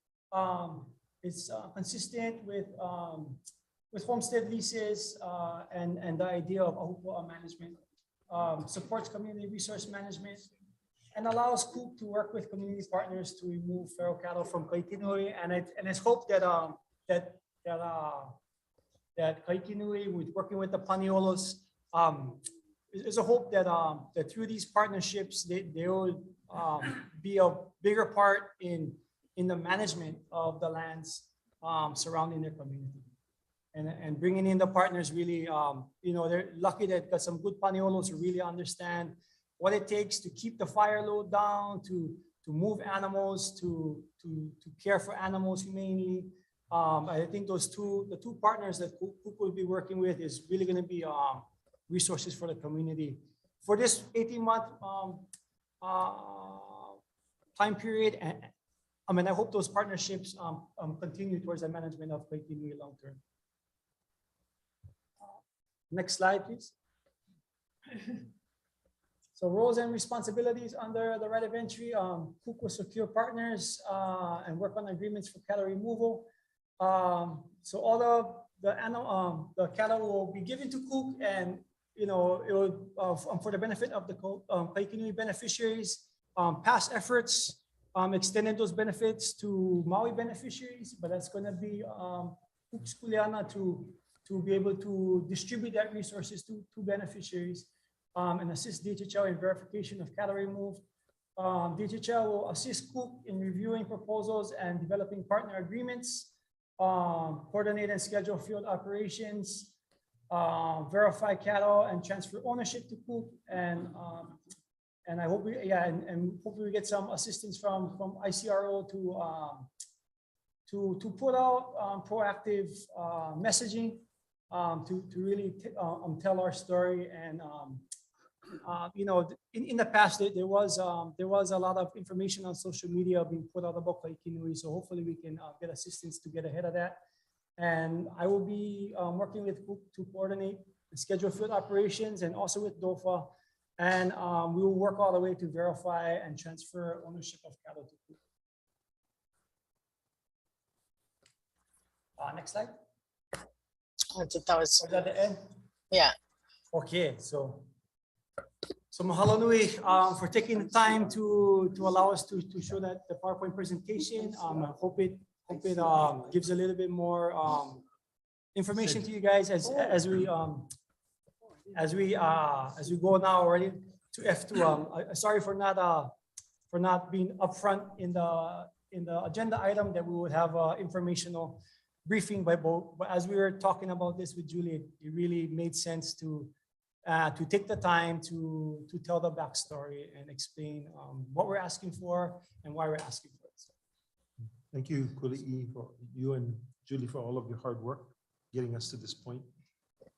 It's consistent with homestead leases and the idea of ahupua'a management. Supports community resource management, and allows Cook to work with community partners to remove feral cattle from Kaikinui. And it's hoped that that Kaikinui, with working with the Paniolos, there's a hope that that through these partnerships they will be a bigger part in the management of the lands surrounding their community. And bringing in the partners really, you know, they're lucky that got some good Paniolos who really understand what it takes to keep the fire load down, to move animals, to care for animals humanely. I think the two partners that Cook will be working with is really going to be resources for the community. For this 18-month time period, and I mean, I hope those partnerships continue towards the management of Kaikinui long term. Next slide, please. So roles and responsibilities under the right of entry. Cook will secure partners and work on agreements for cattle removal. So all the cattle will be given to Cook, and you know, it will for the benefit of the Kaikinui beneficiaries. Past efforts extended those benefits to Maui beneficiaries, but that's going to be Cook's kuleana to be able to distribute that resources to beneficiaries. And assist DHL in verification of cattle removed. DHL will assist Cook in reviewing proposals and developing partner agreements, coordinate and schedule field operations, verify cattle and transfer ownership to Cook. And I hope and hopefully we get some assistance from ICRO to put out proactive messaging to really tell our story. And you know, in the past there was a lot of information on social media being put out about Kaikinui, so hopefully we can get assistance to get ahead of that. And I will be working with Cook to coordinate and schedule field operations, and also with DOFA, and we will work all the way to verify and transfer ownership of cattle to Cook. Next slide. That was at the end. Yeah. Okay, so mahalo nui for taking the time to allow us to show that the PowerPoint presentation. I hope it gives a little bit more information to you guys as we go now already to F2. Sorry for not being upfront in the agenda item that we would have informational briefing by both. But as we were talking about this with Julie, it really made sense to take the time to tell the backstory and explain what we're asking for and why we're asking for it. So. Thank you, Kuli'i, for you and Julie for all of your hard work getting us to this point,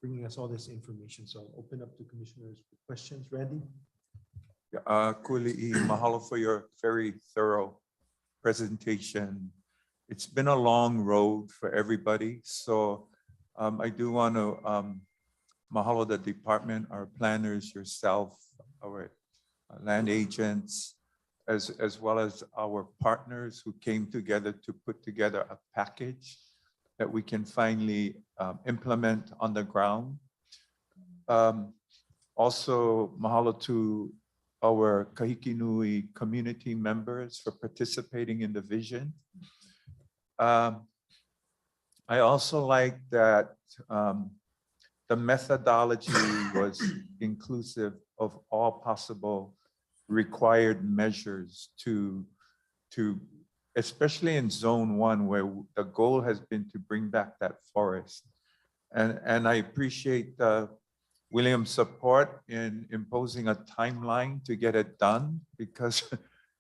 bringing us all this information. So I'll open up to commissioners with questions. Randy? Kuli'i, mahalo for your very thorough presentation. It's been a long road for everybody, so I do want to mahalo the department, our planners, yourself, our land agents, as well as our partners who came together to put together a package that we can finally implement on the ground. Also, mahalo to our Kahiki Nui community members for participating in the vision. I also like that the methodology was inclusive of all possible required measures to especially in zone 1, where the goal has been to bring back that forest. And I appreciate William's support in imposing a timeline to get it done, because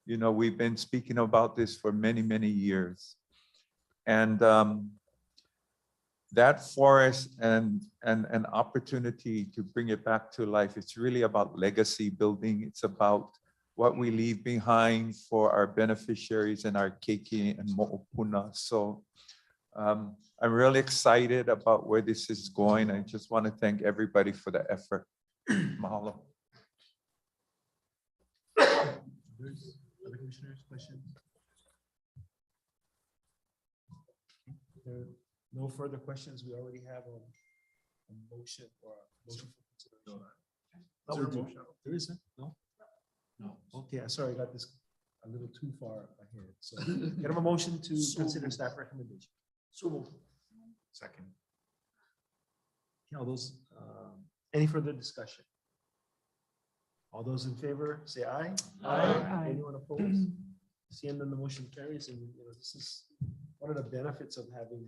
you know, we've been speaking about this for many, many years. And that forest and an opportunity to bring it back to life, it's really about legacy building. It's about what we leave behind for our beneficiaries and our keiki and mo'opuna. So I'm really excited about where this is going. I just want to thank everybody for the effort. Mahalo. Other commissioners, questions? There are no further questions. We already have a motion or a motion for consideration. There isn't? No? No. Okay, sorry, I got this a little too far ahead. So get a motion to consider staff recommendation. So Second. all those, any further discussion? All those in favor, say aye. Aye. Anyone opposed? Seeing none, the motion carries, and you know, this is one of the benefits of having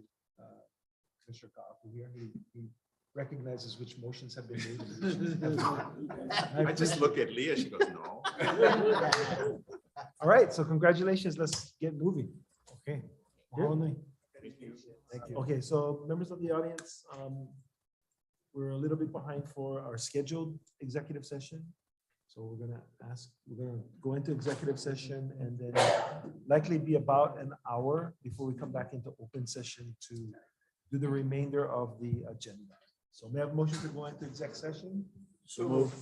Commissioner Ka'apu here. He recognizes which motions have been made. I just look at Leah, she goes, no. All right, so congratulations. Let's get moving. Okay. Mahalo. Thank you. Okay, so members of the audience, we're a little bit behind for our scheduled executive session. So we're gonna go into executive session and then likely be about an hour before we come back into open session to do the remainder of the agenda. So may I have a motion to go into exec session? So move.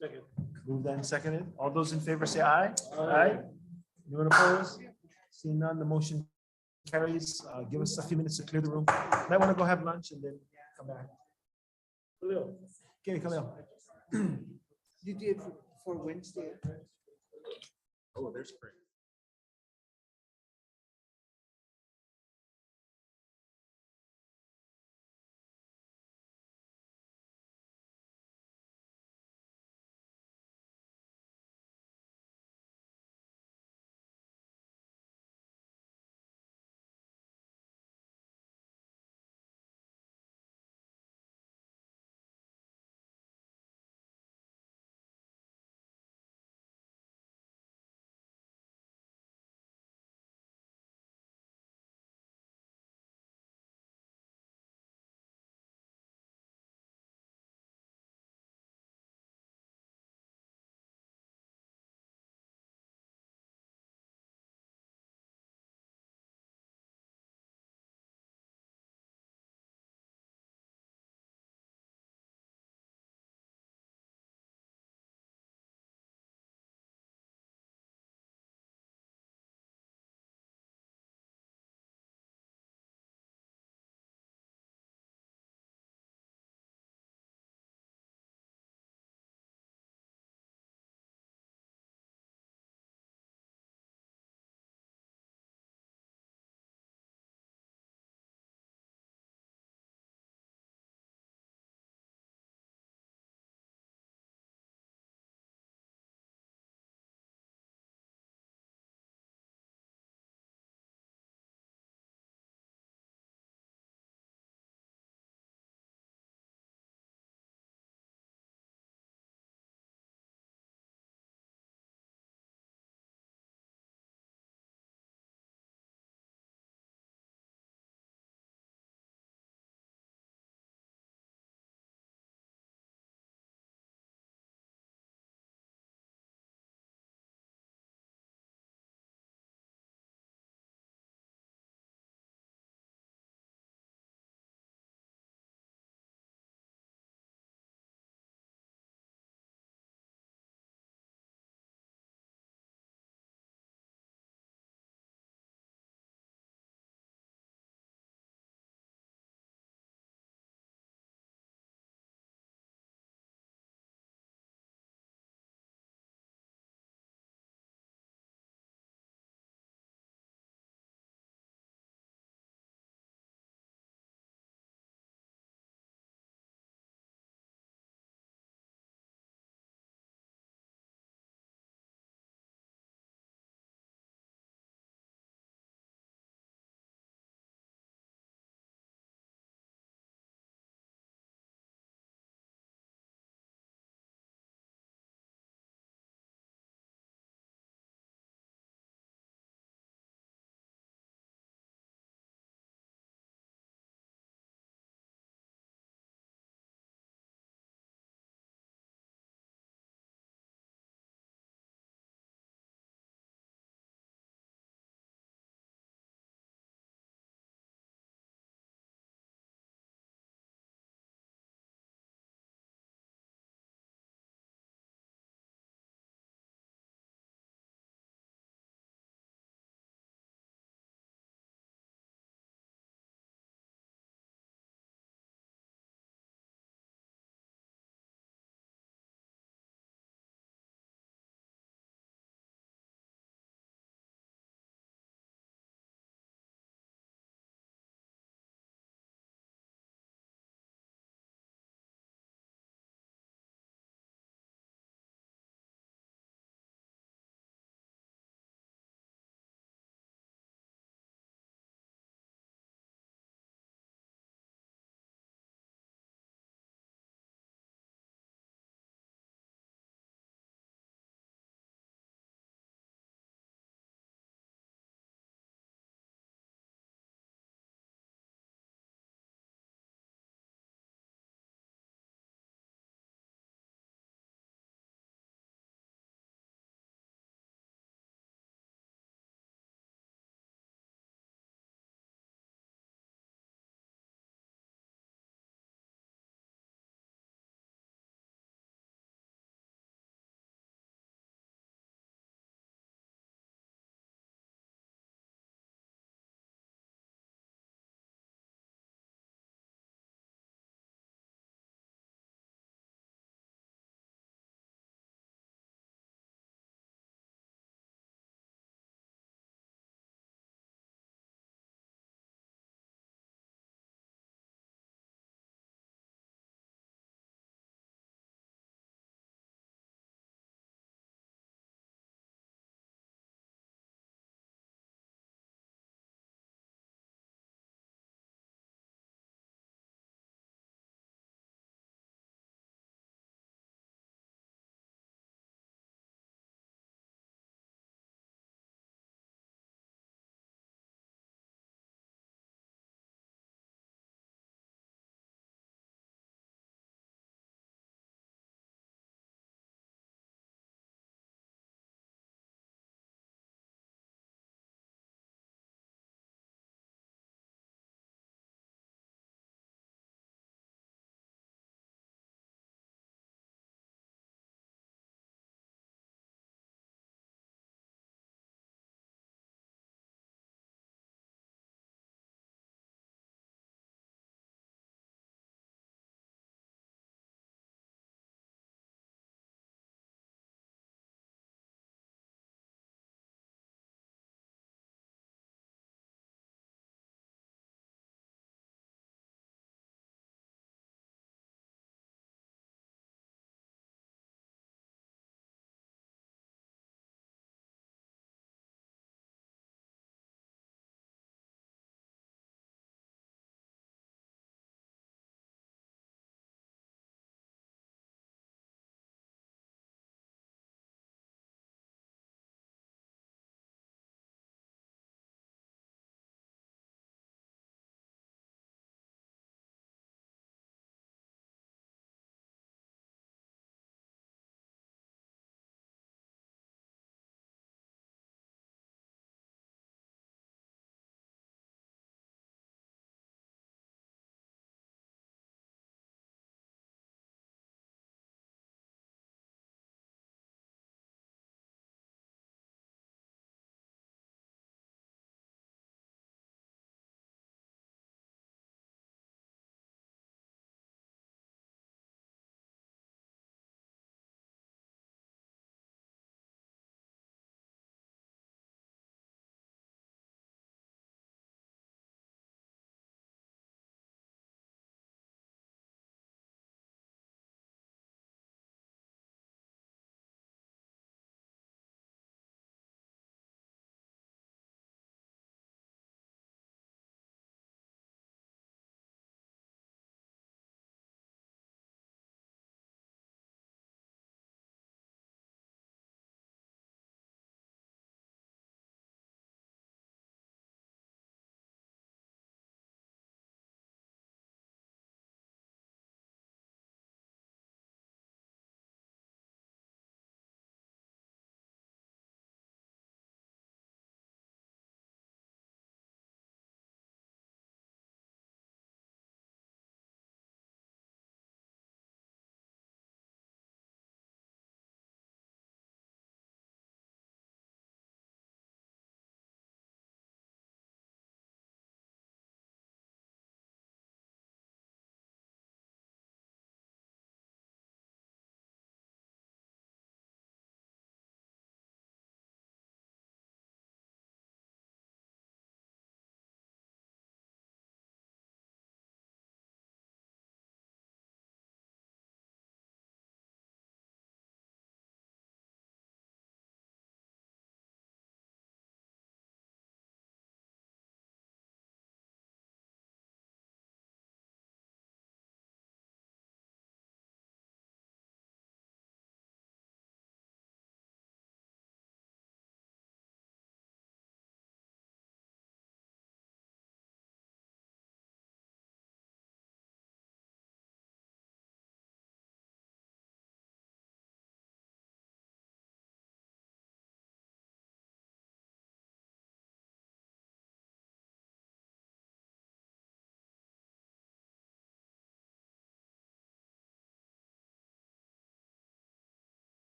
Second. Moved and seconded. All those in favor say aye. Aye. Anyone opposed? Seeing none, the motion carries. Give us a few minutes to clear the room. Might want to go have lunch and then come back. Okay, Khalil. You did for Wednesday. Oh, there's great.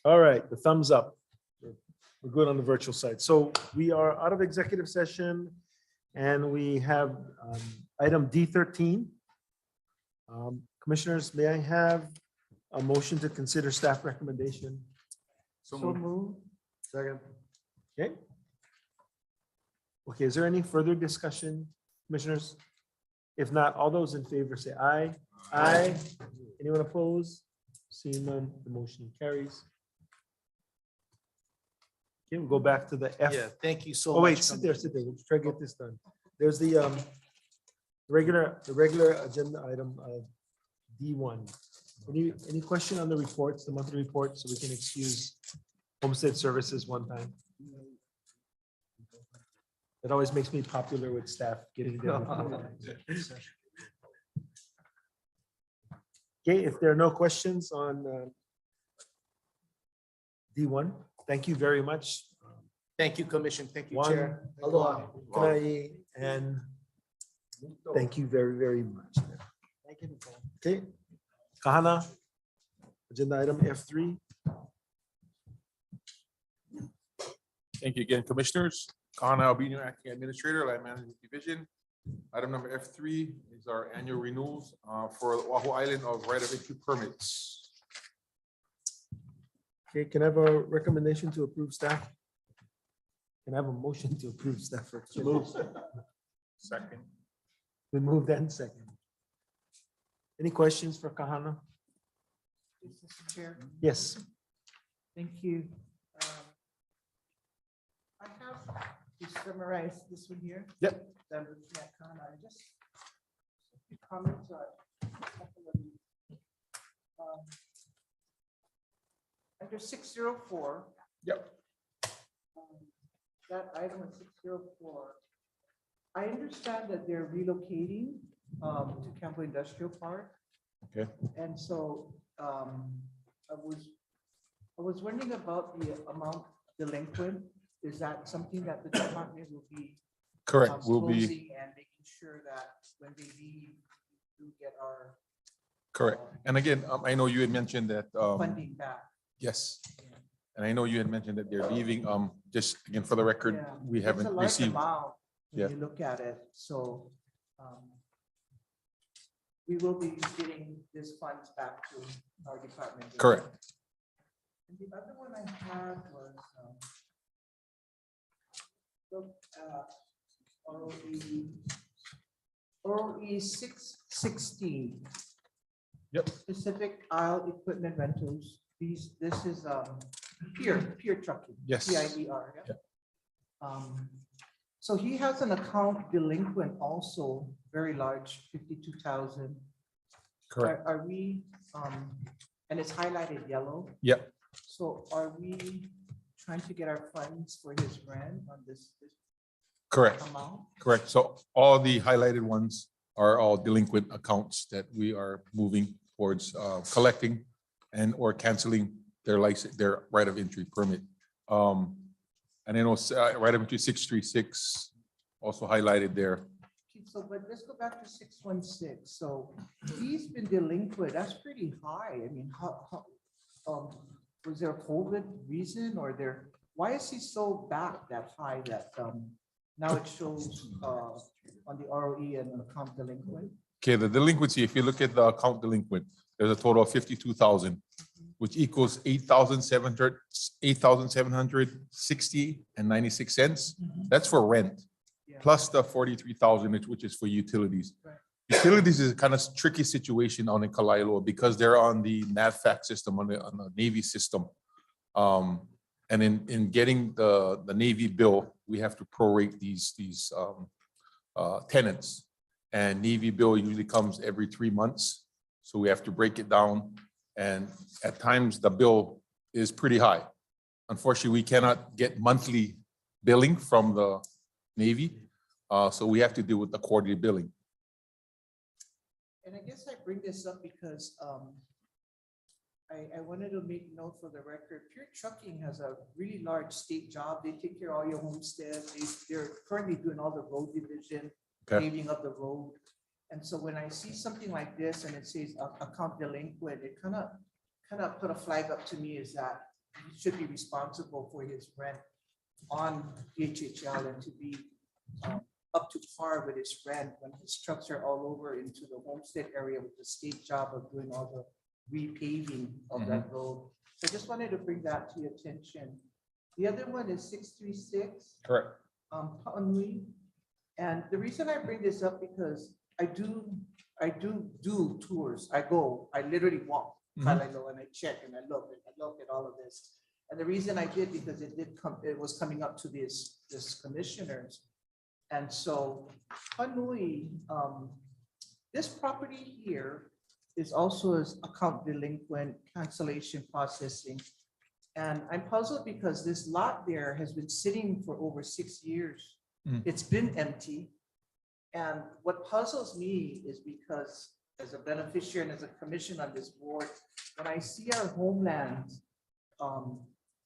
All right, the thumbs up. We're good on the virtual side. So we are out of executive session and we have item D13. Commissioners, may I have a motion to consider staff recommendation? So moved. Second. Okay. Okay, is there any further discussion, commissioners? If not, all those in favor say aye. Aye. Anyone opposed? Seeing none, the motion carries. Okay, we'll go back to the F. Yeah, thank you so Oh, much. wait, sit there. Let's try to get this done. There's the regular agenda item of D1. Any question on the reports, the monthly report, so we can excuse Homestead Services one time? It always makes me popular with staff getting their report. Okay, if there are no questions on D1, thank you very much. Thank you, Commission. Thank you, Juan, Chair. Aloha. Kanai, and thank you very, very much. Thank you. Okay, Kahana, agenda item F3. Thank you again, Commissioners. Kahana Albino, Acting Administrator, Land Management Division. Item number F3 is our annual renewals for Oahu Island of right of entry permits. Okay, can I have a recommendation to approve staff? Can I have a motion to approve staff? Second. We moved and second. Any questions for Kahana? Mr. Chair. Yes. Thank you. I have to summarize this one here. Yep. That I'm looking at, Kana. I just a few comments on a couple of these. Under 604. Yep. That item in 604. I understand that they're relocating to Campo Industrial Park. Okay. And so I was wondering about the amount delinquent. Is that something that the department will be? Correct, will be. Disclosing and making sure that when they leave, we get our Correct. And again, I know you had mentioned that. funding back. Yes. And I know you had mentioned that they're leaving. Just again, for the record, Yeah. we It's haven't a large received. amount Yeah. when you look at it, so we will be getting these funds back to our department. Correct. And the other one I had was look at ROE 616. Yep. Specific aisle equipment rentals. This is peer trucking. Yes. PIER. Yeah. So he has an account delinquent also very large, 52,000. Correct. Are we, and it's highlighted yellow. Yep. So are we trying to get our funds for his rent on this Correct. amount? Correct. So all the highlighted ones are all delinquent accounts that we are moving towards collecting and or canceling their license, their right of entry permit. And I know right of entry 636 also highlighted there. Okay, so, but let's go back to 616. So he's been delinquent. That's pretty high. I mean, how was there a COVID reason or why is he so back that high that now it shows on the ROE and account delinquent? Okay, the delinquency, if you look at the account delinquent, there's a total of 52,000, which equals 8,760 and 96 cents. That's for rent, plus the 43,000, which is for utilities. Right. Utilities is a kind of tricky situation on in Kalaeloa because they're on the NAVFAC system, on the Navy system. And in getting the Navy bill, we have to prorate these tenants. And Navy bill usually comes every 3 months. So we have to break it down. And at times the bill is pretty high. Unfortunately, we cannot get monthly billing from the Navy. So we have to deal with the quarterly billing. And I guess I bring this up because I wanted to make note for the record, Pure Trucking has a really large state job. They take care of all your homesteads. They're currently doing all the road division, Okay. paving up the road. And so when I see something like this and it says account delinquent, it kind of put a flag up to me is that he should be responsible for his rent on HHL and to be up to par with his rent when his trucks are all over into the Homestead area with the state job of doing all the repaving of that road. So I just wanted to bring that to your attention. The other one is 636. Correct. Paanui. And the reason I bring this up because I do tours. I literally walk Kalalo and I check and I look at all of this. And the reason I did because it was coming up to this commissioners. And so Paanui, this property here is also as account delinquent cancellation processing. And I'm puzzled because this lot there has been sitting for over 6 years. It's been empty. And what puzzles me is because as a beneficiary and as a commission on this board, when I see our homeland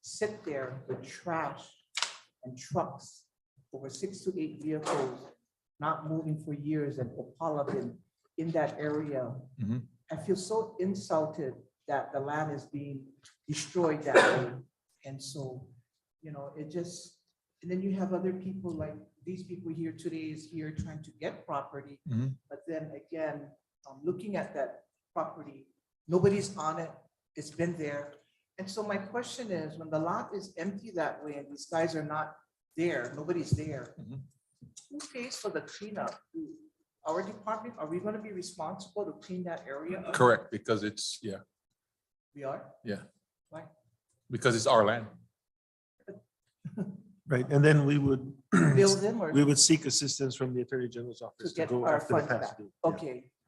sit there with trash and trucks, over 6 to 8 vehicles, not moving for years and Opala been in that area, I feel so insulted that the land is being destroyed that way. And so, it just, and then you have other people like these people here today is here trying to get property. But then again, looking at that property, nobody's on it. It's been there. And so my question is, when the lot is empty that way and these guys are not there, nobody's there, who pays for the cleanup? Our department, are we going to be responsible to clean that area up? Correct, because it's, We are? yeah, Why? because it's our land. Right, and then we would, Bill them or we would seek assistance from the Attorney General's office to get go our after the funds back? past due. Yeah.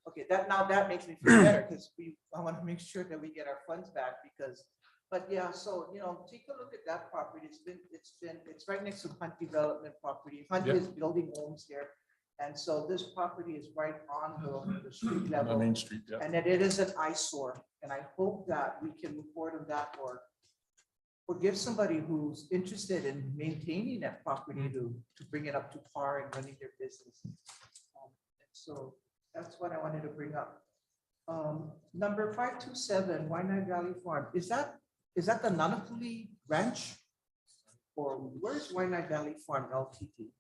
Okay, that makes me feel better because I want to make sure that we get our funds back because, but yeah, so, take a look at that property. It's right next to Hunt Development property. Hunt Yeah. is building homes there. And so this property is right on the street On level. Main Street, yeah. And that it is an eyesore. And I hope that we can move forward on that or give somebody who's interested in maintaining that property to bring it up to par and running their business. So that's what I wanted to bring up. Number 527, Waianae Valley Farm. Is that the Nanakuli Ranch? Or where's Waianae Valley Farm LTD?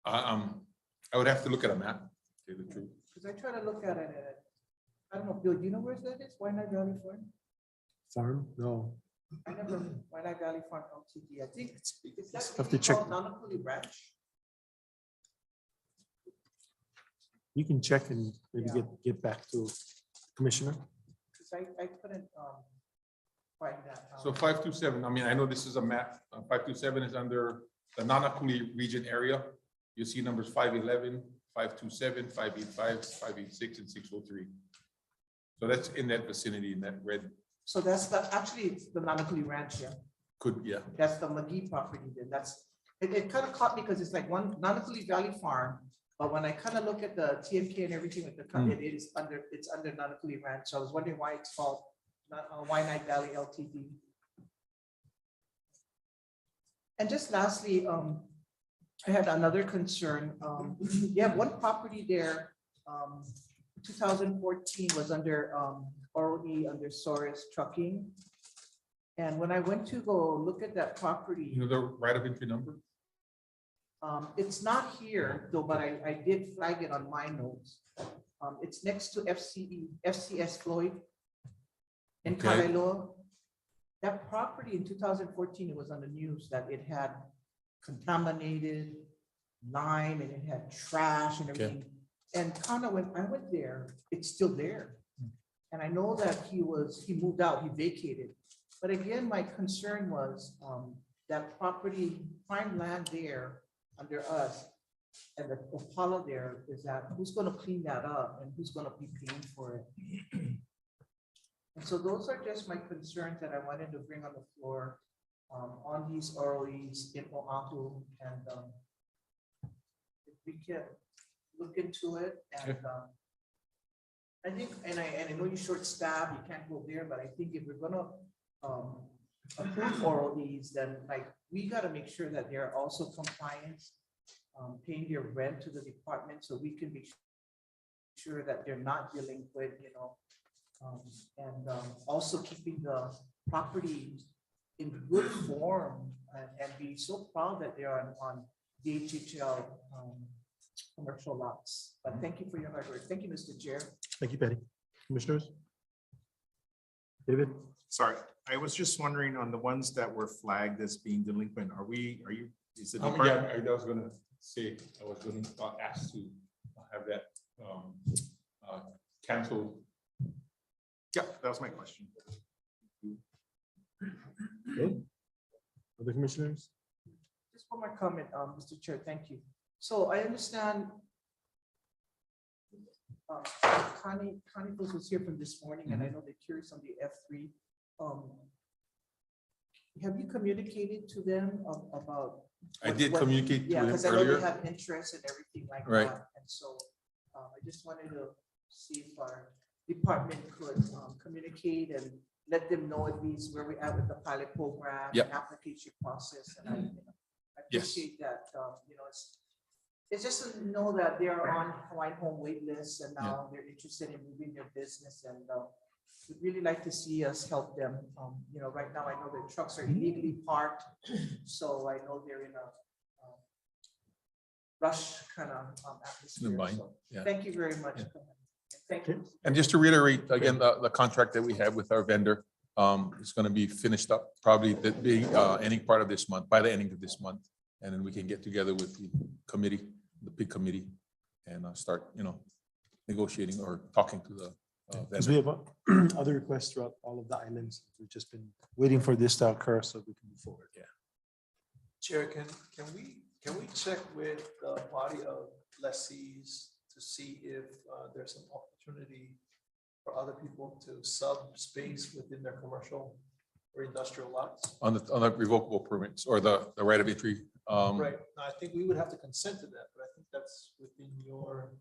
I would have to look at a map, to tell you the truth. Because I try to look at it and I don't know, Bill, do you know where that is? Waianae Valley Farm? Farm? No. I never, Waianae Valley Farm LTD. I think it's Have to check. Nanakuli Ranch. You can check and maybe Yeah. get back to Commissioner. Because I couldn't find that. So 527, I mean, I know this is a map. 527 is under the Nanakuli region area. You see numbers 511, 527, 585, 586, and 603. So that's in that vicinity, in that red, So that's actually it's the Nanakuli Ranch, yeah. yeah. That's the McGee property then. It kind of caught me because it's like one Nanakuli Valley Farm. But when I kind of look at the TMK and everything with the it's under Nanakuli Ranch. So I was wondering why it's called Waianae Valley LTD. And just lastly, I had another concern. You have one property there. 2014 was under ROE under Soros Trucking. And when I went to go look at that property, You know the right of entry number? it's not here though, but I did flag it on my notes. It's next to FCS Floyd in Okay. Kailua. That property in 2014, it was on the news that it had contaminated lime and it had trash and Okay. everything. And kind of when I went there, it's still there. And I know that he moved out, he vacated. But again, my concern was that property, prime land there under us and the Opala there is that who's going to clean that up and who's going to be paying for it? And so those are just my concerns that I wanted to bring on the floor on these ROEs in Oahu. And if we can look into it and I think, and I know you're short staffed, you can't go there, but I think if we're gonna approve OROEs, then like, we gotta make sure that they're also compliant, paying their rent to the department, so we can be sure that they're not delinquent, you know. And also keeping the property in good form and be so proud that they're on DHHL commercial lots. But thank you for your hard work. Thank you, Mr. Chair. Thank you, Patty. Commissioners? David? Sorry, I was just wondering on the ones that were flagged as being delinquent, are you, is the department? Yeah, I was gonna say, I was gonna ask to have that canceled. Yeah, that was my question. Okay. Other commissioners? Just one more comment, Mr. Chair, thank you. So I understand Connie was here from this morning, and I know they're curious on the F3. Have you communicated to them about? I did communicate to Yeah, him because I know earlier. they have interest and everything like Right. that. And so I just wanted to see if our department could communicate and let them know at least where we're at with the pilot program. Yep. And application process. And I Yes. appreciate that, you know, it's just to know that they are on Hawaiian Home wait list and now they're interested in moving their business, and we'd really like to see us help them. You know, right now I know their trucks are illegally parked, so I know they're in a rush kind of atmosphere. Bind, So yeah. Thank you very much. Thank you. And just to reiterate, again, the contract that we have with our vendor is going to be finished up probably the ending part of this month, by the ending of this month. And then we can get together with the committee, the big committee, and start, you know, negotiating or talking to the Because we vendor. have other requests throughout all of the islands. We've just been waiting for this to occur so we can move forward. Yeah. Chair, can we check with the body of lessees to see if there's an opportunity for other people to sub space within their commercial or industrial lots? On the revocable permits or the right of entry. Right, now, I think we would have to consent to that, but I think that's within your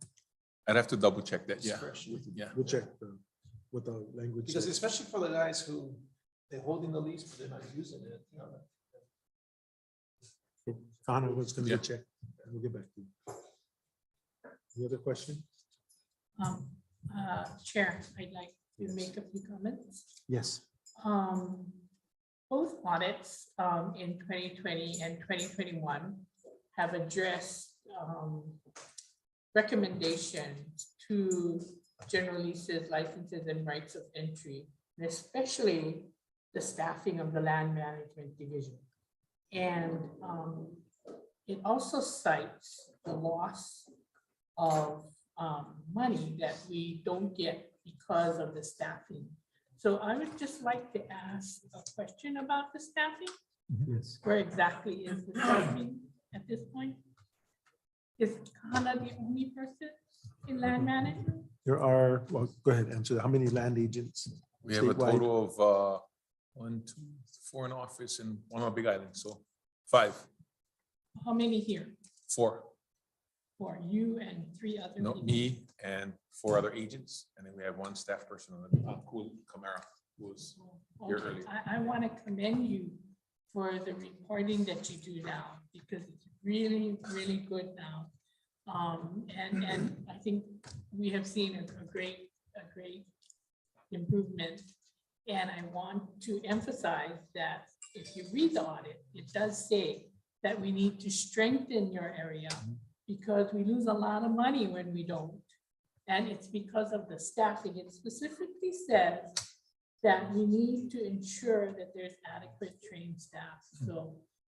I'd have to double check that, yeah. discretion. Yeah. We'll check what the language Because says. especially for the guys who, they're holding the lease, but they're not using it, you know. Connor was going to Yeah. get checked. We'll get back to you. Any other question? Chair, I'd like to make a few comments. Yes. Both audits in 2020 and 2021 have addressed recommendations to general leases, licenses, and rights of entry, and especially the staffing of the land management division. And it also cites the loss of money that we don't get because of the staffing. So I would just like to ask a question about the staffing. Yes. Where exactly is the staffing at this point? Is Kana the only person in land management? There are, well, go ahead, answer that. How many land agents? We have a statewide? total of 1, 2, 4 in office and 1 on Big Island, so 5, How many here? 4. For you and 3 other No, people? me and 4 other agents, and then we have 1 staff person on the cool Camara, who was here Okay, earlier. I want to commend you for the reporting that you do now, because it's really, really good now. And I think we have seen a great improvement. And I want to emphasize that if you read the audit, it does say that we need to strengthen your area because we lose a lot of money when we don't. And it's because of the staffing. It specifically says that we need to ensure that there's adequate trained staff. So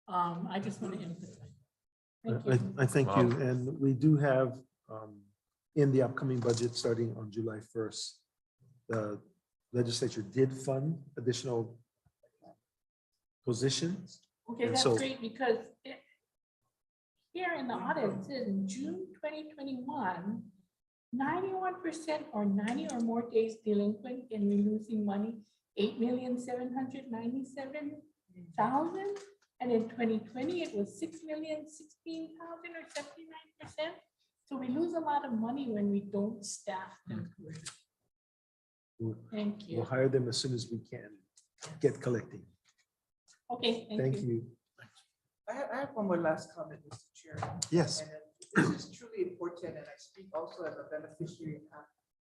I just want to emphasize. Thank you. I thank you. And we do have in the upcoming budget, starting on July 1st, the legislature did fund additional positions. Okay, And that's so- great because here in the audit, it says in June 2021, 91% or 90 or more days delinquent and we're losing money, 8,797,000. And in 2020, it was 6,016,000 or 79%. So we lose a lot of money when we don't staff them correctly. Thank you. We'll hire them as soon as we can get collecting. Okay, Thank you. I have one more last comment, Mr. Chair. Yes. And this is truly important, and I speak also as a beneficiary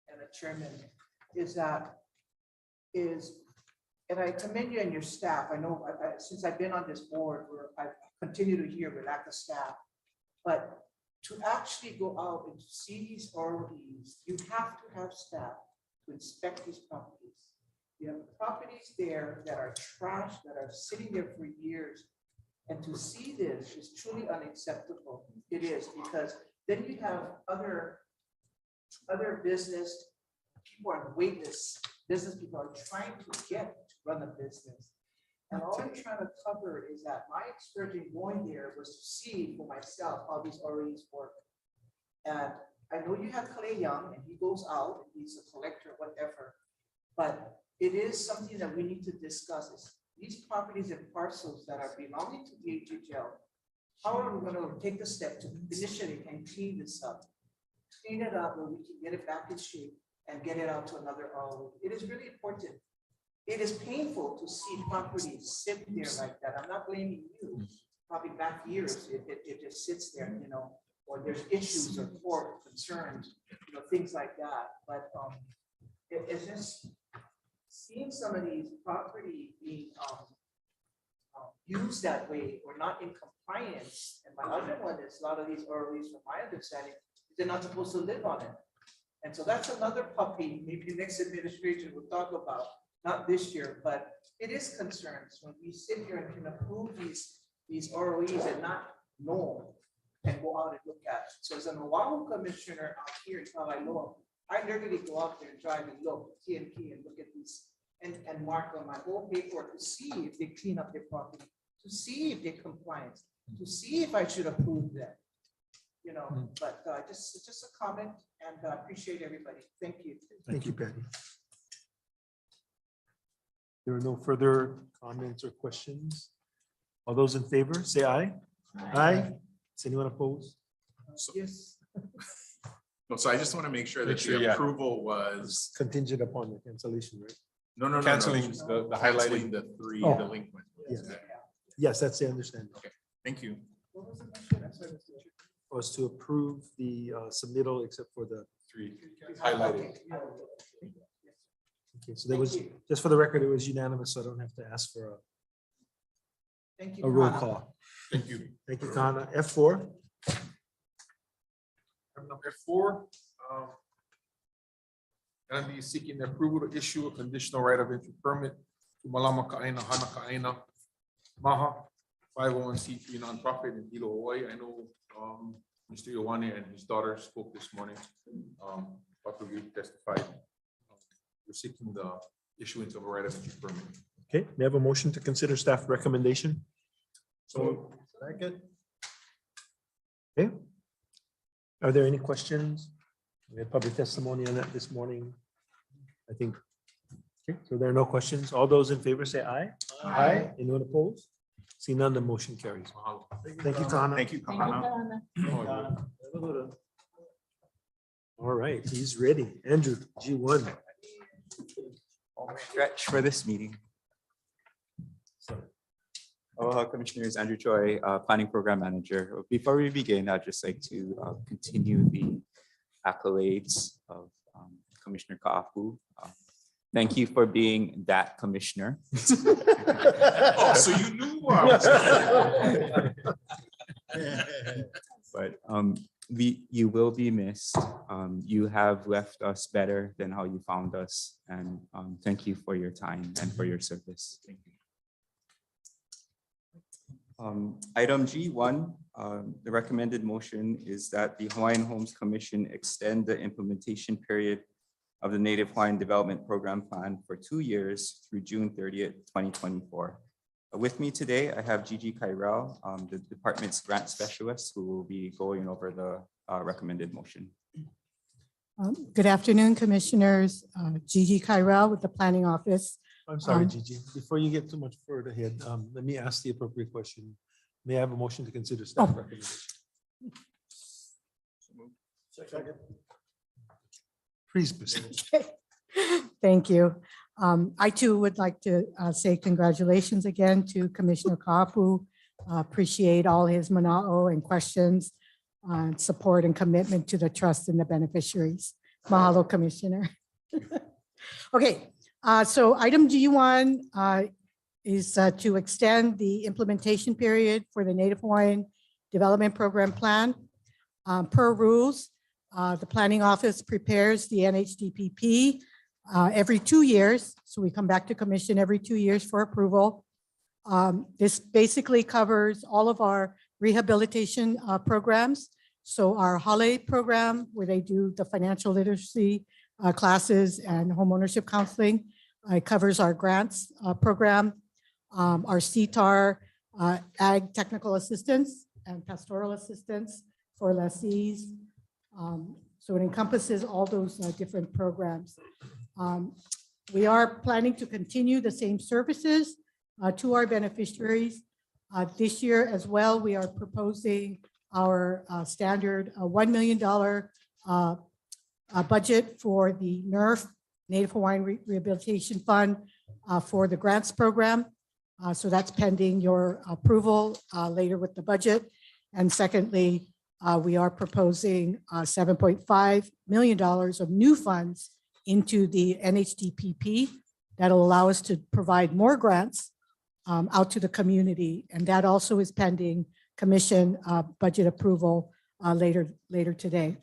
and a chairman, and I commend you and your staff. I know since I've been on this board, I continue to hear we lack of staff. But to actually go out and see these ROEs, you have to have staff to inspect these properties. You have properties there that are trash, that are sitting there for years. And to see this is truly unacceptable. It is, because then you have other business people on wait lists. Business people are trying to get to run a business. And all I'm trying to cover is that my experience in going there was to see for myself how these REs work. And I know you have Clay Young, and he goes out, and he's a collector, whatever. But it is something that we need to discuss. Is these properties and parcels that are belonging to the HHL, how are we going to take the step to initiate and clean this up? Clean it up where we can get it back in shape and get it out to another ROE. It is really important. It is painful to see properties sit there like that. I'm not blaming you. Probably back years, it just sits there, you know, or there's issues or court concerns, you know, things like that. But it's just seeing some of these property being used that way or not in compliance. And my other one is a lot of these ROEs, from my understanding, they're not supposed to live on it. And so that's another puppy maybe the next administration will talk about, not this year, but it is concerns when we sit here and can approve these ROEs and not know and go out and look at it. So as an Oahu commissioner out here in Kalaeloa, I literally go out there and drive and look, key and look at these and mark on my whole paperwork to see if they clean up their property, to see if they're compliant, to see if I should approve them. You know, but just a comment, and I appreciate everybody. Thank you. Thank you, Patty. There are no further comments or questions. All those in favor, say aye. Aye. Is anyone opposed? Yes. No, so I just want to make sure that Make sure, the yeah. approval was, Contingent upon the cancellation, right? no. Canceling just the canceling highlighting. the three Oh. delinquent. Yes. Yes, that's the understanding. Thank you. What was the motion? I'm sorry, Mr. Chair. Was to approve the submittal except for the, Three highlighted. okay, so there was, just for the record, it was unanimous, so I don't have to ask for Thank you. a roll Kahana. call. Thank you. Thank you, Kahana. F4, Item number four, and be seeking the approval to issue a conditional right of entry permit to Malama Ka'aina Hana Ka'aina Maha 501c3 nonprofit in Hilo, Hawaii. I know Mr. Ioane and his daughter spoke this morning. Dr. Yu testified. We're seeking the issuance of a right of entry permit. okay, may I have a motion to consider staff recommendation? So, second. Okay. Are there any questions? We had public testimony on that this morning. I think. Okay, so there are no questions. All those in favor say aye. Aye. Anyone opposed? See none, the motion carries. Thank you, Kahana. Thank you, Kahana. All right, he's ready. Andrew, G1. Stretch for this meeting. Aloha, Commissioners. Andrew Choi, Planning Program Manager. Before we begin, I'd just like to continue the accolades of Commissioner Ka'apu. Thank you for being that commissioner. Oh, so you knew. But you will be missed. You have left us better than how you found us. And thank you for your time and for your service. Thank you. Item G1, the recommended motion is that the Hawaiian Homes Commission extend the implementation period of the Native Hawaiian Development Program Plan for 2 years through June 30th, 2024. With me today, I have Gigi Kyrell, the department's grant specialist, who will be going over the recommended motion. Good afternoon, Commissioners. Gigi Kyrell with the Planning Office. I'm sorry, Gigi. Before you get too much further ahead, let me ask the appropriate question. May I have a motion to consider staff recommendation? Second. Please proceed. Thank you. I too would like to say congratulations again to Commissioner Kapu. Appreciate all his mana'o and questions, support and commitment to the trust and the beneficiaries. Mahalo, Commissioner. Okay, so item G1 is to extend the implementation period for the Native Hawaiian Development Program Plan. Per rules, the Planning Office prepares the NHDPP every 2 years. So we come back to commission every 2 years for approval. This basically covers all of our rehabilitation programs. So our Hale program, where they do the financial literacy classes and homeownership counseling. It covers our grants program, our CTAR ag technical assistance and pastoral assistance for lessees. So it encompasses all those different programs. We are planning to continue the same services to our beneficiaries. This year as well, we are proposing our standard $1 million budget for the NERF, Native Hawaiian Rehabilitation Fund, for the grants program. So that's pending your approval later with the budget. And secondly, we are proposing $7.5 million of new funds into the NHDPP that'll allow us to provide more grants out to the community. And that also is pending commission budget approval later today.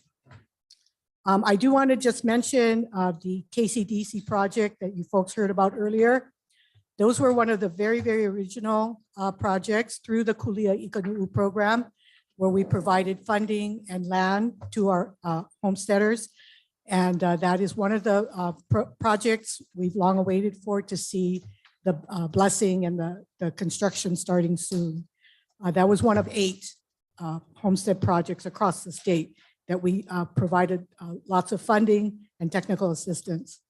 I do want to just mention the KCDC project that you folks heard about earlier. Those were one of the very, very original projects through the Kulia Ikanu'u program, where we provided funding and land to our homesteaders. And that is one of the projects we've long awaited for, to see the blessing and the construction starting soon. That was one of 8 homestead projects across the state that we provided lots of funding and technical assistance.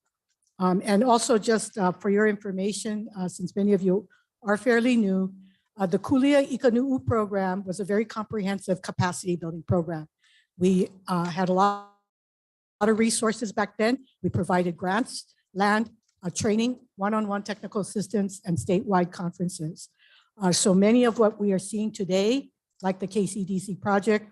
And also just for your information, since many of you are fairly new, the Kulia Ikanu'u program was a very comprehensive capacity building program. We had a lot of resources back then. We provided grants, land, training, one-on-one technical assistance, and statewide conferences. So many of what we are seeing today, like the KCDC project,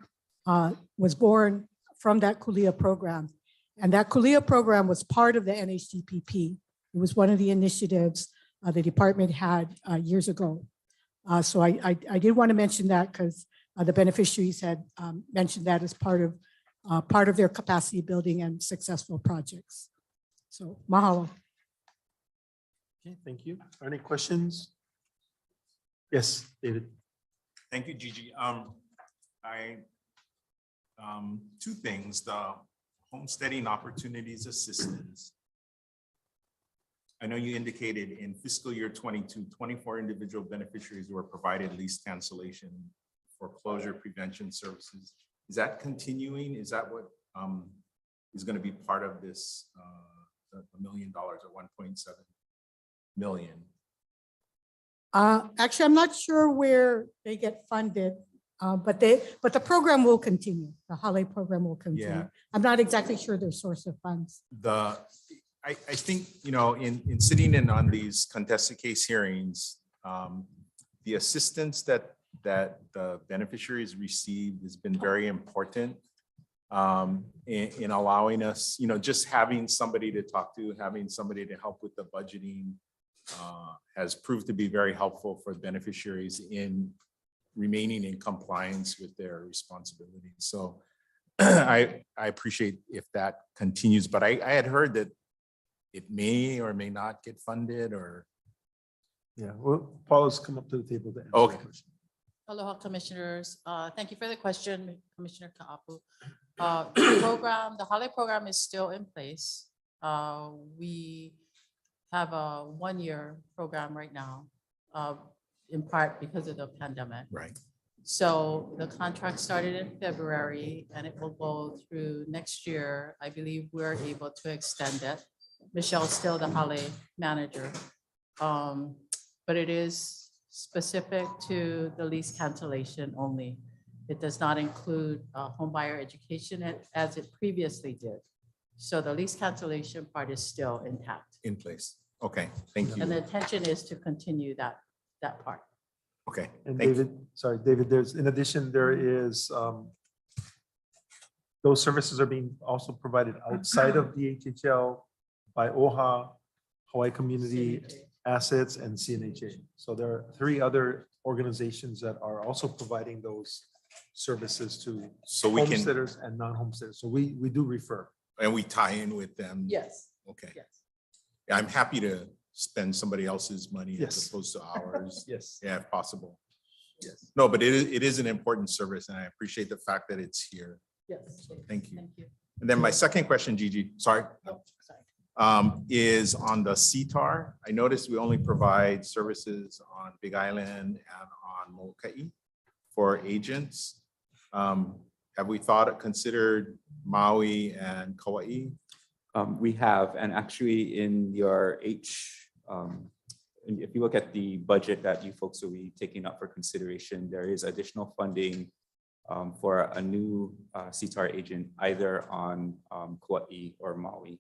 was born from that Kulia program. And that Kulia program was part of the NHDPP. It was one of the initiatives the department had years ago. So I did want to mention that because the beneficiaries had mentioned that as part of their capacity building and successful projects. So mahalo. Okay, thank you. Are any questions? Yes, David. Thank you, Gigi. Two things, the homesteading opportunities assistance. I know you indicated in fiscal year 22, 24 individual beneficiaries were provided lease cancellation, foreclosure prevention services. Is that continuing? Is that what is going to be part of this $1 million or 1.7 million? Actually, I'm not sure where they get funded, but the program will continue. The Hale program will continue. Yeah. I'm not exactly sure their source of funds. I think, you know, in sitting in on these contested case hearings, the assistance that the beneficiaries received has been very important in allowing us, you know, just having somebody to talk to, having somebody to help with the budgeting has proved to be very helpful for beneficiaries in remaining in compliance with their responsibilities. So I appreciate if that continues, but I had heard that it may or may not get funded, or. Yeah, well, Paula's come up to the table to answer. Okay. the question. Aloha, commissioners. Thank you for the question, Commissioner Ka'apu. The Hale program is still in place. We have a 1-year program right now, in part because of the pandemic. Right. So the contract started in February and it will go through next year. I believe we're able to extend it. Michelle's still the Hale manager. But it is specific to the lease cancellation only. It does not include home buyer education as it previously did. So the lease cancellation part is still intact. In place. Okay, thank And the you. intention is to continue that part. Okay, And thank you. David, sorry, David, there's, in addition, there is, those services are being also provided outside of the HHL by OHA, Hawaii Community Assets, and CNHA. So there are 3 other organizations that are also providing those services to So we can, homesteaders and non-homesteaders. So we do refer. and we tie in with them. Yes. Okay. Yes. Yeah, I'm happy to spend somebody else's money as Yes. opposed to ours. Yes. Yeah, if possible. Yes. No, but it is an important service and I appreciate the fact that it's here. Yes. Thank you. Thank you. And then my second question, Gigi, sorry, is on the CTAR. I noticed we only provide services on Big Island and on Molokai for agents. Have we considered Maui and Kauai? We have, and actually in your if you look at the budget that you folks will be taking up for consideration, there is additional funding for a new CTAR agent either on Kauai or Maui.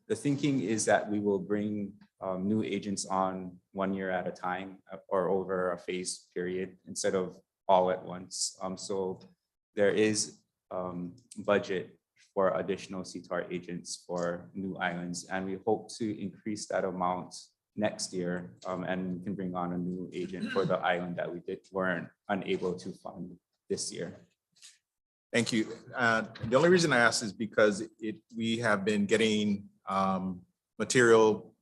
The thinking is that we will bring new agents on 1 year at a time or over a phased period instead of all at once. So there is budget for additional CTAR agents for new islands, and we hope to increase that amount next year and we can bring on a new agent for the island that we weren't unable to fund this year. Thank you. The only reason I ask is because we have been getting material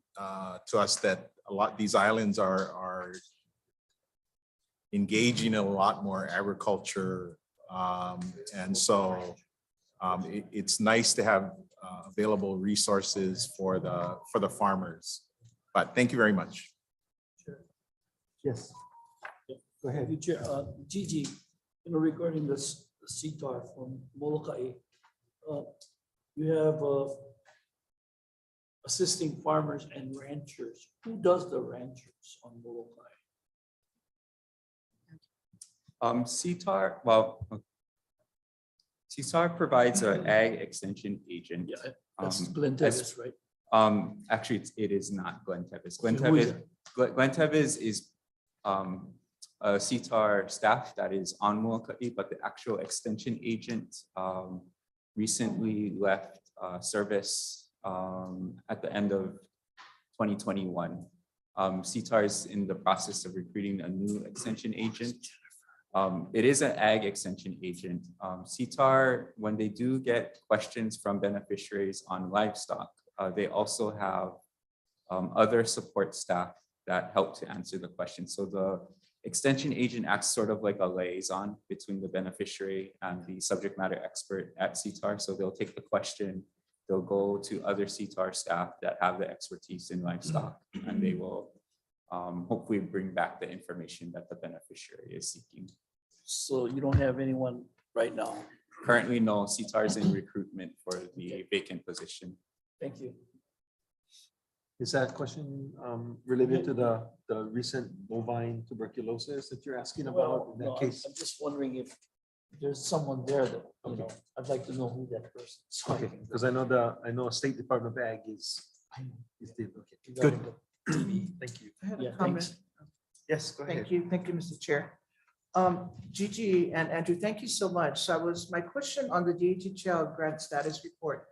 to us that these islands are engaging in a lot more agriculture. And so it's nice to have available resources for the farmers. But thank you very much. Yes. Go ahead. Chair, Gigi, regarding this CTAR from Molokai, you have assisting farmers and ranchers. Who does the ranchers on Molokai? CTAR provides an ag extension agent. Yeah, that's Glenn Tevis, right? Actually, it is not Glenn Tevis. Okay, who is Glenn Tevis is a CTAR staff that is on Molokai, but the actual extension agent recently left service at the end of 2021. CTAR is in the process of recruiting a new extension agent. It is an ag extension agent. CTAR, when they do get questions from beneficiaries on livestock, they also have other support staff that help to answer the question. So the extension agent acts sort of like a liaison between the beneficiary and the subject matter expert at CTAR. So they'll take the question, they'll go to other CTAR staff that have the expertise in livestock, and they will hopefully bring back the information that the beneficiary is seeking. So you don't have anyone right now? Currently, no. CTAR is in recruitment for the vacant position. Thank you. Is that question related to the recent bovine tuberculosis that you're asking about? In that case, I'm just wondering if there's someone there that, I'd like to know who that person is. okay, because I know State Department of Ag is okay. Good. Thank you. I had a Yeah, comment. thanks. Yes, go ahead. Thank you, Mr. Chair. Gigi and Andrew, thank you so much. So my question on the DHHL grant status report.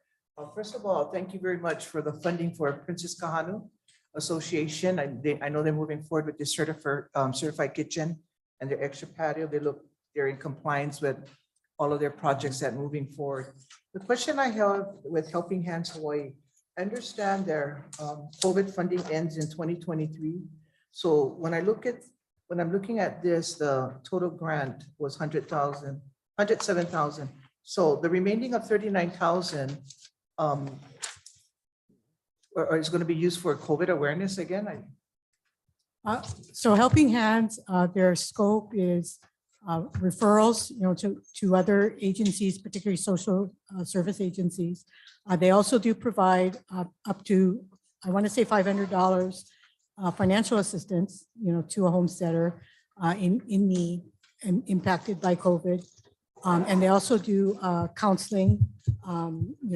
First of all, thank you very much for the funding for Princess Kahanu Association. I know they're moving forward with this certified kitchen and their extra patio. They're in compliance with all of their projects that moving forward. The question I have with Helping Hands Hawaii, I understand their COVID funding ends in 2023. So when I'm looking at this, the total grant was 107,000. So the remaining of 39,000 or is going to be used for COVID awareness again? So Helping Hands, their scope is referrals, to other agencies, particularly social service agencies. They also do provide up to, I want to say $500 financial assistance, to a homesteader in need and impacted by COVID. And they also do counseling,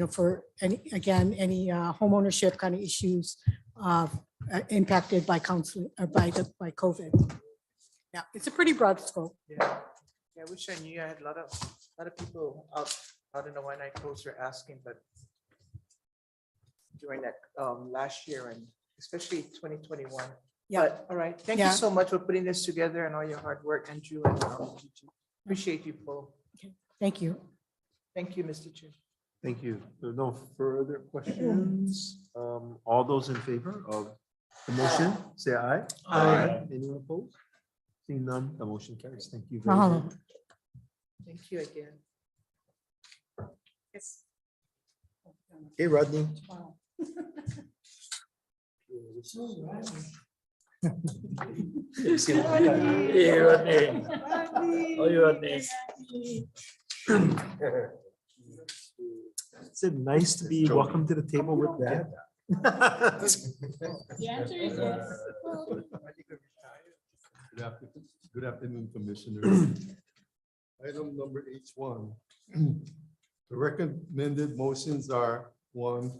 for any home ownership kind of issues impacted by by COVID. Yeah, it's a pretty broad scope. Yeah, I wish I knew. I had a lot of people out in the Hawaiian Coast are asking, but during that last year and especially 2021. Yeah. But all right, thank you Yeah. so much for putting this together and all your hard work, Andrew and Gigi. Appreciate you, Paul. Thank you. Thank you, Mr. Chair. Thank you. There are no further questions. All those in favor of the motion, say aye. Aye. Anyone opposed? Seeing none, the motion carries. Thank you very Mahalo. much. Thank you again. Yes. Okay, Rodney. Hey, Rodney. How you, Rodney? Is it nice to be welcome to the table with that? The answer is yes. Good afternoon, Commissioners. Item number H1. The recommended motions are: 1,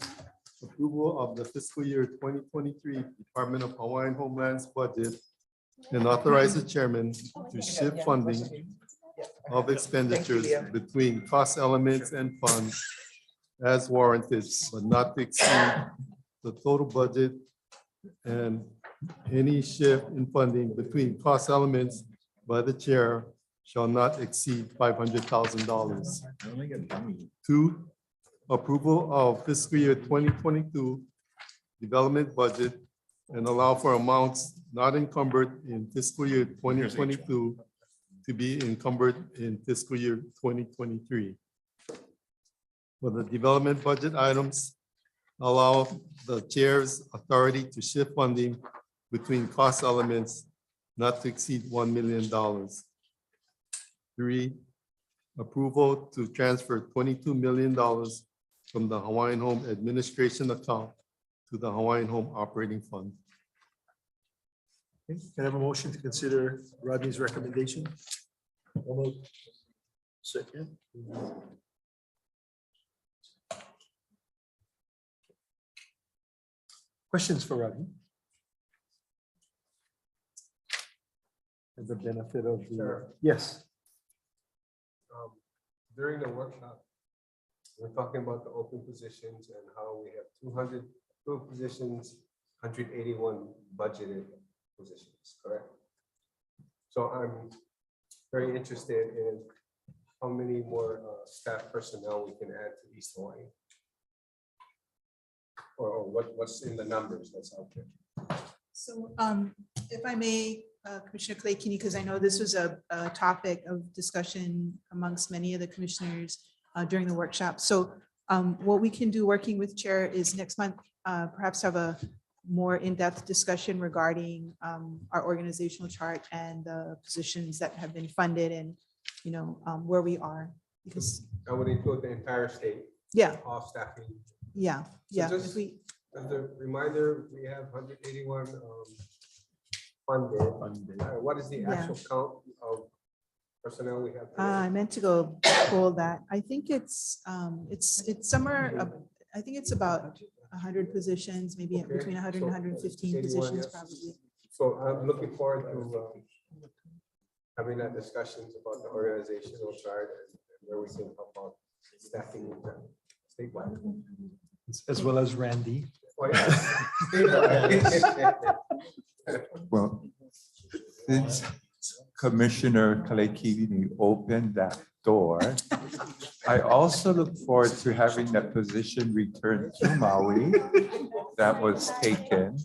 approval of the fiscal year 2023 Department of Hawaiian Homeland's budget and authorize the chairman to shift funding of expenditures between cost elements and funds as warranted, but not to exceed the total budget, and any shift in funding between cost elements by the chair shall not exceed $500,000. 2, approval of fiscal year 2022 development budget and allow for amounts not encumbered in fiscal year 2022 to be encumbered in fiscal year 2023. For the development budget items, allow the chair's authority to shift funding between cost elements not to exceed $1 million. 3, approval to transfer $22 million from the Hawaiian Home Administration account to the Hawaiian Home Operating Fund. Okay, can I have a motion to consider Rodney's recommendation? Second. Questions for Rodney? And the benefit of the, yes. During the workshop, we're talking about the open positions and how we have 200 approved positions, 181 budgeted positions, correct? So I'm very interested in how many more staff personnel we can add to East Hawaii. Or what's in the numbers that's out there. So if I may, Commissioner Kalekini, because I know this was a topic of discussion amongst many of the commissioners during the workshop. So what we can do working with Chair is next month, perhaps have a more in-depth discussion regarding our organizational chart and the positions that have been funded and, you know, where we are. Because I would include the entire state. Yeah. All staffing. Yeah, So yeah. just If we, as a reminder, we have 181 funded. What is the Yeah. actual count of personnel we have? I meant to go pull that. I think it's somewhere, I think it's about 100 positions, maybe Okay, between 100 and so 115 81, positions yes. probably. So I'm looking forward to having that discussions about the organizational chart and where we can help out staffing statewide. As well as Randy. Oh, yeah. Statewide. Well, since Commissioner Kalekini opened that door, I also look forward to having that position returned to Maui that was taken.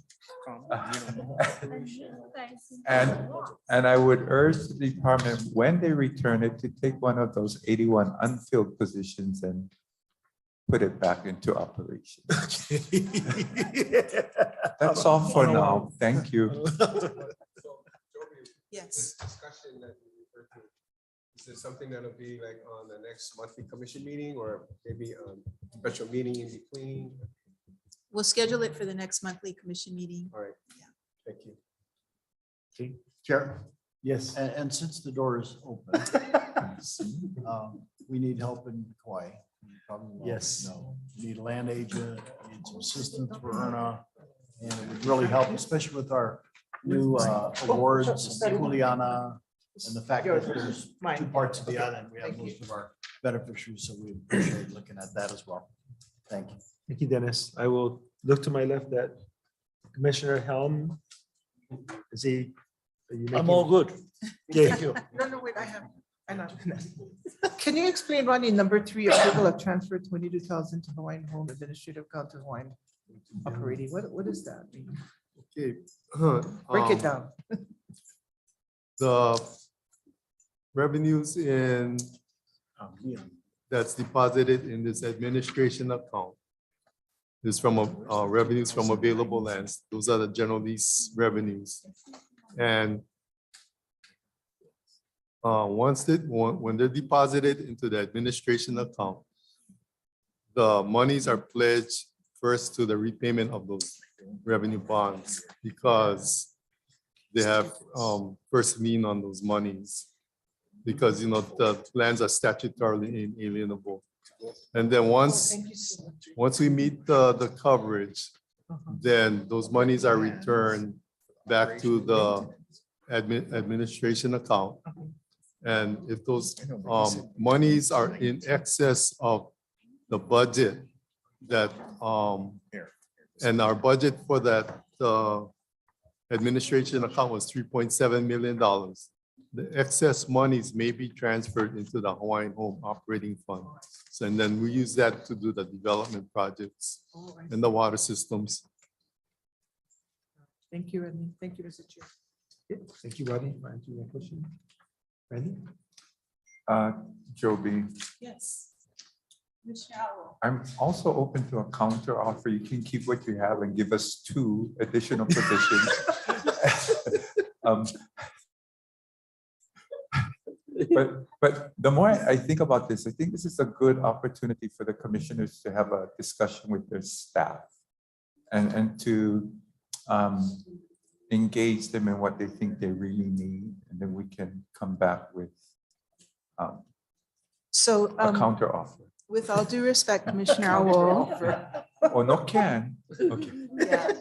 And I would urge the department, when they return it, to take one of those 81 unfilled positions and put it back into operation. That's all for now. Thank you. Yes. Discussion that you referred to, is this something that'll be like on the next monthly commission meeting or maybe a special meeting in between? We'll schedule it for the next monthly commission meeting. All right. Thank you. Okay, Chair. Yes. And since the door is open, we need help in Kauai. You probably Yes. know. We need a land agent, we need some assistance for Erna. And it would really help, especially with our new awards, Juliana, and the fact that there's two parts of the island. We have most of our beneficiaries, so we appreciate looking at that as well. Thank you. Thank you, Dennis. I will look to my left at Commissioner Helm. Is he? Are you I'm making- all good. Okay. No, wait, I know. Can you explain, Ronnie, number 3, approval of transfer 22,000 to Hawaiian Home Administrative Account to Hawaiian Operating? What does that mean? Okay. Break it down. The revenues that's deposited in this administration account is from revenues from available lands. Those are the general lease revenues. And when they're deposited into the administration account, the monies are pledged first to the repayment of those revenue bonds because they have first lien on those monies because, you know, the lands are statutorily inalienable. And then once we meet the coverage, then those monies are returned back to the administration account. And if those monies are in excess of the budget that, and our budget for that administration account was $3.7 million. The excess monies may be transferred into the Hawaiian Home Operating Fund. So, and then we use that to do the development projects and the water systems. Thank you, Rodney. Thank you, Mr. Chair. Thank you, Rodney, for answering that question. Randy? Joby, Yes. Michelle. I'm also open to a counter offer. You can keep what you have and give us 2 additional positions. But the more I think about this, I think this is a good opportunity for the commissioners to have a discussion with their staff and to engage them in what they think they really need, and then we can come back with So a counter offer. with all due respect, Commissioner Awol. Oh, no can. Okay. Yeah.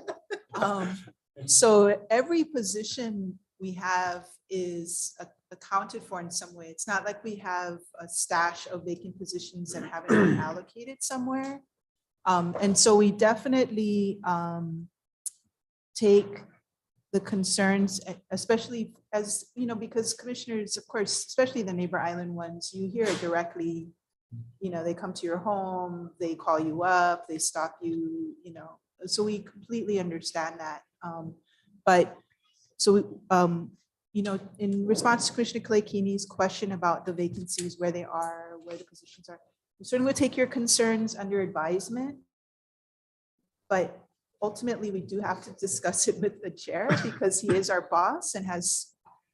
So every position we have is accounted for in some way. It's not like we have a stash of vacant positions that haven't been allocated somewhere. And so we definitely take the concerns, especially as, you know, because commissioners, of course, especially the neighbor island ones, you hear it directly. You know, they come to your home, they call you up, they stop you, you know, so we completely understand that. But so, you know, in response to Commissioner Kalekini's question about the vacancies, where they are, where the positions are, we certainly would take your concerns under advisement. But ultimately, we do have to discuss it with the chair because he is our boss and has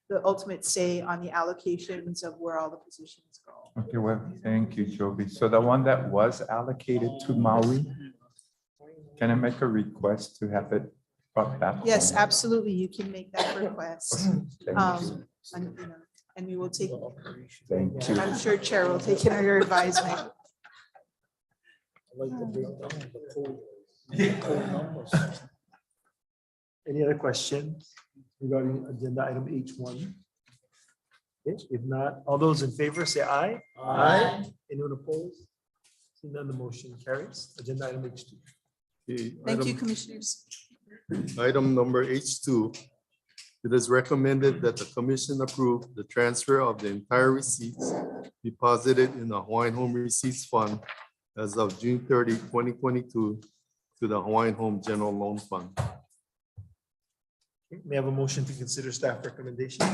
the ultimate say on the allocations of where all the positions go. Okay, well, thank you, Joby. So the one that was allocated to Maui, can I make a request to have it brought back? Yes, home? absolutely. You can make that request. Thank you. And, you know, and we will take, Thank you. I'm sure Chair will take it under advisement. Any other questions regarding agenda item H1? Okay, if not, all those in favor say aye. Aye. Anyone opposed? Seeing none, the motion carries. Agenda item H2. Okay, Thank you, item- Commissioners. Item number H2, it is recommended that the commission approve the transfer of the entire receipts deposited in the Hawaiian Home Receipts Fund as of June 30, 2022 to the Hawaiian Home General Loan Fund. Okay, may I have a motion to consider staff recommendation?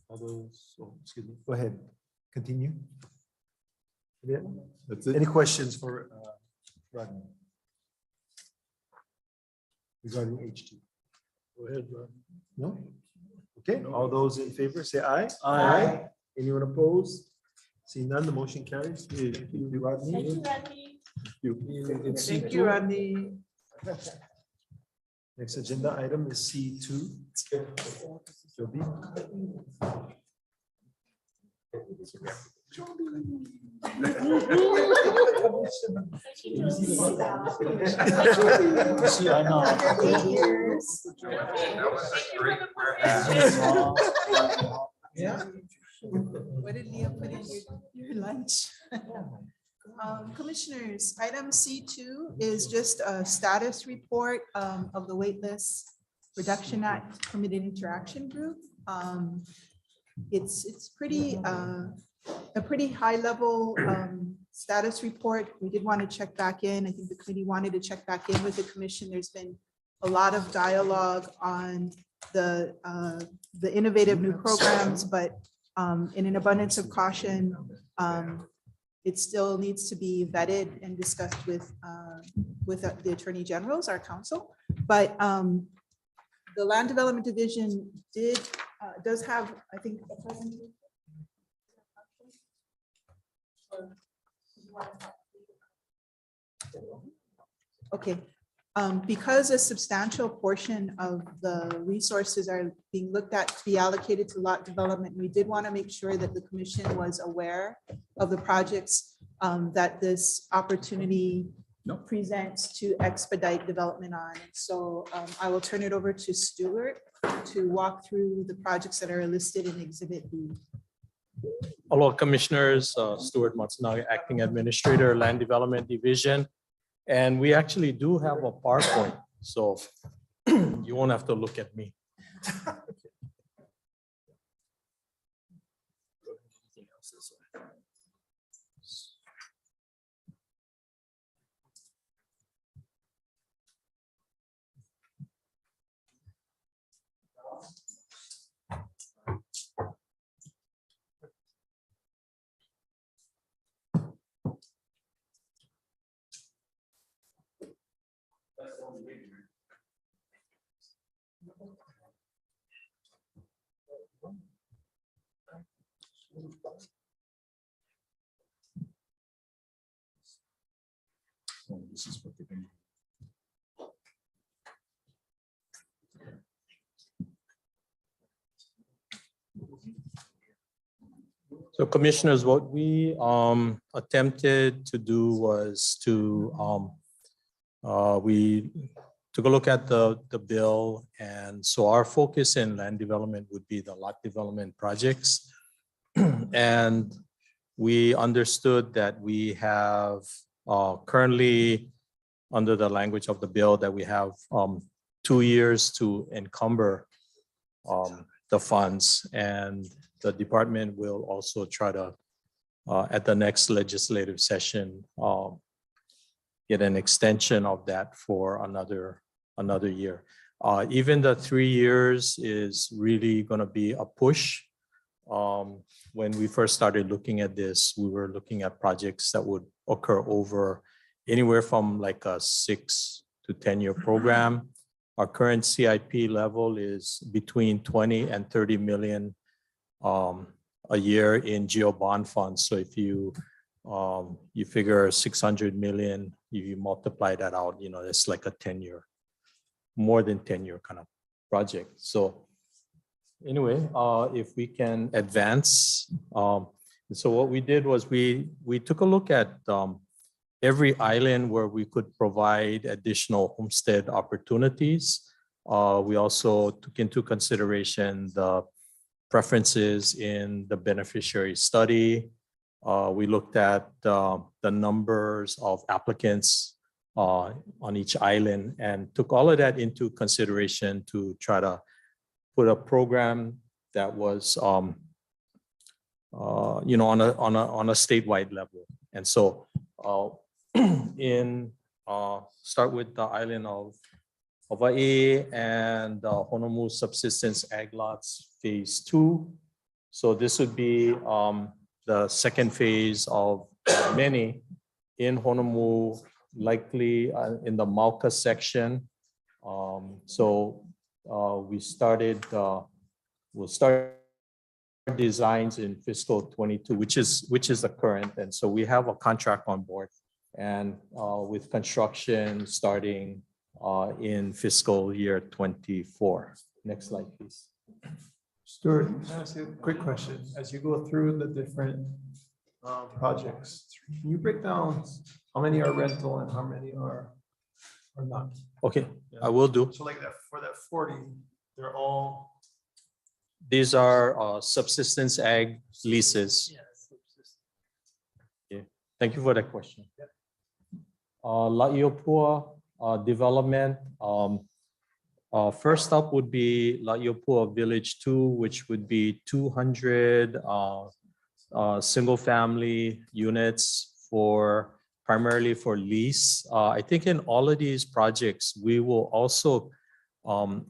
All those, oh, excuse me, go ahead, continue. Yeah. That's it. Any questions for Rodney? Regarding H2? Go ahead, Rodney. No? Okay, all those in favor say aye. Aye. Anyone opposed? See none, the motion carries. Thank you, Rodney. Thank you, Randy. Thank you, Rodney. Next agenda item is C2. Joby. See, I know. Yeah. What did Leah put in your lunch? Commissioners, item C2 is just a status report of the waitlist Reduction Act Permitted Interaction Group. It's pretty a pretty high level status report. We did want to check back in. I think the committee wanted to check back in with the commission. There's been a lot of dialogue on the innovative new programs, but in an abundance of caution, it still needs to be vetted and discussed with the Attorney Generals, our counsel. But the Land Development Division does have, I think, a presentation. Okay, because a substantial portion of the resources are being looked at to be allocated to lot development, we did want to make sure that the commission was aware of the projects that this opportunity presents to expedite development on. So I will turn it over to Stuart to walk through the projects that are listed in Exhibit B. Hello, Commissioners. Stuart Matsunaga, Acting Administrator, Land Development Division. And we actually do have a PowerPoint, so you won't have to look at me. This is what they're going to So Commissioners, what we attempted to do was to, we took a look at the bill. And so our focus in land development would be the lot development projects. And we understood that we have currently, under the language of the bill, that we have 2 years to encumber the funds, and the department will also try to, at the next legislative session, get an extension of that for another year. Even the 3 years is really going to be a push. When we first started looking at this, we were looking at projects that would occur over anywhere from like a 6 to 10-year program. Our current CIP level is between 20 and 30 million a year in geo bond funds. So if you figure 600 million, if you multiply that out, it's like a 10-year, more than 10-year kind of project. So anyway, if we can advance. So what we did was we took a look at every island where we could provide additional homestead opportunities. We also took into consideration the preferences in the beneficiary study. We looked at the numbers of applicants on each island and took all of that into consideration to try to put a program that was, on a statewide level. And so, start with the island of Hawaii and Honolulu Subsistence Ag Lots Phase 2. So this would be the second phase of many in Honolulu, likely in the Mauka section. We'll start designs in fiscal 22, which is the current. And so we have a contract on board, and with construction starting in fiscal year 24. Next slide, please. Stuart, can I ask you a quick question? As you go through the different projects. Can you break down how many are rental and how many are not? Okay, I will do. So like that, for that 40, they're all. These are subsistence ag leases. Okay, thank you for that question. La'iopua development. First up would be La'iopua Village 2, which would be 200 single-family units for primarily for lease. I think in all of these projects, we will also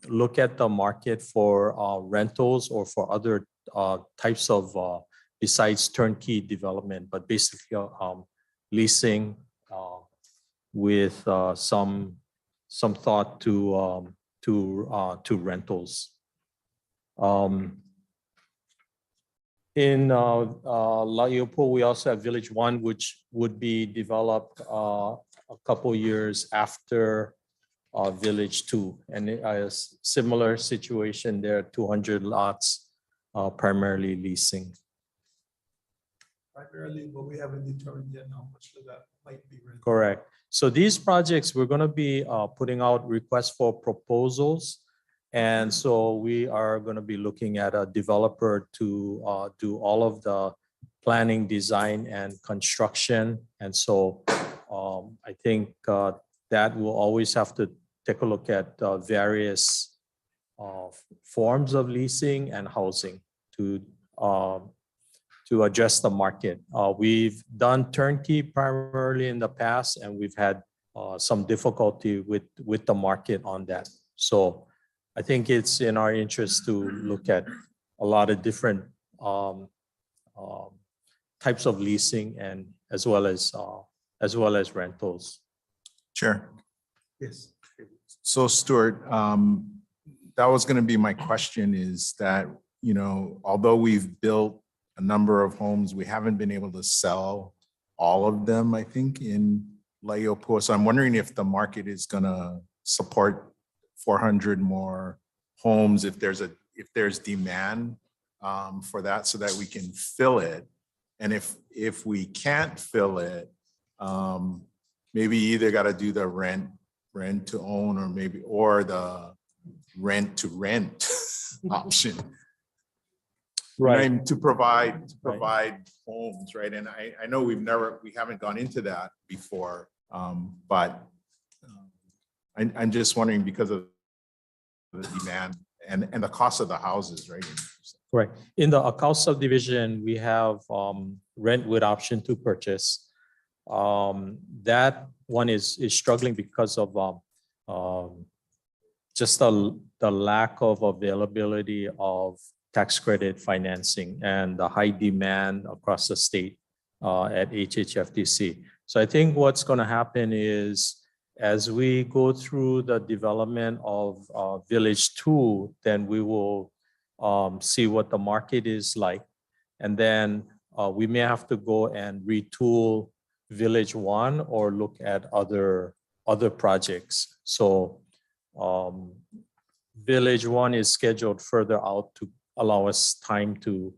look at the market for rentals or for other types of besides turnkey development, but basically leasing with some thought to rentals. In La'iopua, we also have Village 1, which would be developed a couple years after Village 2. And a similar situation there, 200 lots, primarily leasing. Primarily, but we haven't determined yet how much of that might be rental. Correct. So these projects, we're going to be putting out requests for proposals. And so we are going to be looking at a developer to do all of the planning, design, and construction. And so I think that we'll always have to take a look at various forms of leasing and housing to address the market. We've done turnkey primarily in the past, and we've had some difficulty with the market on that. So I think it's in our interest to look at a lot of different types of leasing and as well as rentals. Chair. Yes. So Stuart, that was going to be my question, is that, you know, although we've built a number of homes, we haven't been able to sell all of them, I think, in La'iopua. So I'm wondering if the market is going to support 400 more homes, if there's demand for that, so that we can fill it. And if we can't fill it, maybe either got to do the rent to own, or the rent to rent option. Right. And to provide homes, right? And I know we haven't gone into that before, but I'm just wondering, because of the demand and the cost of the houses, right? Right. In the Akau subdivision, we have rent with option to purchase. That one is struggling because of just the lack of availability of tax credit financing and the high demand across the state at HHFTC. So I think what's going to happen is, as we go through the development of Village 2, then we will see what the market is like. And then we may have to go and retool Village 1 or look at other projects. So Village 1 is scheduled further out to allow us time to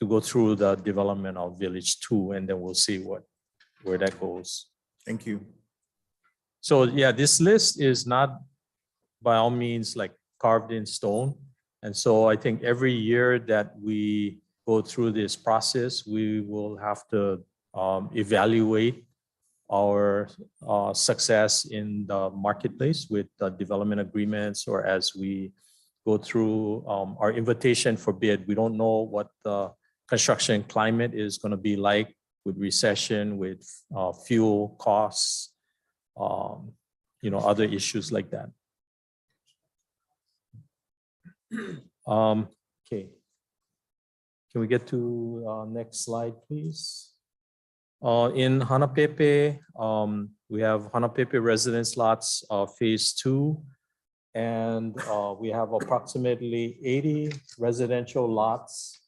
go through the development of Village 2, and then we'll see where that goes. Thank you. So yeah, this list is not by all means like carved in stone. And so I think every year that we go through this process, we will have to evaluate our success in the marketplace with the development agreements, or as we go through our invitation for bid. We don't know what the construction climate is going to be like with recession, with fuel costs, other issues like that. Okay. Can we get to next slide, please? In Hanapepe, we have Hanapepe residence lots, phase 2. And we have approximately 80 residential lots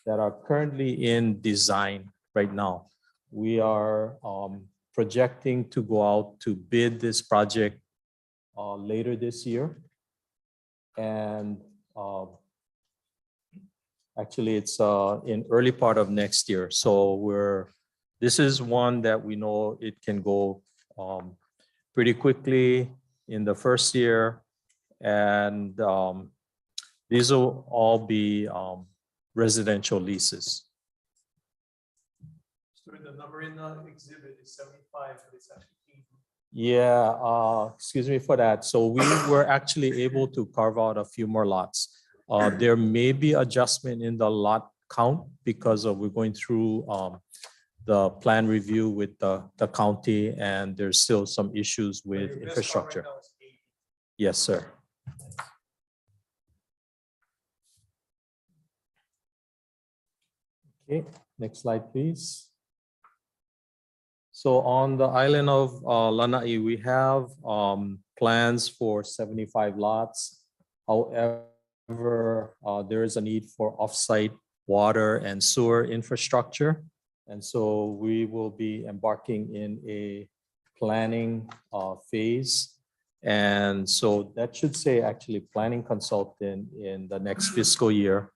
that are currently in design right now. We are projecting to go out to bid this project later this year. And Actually, it's in early part of next year. So this is one that we know it can go pretty quickly in the first year. And these will all be residential leases. So the number in the exhibit is 75, but it's actually 80. Yeah, excuse me for that. So we were actually able to carve out a few more lots. There may be adjustment in the lot count because we're going through the plan review with the county, and there's still some issues with Your best lot right infrastructure. now is 80. Yes, sir. Okay, next slide, please. So on the island of Lanai, we have plans for 75 lots. However, there is a need for offsite water and sewer infrastructure. And so we will be embarking in a planning phase. And so that should say actually planning consultant in the next fiscal year.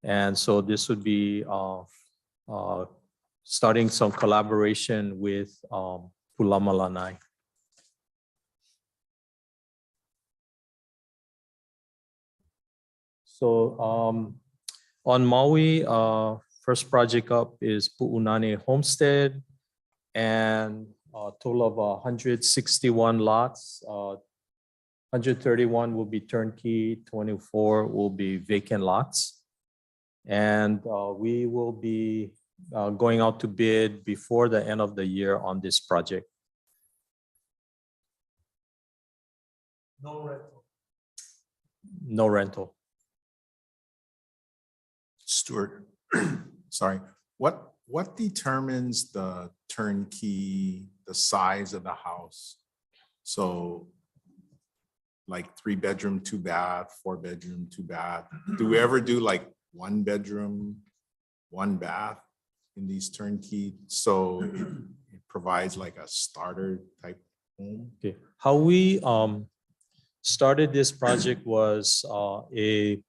And so this would be starting some collaboration with Pulama Lanai. So on Maui, first project up is Pu'unane Homestead, and a total of 161 lots. 131 will be turnkey, 24 will be vacant lots. And we will be going out to bid before the end of the year on this project. No rental. No rental. Stuart, sorry, what determines the turnkey, the size of the house? So like 3-bedroom, 2-bath, 4-bedroom, 2-bath. Do we ever do like 1-bedroom, 1-bath in these turnkey? So it provides like a starter type home? Okay, how we started this project was a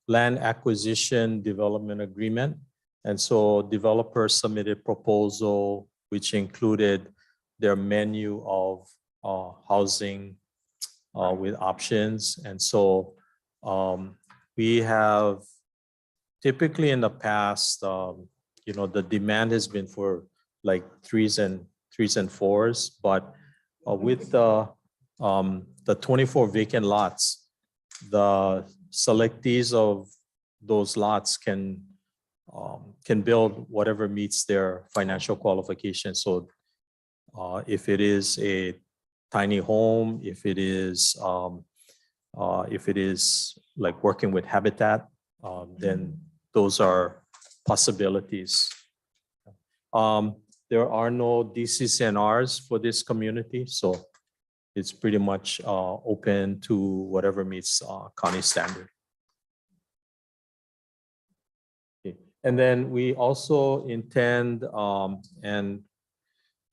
land acquisition development agreement. And so developers submitted proposal, which included their menu of housing with options. And so we have typically in the past, the demand has been for like 3s and 4s, but with the 24 vacant lots, the selectees of those lots can build whatever meets their financial qualifications. So if it is a tiny home, if it is like working with habitat, then those are possibilities. There are no DCCNRs for this community, so it's pretty much open to whatever meets county standard. Okay. And then we also intend and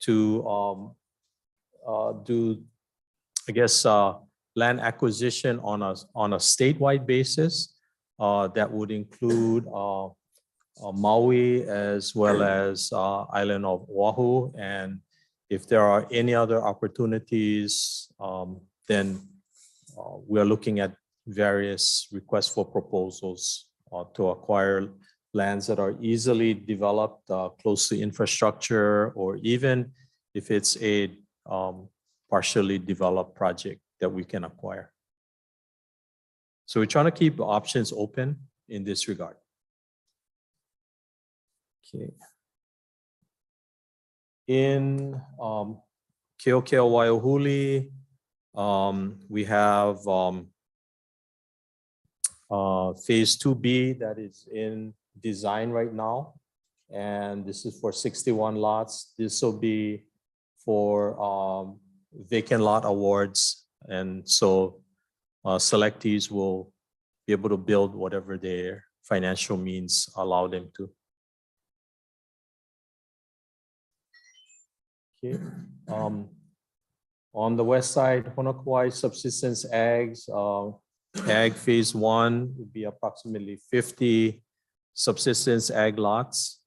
to do, I guess, land acquisition on a statewide basis that would include Maui as well as island of Oahu. And if there are any other opportunities, then we are looking at various requests for proposals to acquire lands that are easily developed, close to infrastructure, or even if it's a partially developed project that we can acquire. So we're trying to keep options open in this regard. Okay. In Keokea Waiahuli, we have phase 2B that is in design right now. And this is for 61 lots. This will be for vacant lot awards. And so selectees will be able to build whatever their financial means allow them to. Okay. On the west side, Honoka'i Subsistence Ag phase 1 would be approximately 50 subsistence ag lots.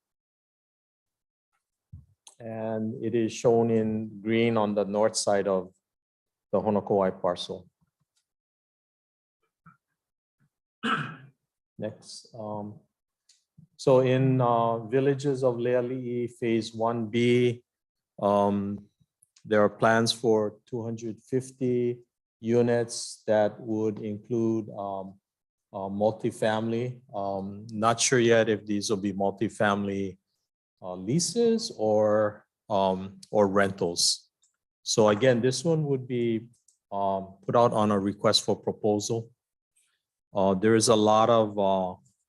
And it is shown in green on the north side of the Honokowai parcel. Next. So in villages of Leali'i Phase 1B, there are plans for 250 units that would include multifamily. Not sure yet if these will be multifamily leases or rentals. So again, this one would be put out on a request for proposal. There is a lot of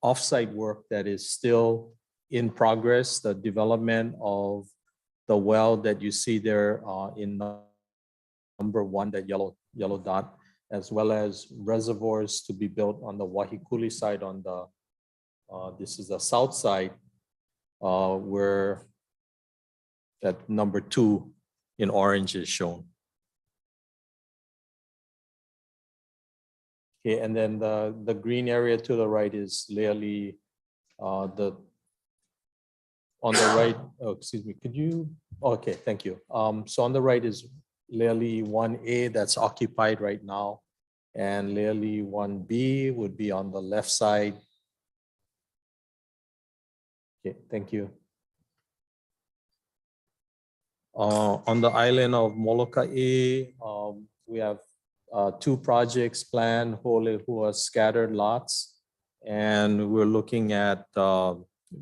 offsite work that is still in progress. The development of the well that you see there in number 1, that yellow dot, as well as reservoirs to be built on the Wahikuli side on the, this is the south side, where that number 2 in orange is shown. Okay, and then the green area to the right is Leali'i, on the right, oh, excuse me, could you, okay, thank you. So on the right is Leali'i 1A that's occupied right now, and Leali'i 1B would be on the left side. Okay, thank you. On the island of Moloka'i, we have 2 projects planned, who are scattered lots, and we're looking at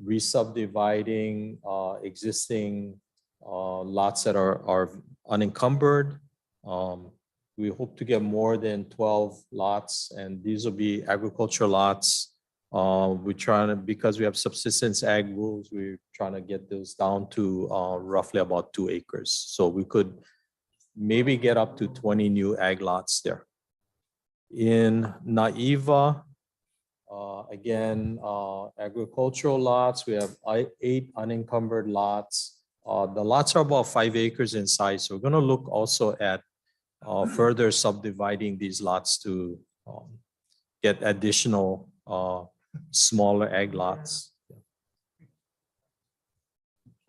re-subdividing existing lots that are unencumbered. We hope to get more than 12 lots, and these will be agriculture lots. We're trying to, because we have subsistence ag rules, we're trying to get those down to roughly about 2 acres. So we could maybe get up to 20 new ag lots there. In Naiva, again, agricultural lots, we have 8 unencumbered lots. The lots are about 5 acres in size. So we're going to look also at further subdividing these lots to get additional smaller ag lots.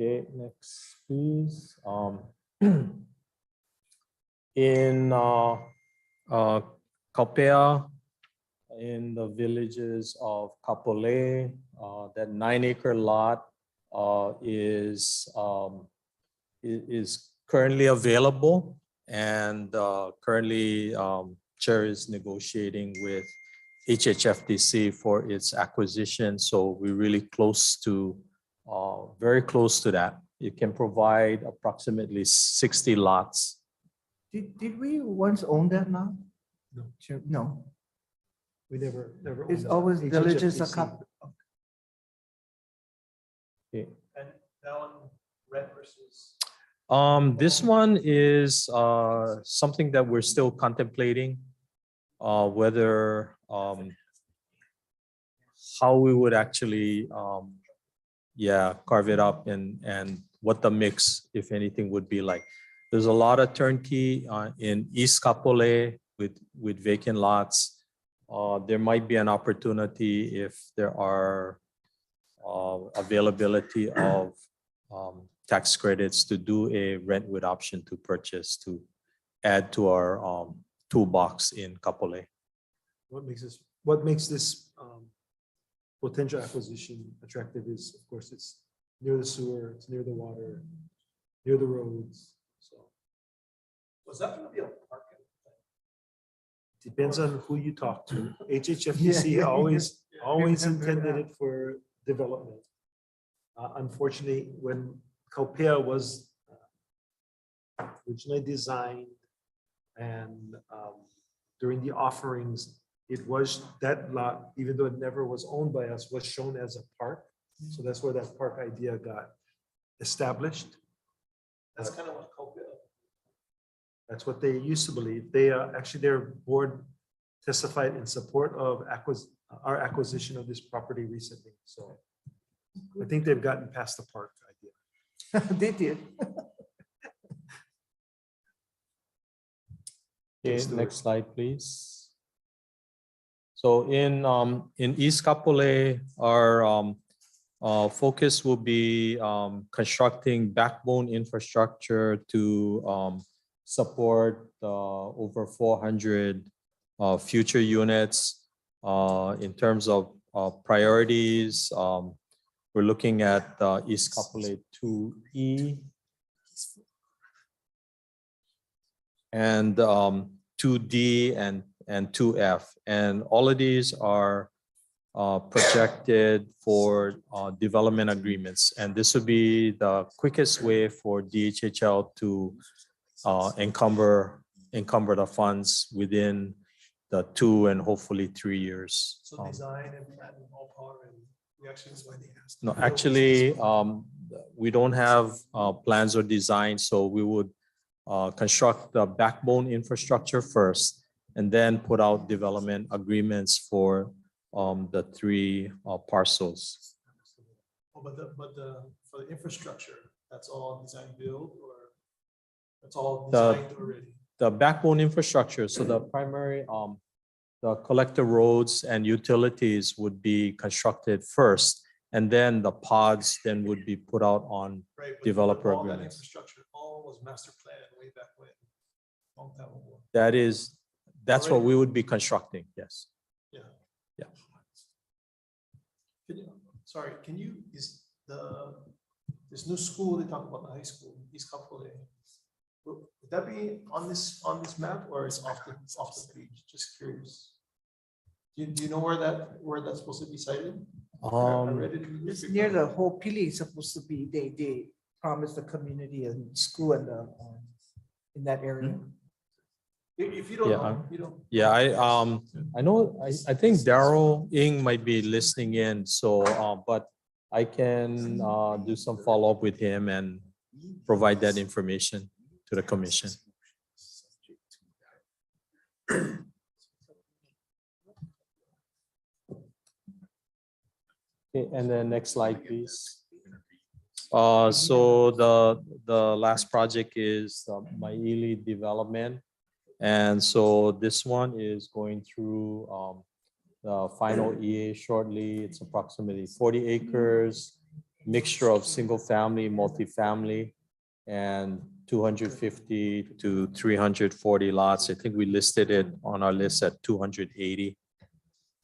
Okay, next, please. In Kaupea, in the villages of Kapolei, that 9-acre lot is currently available, and currently Chair is negotiating with HHFDC for its acquisition. So we're really close to, very close to that. It can provide approximately 60 lots. Did we once own that now? No. No. We never. It's owned that. always villages of HHFDC. Okay. And that one, red versus. This one is something that we're still contemplating, whether how we would actually carve it up and what the mix, if anything, would be like. There's a lot of turnkey in East Kapolei with vacant lots. There might be an opportunity if there are availability of tax credits to do a rent with option to purchase to add to our toolbox in Kapolei. What makes this potential acquisition attractive is, of course, it's near the sewer, it's near the water, near the roads. So Was that gonna be a park? depends on who you talk to. HHFDC always intended it for development. Unfortunately, when Kaupea was originally designed and during the offerings, it was that lot, even though it never was owned by us, was shown as a park. So that's where that park idea got established. That's kind of what Copia. That's what they used to believe. They actually, their board testified in support of our acquisition of this property recently. So I think they've gotten past the park idea. They did. Okay, next slide, please. So in East Kapolei, our focus will be constructing backbone infrastructure to support over 400 future units. In terms of priorities, we're looking at East Kapolei 2E and 2D and 2F. And all of these are projected for development agreements. And this would be the quickest way for DHHL to encumber the funds within the 2 and hopefully 3 years. So design and planning all part and we actually is why they asked. No, actually, we don't have plans or design, so we would construct the backbone infrastructure first and then put out development agreements for the 3 parcels. Oh, for the infrastructure, that's all design build or that's all designed already? The backbone infrastructure, so the primary, the collector roads and utilities would be constructed first, and then the pods then would be put out on Right, but developer all that agreements. infrastructure, all was master plan way back when. Long time ago. That's what we would be constructing, yes. Yeah. Yeah. Sorry, is this new school, they talk about the high school, East Kapolei. Would that be on this map or is off the page? Just curious. Do you know where that's supposed to be sited? I read it. It's near the whole Pili is supposed to be, they promised the community and school and in that area. If you don't know, you don't. Yeah, I know, I think Daryl Ng might be listening in, so, but I can do some follow-up with him and provide that information to the commission. Okay, and then next slide, please. So the last project is Maili development. And so this one is going through the final EA shortly. It's approximately 40 acres, mixture of single family, multifamily, and 250 to 340 lots. I think we listed it on our list at 280,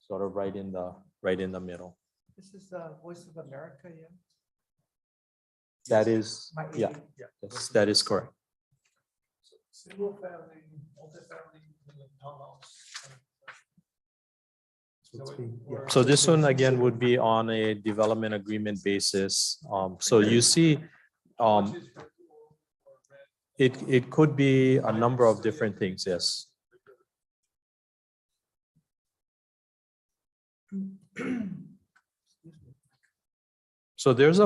sort of right in the middle. This is Voice of America, yeah? That is, yeah, yes, that is correct. Single family, multifamily, and then townhouse. So this one again would be on a development agreement basis. So you see, it could be a number of different things, yes. So there's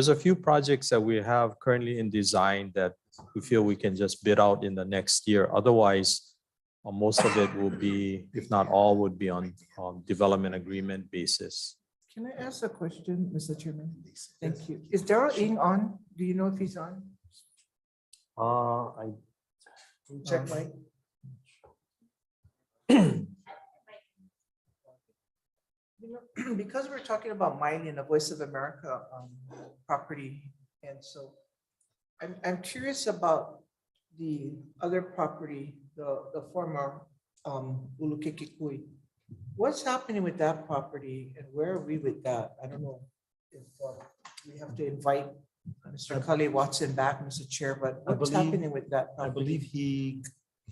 a few projects that we have currently in design that we feel we can just bid out in the next year. Otherwise, most of it will be, if not all, would be on development agreement basis. Can I ask a question, Mr. Chairman? Thank you. Is Daryl Ng on? Do you know if he's on? Check Mike. Because we're talking about mining, the Voice of America property, and so I'm curious about the other property, the former Ulukekikui. What's happening with that property and where are we with that? I don't know if we have to invite Mr. Cully Watson back, Mr. Chair, but what's happening with that I property? believe he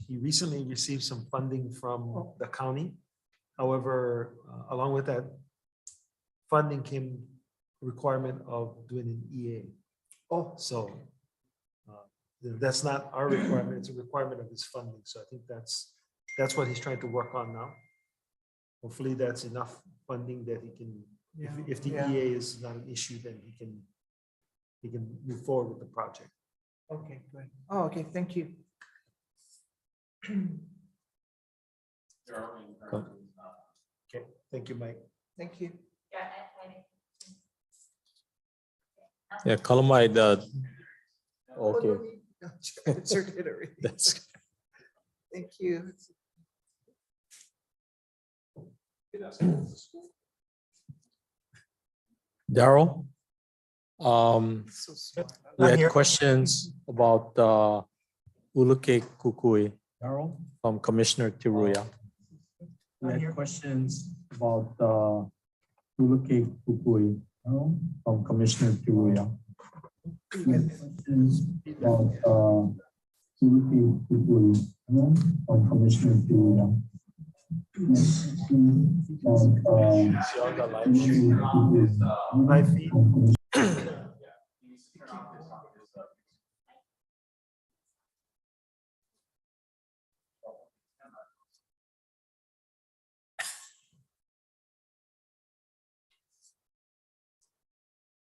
recently received some funding from the county. However, along with that funding came requirement of doing an EA. Oh, so that's not our requirement, it's a requirement of his funding. So I think that's what he's trying to work on now. Hopefully that's enough funding that he can, if the EA is not an issue, then he can move forward with the project. Okay, good. Oh, okay, thank you. Okay, thank you, Mike. Thank you. Yeah, Kalamai, okay. Thank you. Daryl? We Not had here. questions about Uluke Kukui from Commissioner Tiruya. We had questions about Uluke Kukui from Commissioner Tiruya. We had questions about Uluke Kukui from Commissioner Tiruya. Live feed.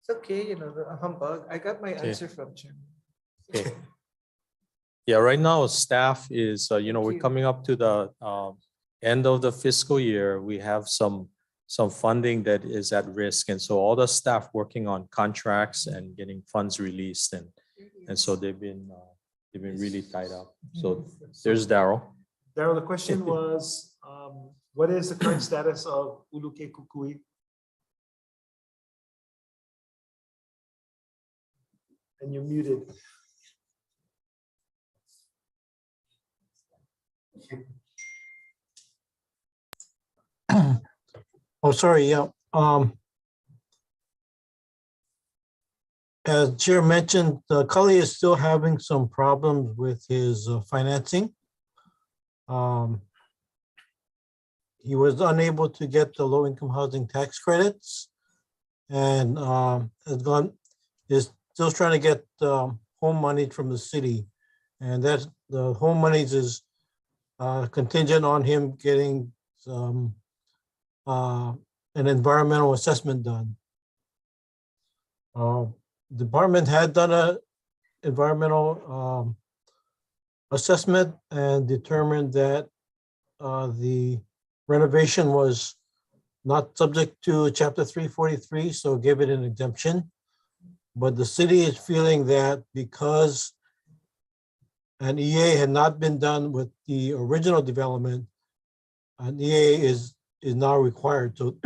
It's okay, the humbug. I got my answer from Jim. Okay. Yeah, right now staff is, we're you. coming up to the end of the fiscal year. We have some funding that is at risk. And so all the staff working on contracts and getting funds released. And so they've been really tied up. So there's Daryl. Daryl, the question was, what is the current status of Uluke Kukui? And you're muted. Oh, sorry, yeah. As Chair mentioned, Cully is still having some problems with his financing. He was unable to get the low-income housing tax credits and is still trying to get home money from the city. And that's the home monies is contingent on him getting some an environmental assessment done. Department had done a environmental assessment and determined that the renovation was not subject to Chapter 343, so gave it an exemption. But the city is feeling that because an EA had not been done with the original development, an EA is now required. So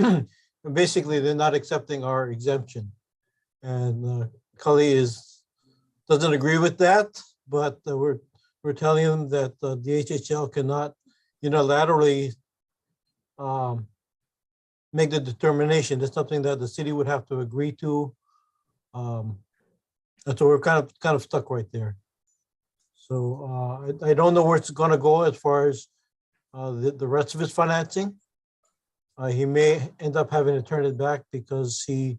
basically, they're not accepting our exemption. And Cully doesn't agree with that, but we're telling them that the HHL cannot unilaterally make the determination. It's something that the city would have to agree to. And so we're kind of stuck right there. So I don't know where it's going to go as far as the rest of his financing. He may end up having to turn it back because he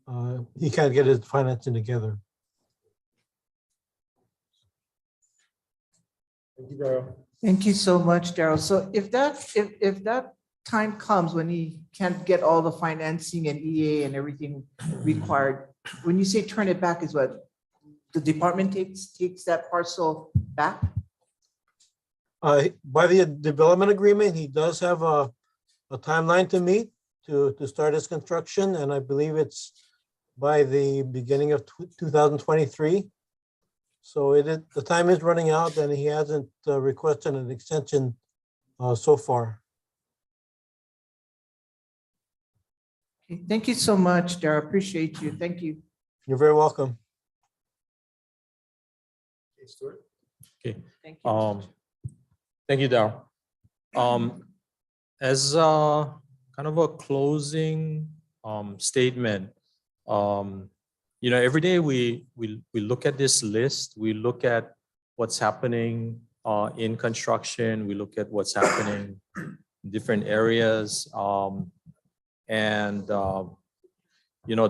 can't get his financing together. Thank you, Daryl. Thank you so much, Daryl. So if that time comes when he can't get all the financing and EA and everything required, when you say turn it back is what? The department takes that parcel back? By the development agreement, he does have a timeline to meet to start his construction, and I believe it's by the beginning of 2023. So the time is running out, and he hasn't requested an extension so far. Okay, thank you so much, Daryl. Appreciate you. Thank you. You're very welcome. Okay, Stuart. Okay. Thank you. Thank you, Daryl. As kind of a closing statement, every day we look at this list, we look at what's happening in construction, we look at what's happening in different areas.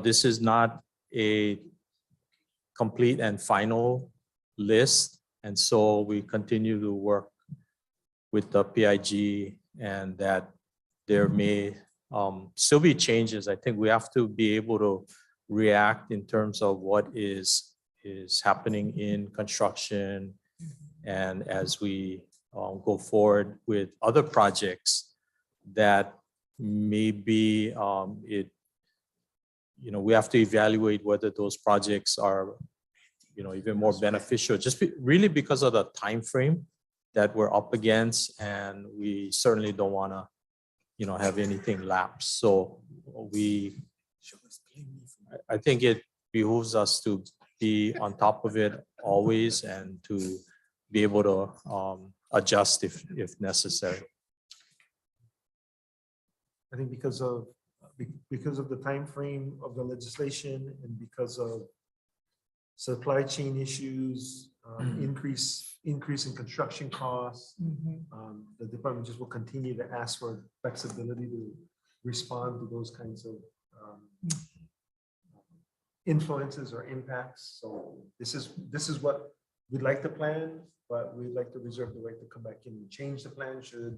This is not a complete and final list. And so we continue to work with the PIG, and that there may still be changes. I think we have to be able to react in terms of what is happening in construction. And as we go forward with other projects that maybe we have to evaluate whether those projects are even more beneficial, really because of the time frame that we're up against, and we certainly don't want to have anything lapse. So I think it behooves us to be on top of it always and to be able to adjust if necessary. I think because of the time frame of the legislation and because of supply chain issues, increase in construction costs, the department just will continue to ask for flexibility to respond to those kinds of influences or impacts. So this is what we'd like to plan, but we'd like to reserve the right to come back and change the plan should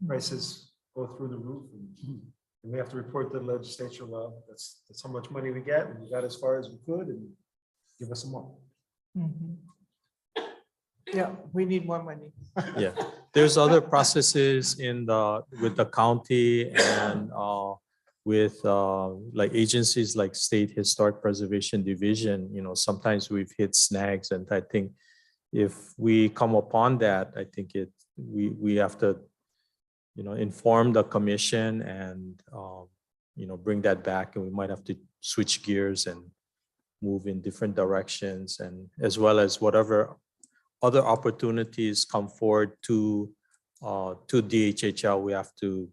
prices go through the roof and we have to report to the legislature, well, that's how much money we get and we got as far as we could and give us some more. Yeah, we need more money. Yeah, there's other processes with the county and with like agencies like State Historic Preservation Division. Sometimes we've hit snags, and I think if we come upon that, I think we have to inform the commission and bring that back, and we might have to switch gears and move in different directions, and as well as whatever other opportunities come forward to DHHL, we have to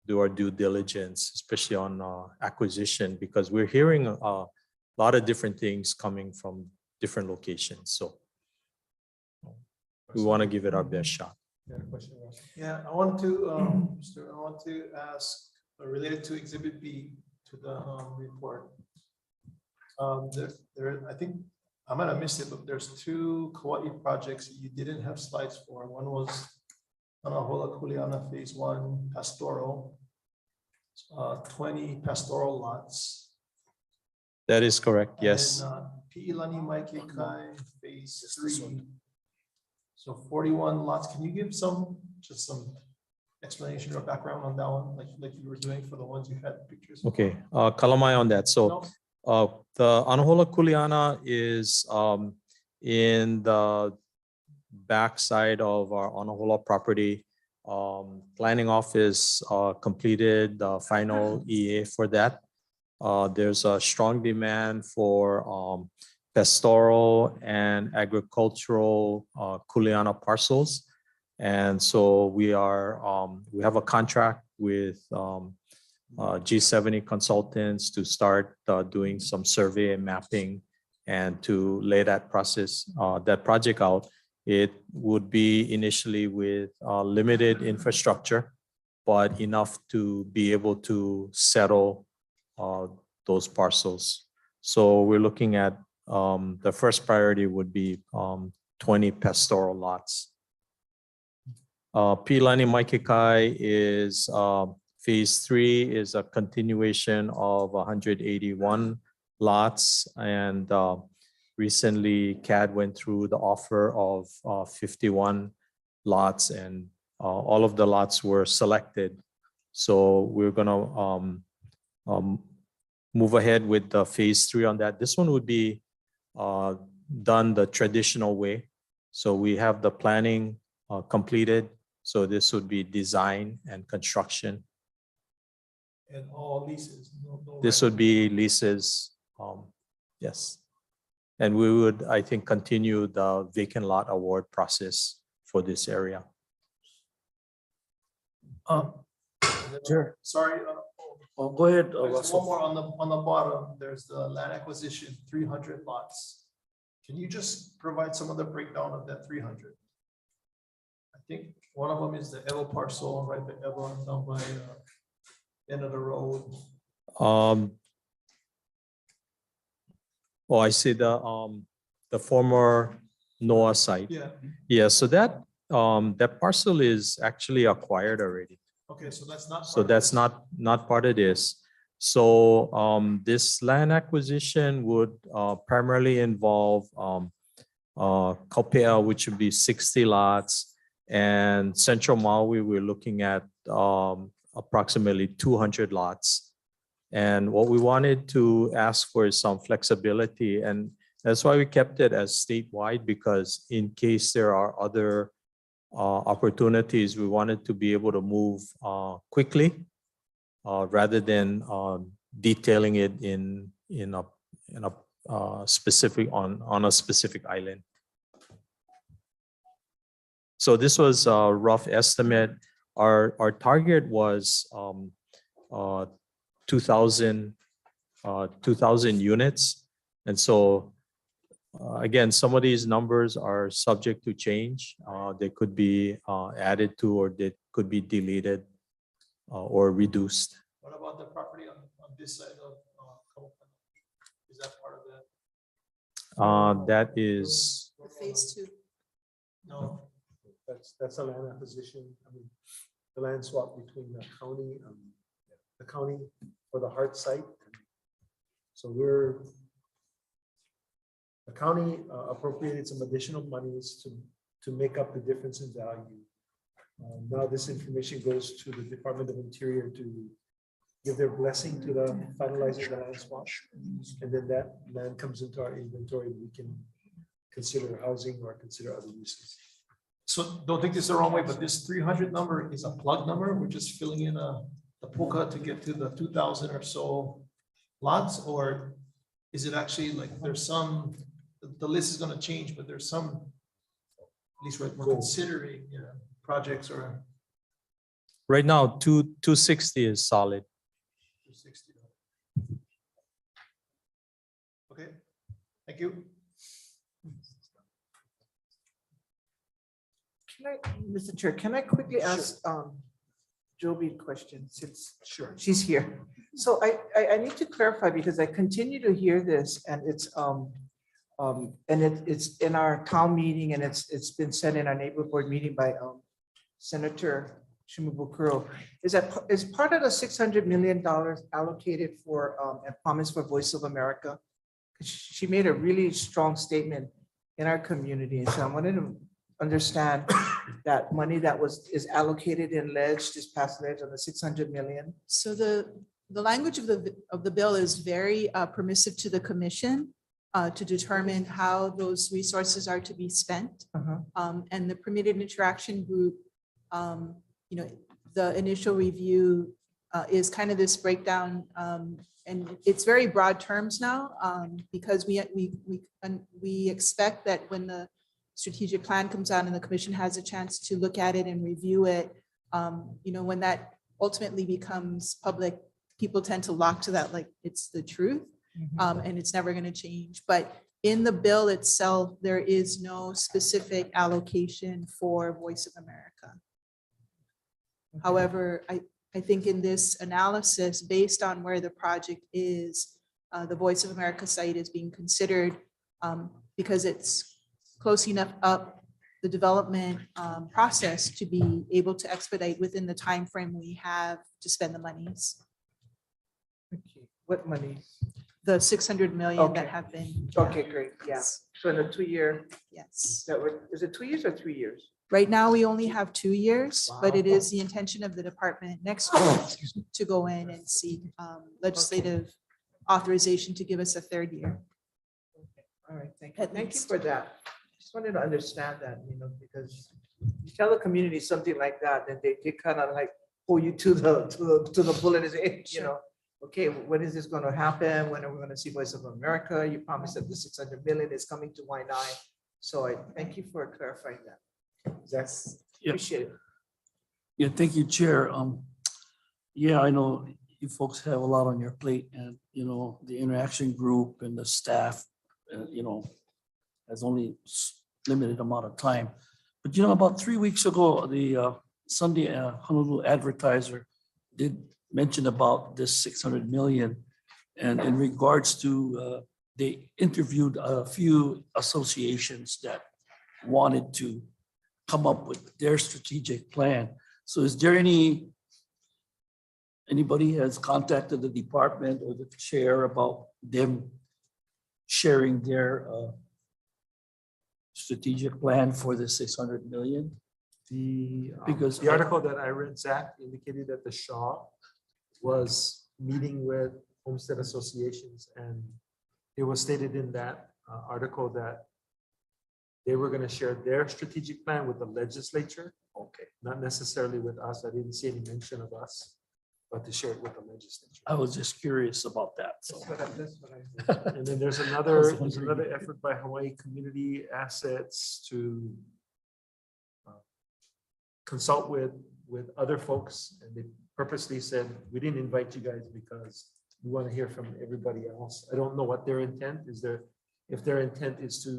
do our due diligence, especially on acquisition, because we're hearing a lot of different things coming from different locations. So we want to give it our best shot. Yeah, I want to, ask related to Exhibit B to the report. I think I might have missed it, but there's 2 Kauai projects you didn't have slides for. One was Anahola Kuleana Phase 1 Pastoral, 20 pastoral lots. That is correct, yes. And Pi'ilani Maikikai Phase 3. So 41 lots. Can you give some explanation or background on that one, like you were doing for the ones you had pictures of? Okay, Kalamai on that. So the Anahola Kuleana is in the backside of our Anahola property. Planning office completed the final EA for that. There's a strong demand for pastoral and agricultural Kuleana parcels. And so we have a contract with G70 consultants to start doing some survey and mapping and to lay that project out. It would be initially with limited infrastructure, but enough to be able to settle those parcels. So we're looking at the first priority would be 20 pastoral lots. Pi'ilani Maikikai is Phase 3 is a continuation of 181 lots, and recently CAD went through the offer of 51 lots, and all of the lots were selected. So we're gonna move ahead with the Phase 3 on that. This one would be done the traditional way. So we have the planning completed. So this would be design and construction. And all leases. This would be leases, yes. And we would, I think, continue the vacant lot award process for this area. Sure. Sorry. Go ahead. There's Russell. one more on the bottom. There's the land acquisition, 300 lots. Can you just provide some of the breakdown of that 300? I think one of them is the Evo parcel, right? The Evo down by end of the road. Oh, I see the former NOAA site. Yeah. Yeah, so that parcel is actually acquired already. Okay, so that's not. So that's not part of this. So this land acquisition would primarily involve Kaupea, which would be 60 lots, and Central Maui, we're looking at approximately 200 lots. And what we wanted to ask for is some flexibility, and that's why we kept it as statewide, because in case there are other opportunities, we wanted to be able to move quickly rather than detailing it in a specific on a specific island. So this was a rough estimate. Our target was 2,000 units. And so again, some of these numbers are subject to change. They could be added to, or they could be deleted or reduced. What about the property on this side of Kaupana? Is that part of that? That is, Phase 2. No, that's a land acquisition. I mean, the land swap between the county for the Hart site. So the county appropriated some additional monies to make up the difference in value. Now this information goes to the Department of Interior to give their blessing to the finalizing the land swap. And then that land comes into our inventory. We can consider housing or consider other uses. So don't take this the wrong way, but this 300 number is a plug number. We're just filling in the polka to get to the 2,000 or so lots, or is it actually like there's some, the list is going to change, but there's some, at least we're considering, projects or right now, 260 is solid. 260. Okay, thank you. Mr. Chair, can I quickly ask Joby a question since she's here? So I need to clarify because I continue to hear this and it's in our town meeting and it's been said in our neighborhood board meeting by Senator Shimabukuro. Is part of the $600 million allocated for and promised for Voice of America? She made a really strong statement in our community, and so I wanted to understand that money that is allocated in ledge, this past ledge on the 600 million. So the language of the bill is very permissive to the commission to determine how those resources are to be spent. And the permitted interaction group, the initial review is kind of this breakdown, and it's very broad terms now because we expect that when the strategic plan comes out and the commission has a chance to look at it and review it, when that ultimately becomes public, people tend to lock to that like it's the truth, and it's never going to change. But in the bill itself, there is no specific allocation for Voice of America. However, I think in this analysis, based on where the project is, the Voice of America site is being considered because it's close enough up the development process to be able to expedite within the time frame we have to spend the monies. Okay, what money? The 600 million Okay. that have been. Okay, great, yeah. So in a 2-year. Yes. Is it 2 years or 3 years? Right now, we only have 2 years, but it is the intention of the department next year to go in and seek legislative authorization to give us a 3rd year. All right, thank you. Thank you for that. Just wanted to understand that, because you tell the community something like that, then they kind of like pull you to the bullet and say, hey, okay, when is this going to happen? When are we going to see Voice of America? You promised that the 600 million is coming to Waianae. So I thank you for clarifying that. Yes, appreciate it. Yeah, thank you, Chair. Yeah, I know you folks have a lot on your plate and, the interaction group and the staff, has only limited amount of time. But, about 3 weeks ago, the Sunday Honolulu Advertiser did mention about this 600 million. And in regards to, they interviewed a few associations that wanted to come up with their strategic plan. So is there anybody has contacted the department or the chair about them sharing their strategic plan for the 600 million? Because the article that I read, Zach, indicated that the Shaw was meeting with homestead associations, and it was stated in that article that they were gonna share their strategic plan with the legislature. Okay. Not necessarily with us. I didn't see any mention of us, but to share it with the legislature. I was just curious about that, so. And then there's another effort by Hawaii Community Assets to consult with other folks, and they purposely said, we didn't invite you guys because we want to hear from everybody else. I don't know what their intent is. If their intent is to,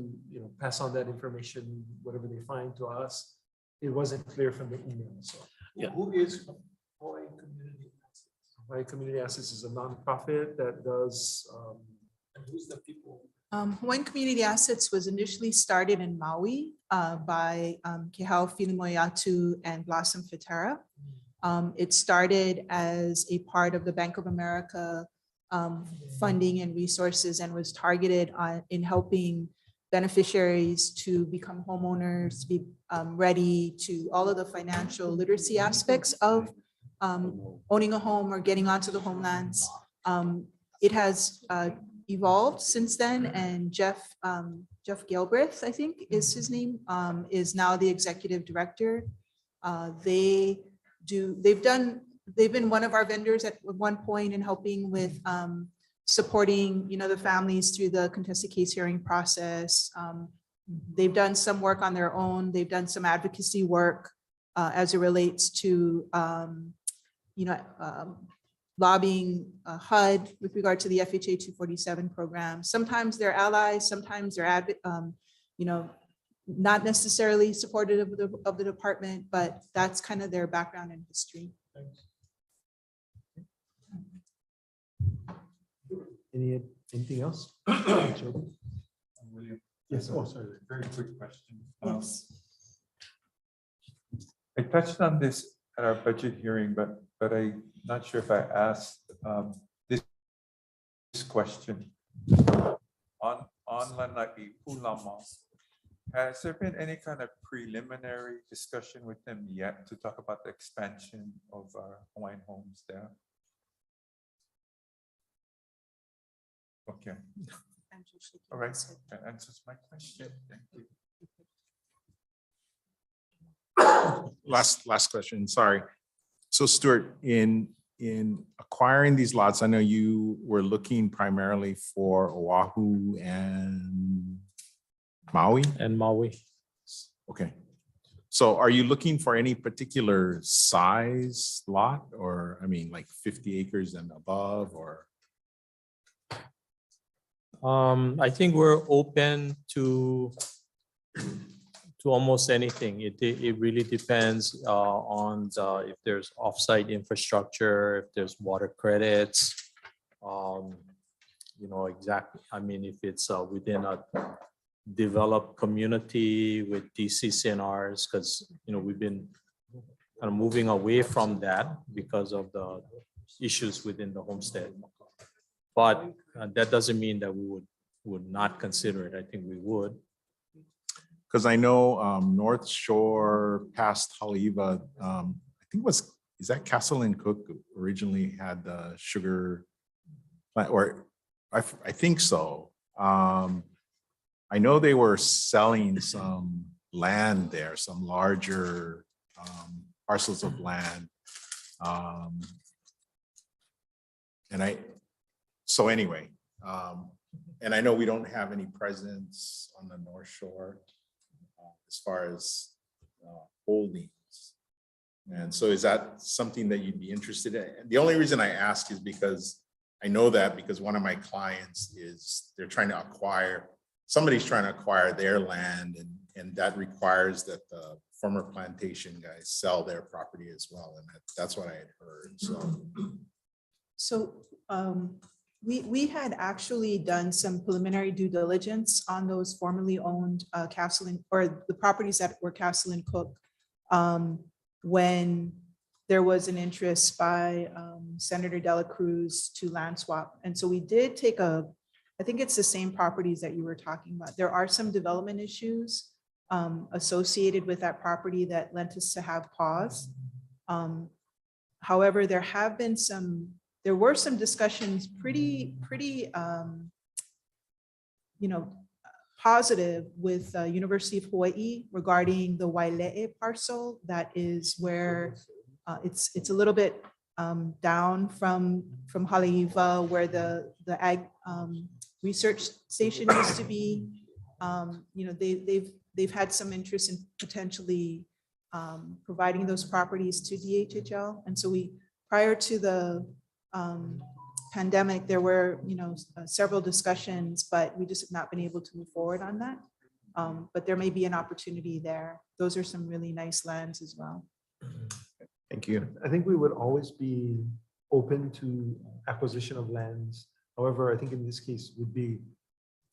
pass on that information, whatever they find to us, it wasn't clear from the email. So Yeah. Who is Hawaii Community Assets? Hawaii Community Assets is a nonprofit that does, And who's the people? Hawaiian Community Assets was initially started in Maui by Kehau Filimoiatu and Blossom Fitera. It started as a part of the Bank of America funding and resources, and was targeted in helping beneficiaries to become homeowners, to be ready to all of the financial literacy aspects of owning a home or getting onto the homelands. It has evolved since then, and Jeff Galbraith, I think is his name, is now the executive director. They've been one of our vendors at one point in helping with supporting, the families through the contested case hearing process. They've done some work on their own. They've done some advocacy work as it relates to, lobbying HUD with regard to the FHA 247 program. Sometimes they're allies, sometimes they're not necessarily supportive of the department, but that's kind of their background and history. Anything else? William. Yes, oh, sorry. Very quick question. Yes. I touched on this at our budget hearing, but I'm not sure if I asked this question. On Lanai Pulama, has there been any kind of preliminary discussion with them yet to talk about the expansion of our Hawaiian homes there? Okay. All right, that answers my question. Thank you. Last question, sorry. So Stuart, in acquiring these lots, I know you were looking primarily for Oahu and Maui? And Maui. Okay. So are you looking for any particular size lot, or, like 50 acres and above, or? I think we're open to almost anything. It really depends on if there's offsite infrastructure, if there's water credits. Exactly. If it's within a developed community with DCCNRs, because we've been kind of moving away from that because of the issues within the homestead. But that doesn't mean that we would not consider it. I think we would. Because I know North Shore past Haleiwa, I think is that Castle and Cook originally had the sugar plant, or I think so. I know they were selling some land there, some larger parcels of land. So anyway, and I know we don't have any presence on the North Shore as far as holdings. And so is that something that you'd be interested in? The only reason I ask is because I know that because one of my clients somebody's trying to acquire their land, and that requires that the former plantation guys sell their property as well. And that's what I had heard, So we had actually done some preliminary due diligence on those formerly owned or the properties that were Castle and Cook when there was an interest by Senator Dela Cruz to land swap. And so we did take I think it's the same properties that you were talking about. There are some development issues associated with that property that lent us to have pause. However, there were some discussions pretty positive with University of Hawaii regarding the Waile'e parcel. That is where it's a little bit down from Haleiwa, where the ag research station used to be. You know, they've had some interest in potentially providing those properties to DHHL. And so prior to the pandemic, there were, you know, several discussions, but we just have not been able to move forward on that. But there may be an opportunity there. Those are some really nice lands as well. Thank you. I think we would always be open to acquisition of lands. However, I think in this case would be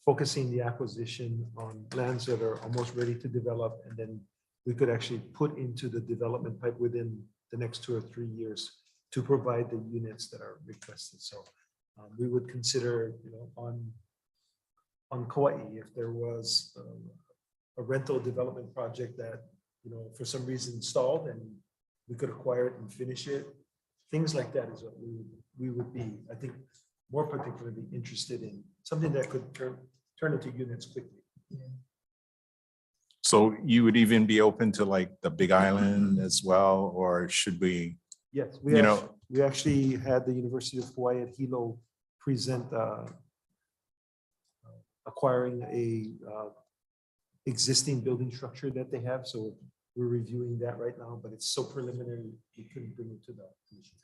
focusing the acquisition on lands that are almost ready to develop, and then we could actually put into the development pipe within the next 2 or 3 years to provide the units that are requested. So we would consider, you know, on Kauai, if there was a rental development project that, you know, for some reason stalled and we could acquire it and finish it. Things like that is what we would be, I think, more particularly interested in, something that could turn into units quickly. So you would even be open to like the Big Island as well, or should we? Yes, You know, we actually had the University of Hawaii at Hilo present acquiring a existing building structure that they have. So we're reviewing that right now, but it's so preliminary, we couldn't bring it to the commission.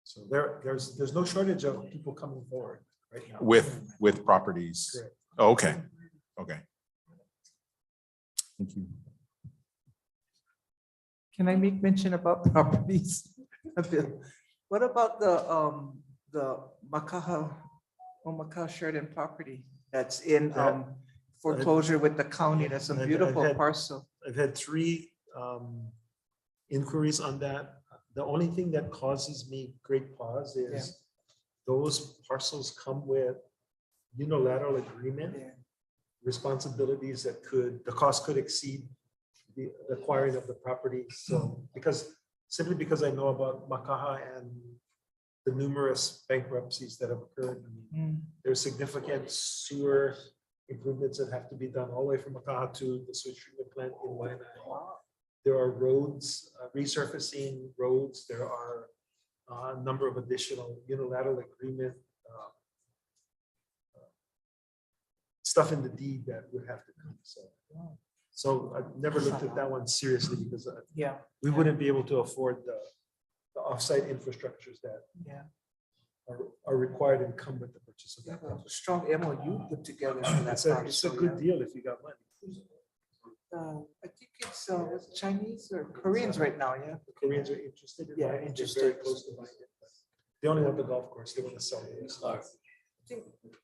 So there's no shortage of people coming forward right now. with properties. Correct. Oh, okay, okay. Thank you. Can I make mention about properties? What about the Makaha Sheridan property that's in foreclosure with the county? That's a beautiful parcel. I've had 3 inquiries on that. The only thing that causes me great pause is those parcels come with unilateral agreement, responsibilities that the cost could exceed the acquiring of the property. So simply because I know about Makaha and the numerous bankruptcies that have occurred, there's significant sewer improvements that have to be done all the way from Makaha to the sewage treatment plant in Waianae. There are roads, resurfacing roads. There are a number of additional unilateral agreement stuff in the deed that would have to come. So I've never looked at that one seriously because we wouldn't be able to afford the offsite infrastructures that are required and come with the purchase of that. A strong MOU put together for that. It's a good deal if you got money. I think it's Chinese or Koreans right now, yeah. The Koreans are interested in buying it. They're very close to buying it. But they only have the golf course. They want to sell it.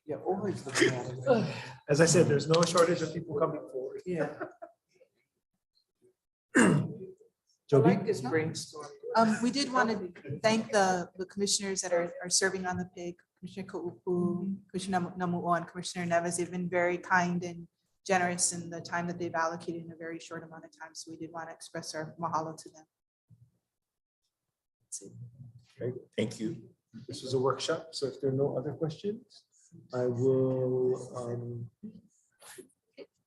Yeah, always looking at it. As I said, there's no shortage of people coming forward. Yeah. I like this brainstorm. We did want to thank the commissioners that are serving on the PIG, Commissioner Koupu, Commissioner Namu'o, and Commissioner Neves. They've been very kind and generous in the time that they've allocated in a very short amount of time. So we did want to express our mahalo to them. That's it. Okay, thank you. This was a workshop, so if there are no other questions, I will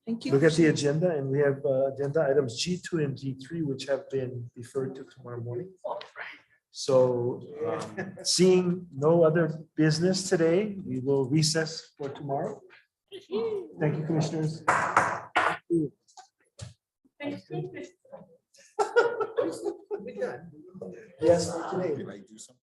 Thank you. look at the agenda, and we have agenda items G2 and G3, which have been deferred to tomorrow morning. So seeing no other business today, we will recess for tomorrow. Thank you, commissioners. Yes, for today. Did I do something?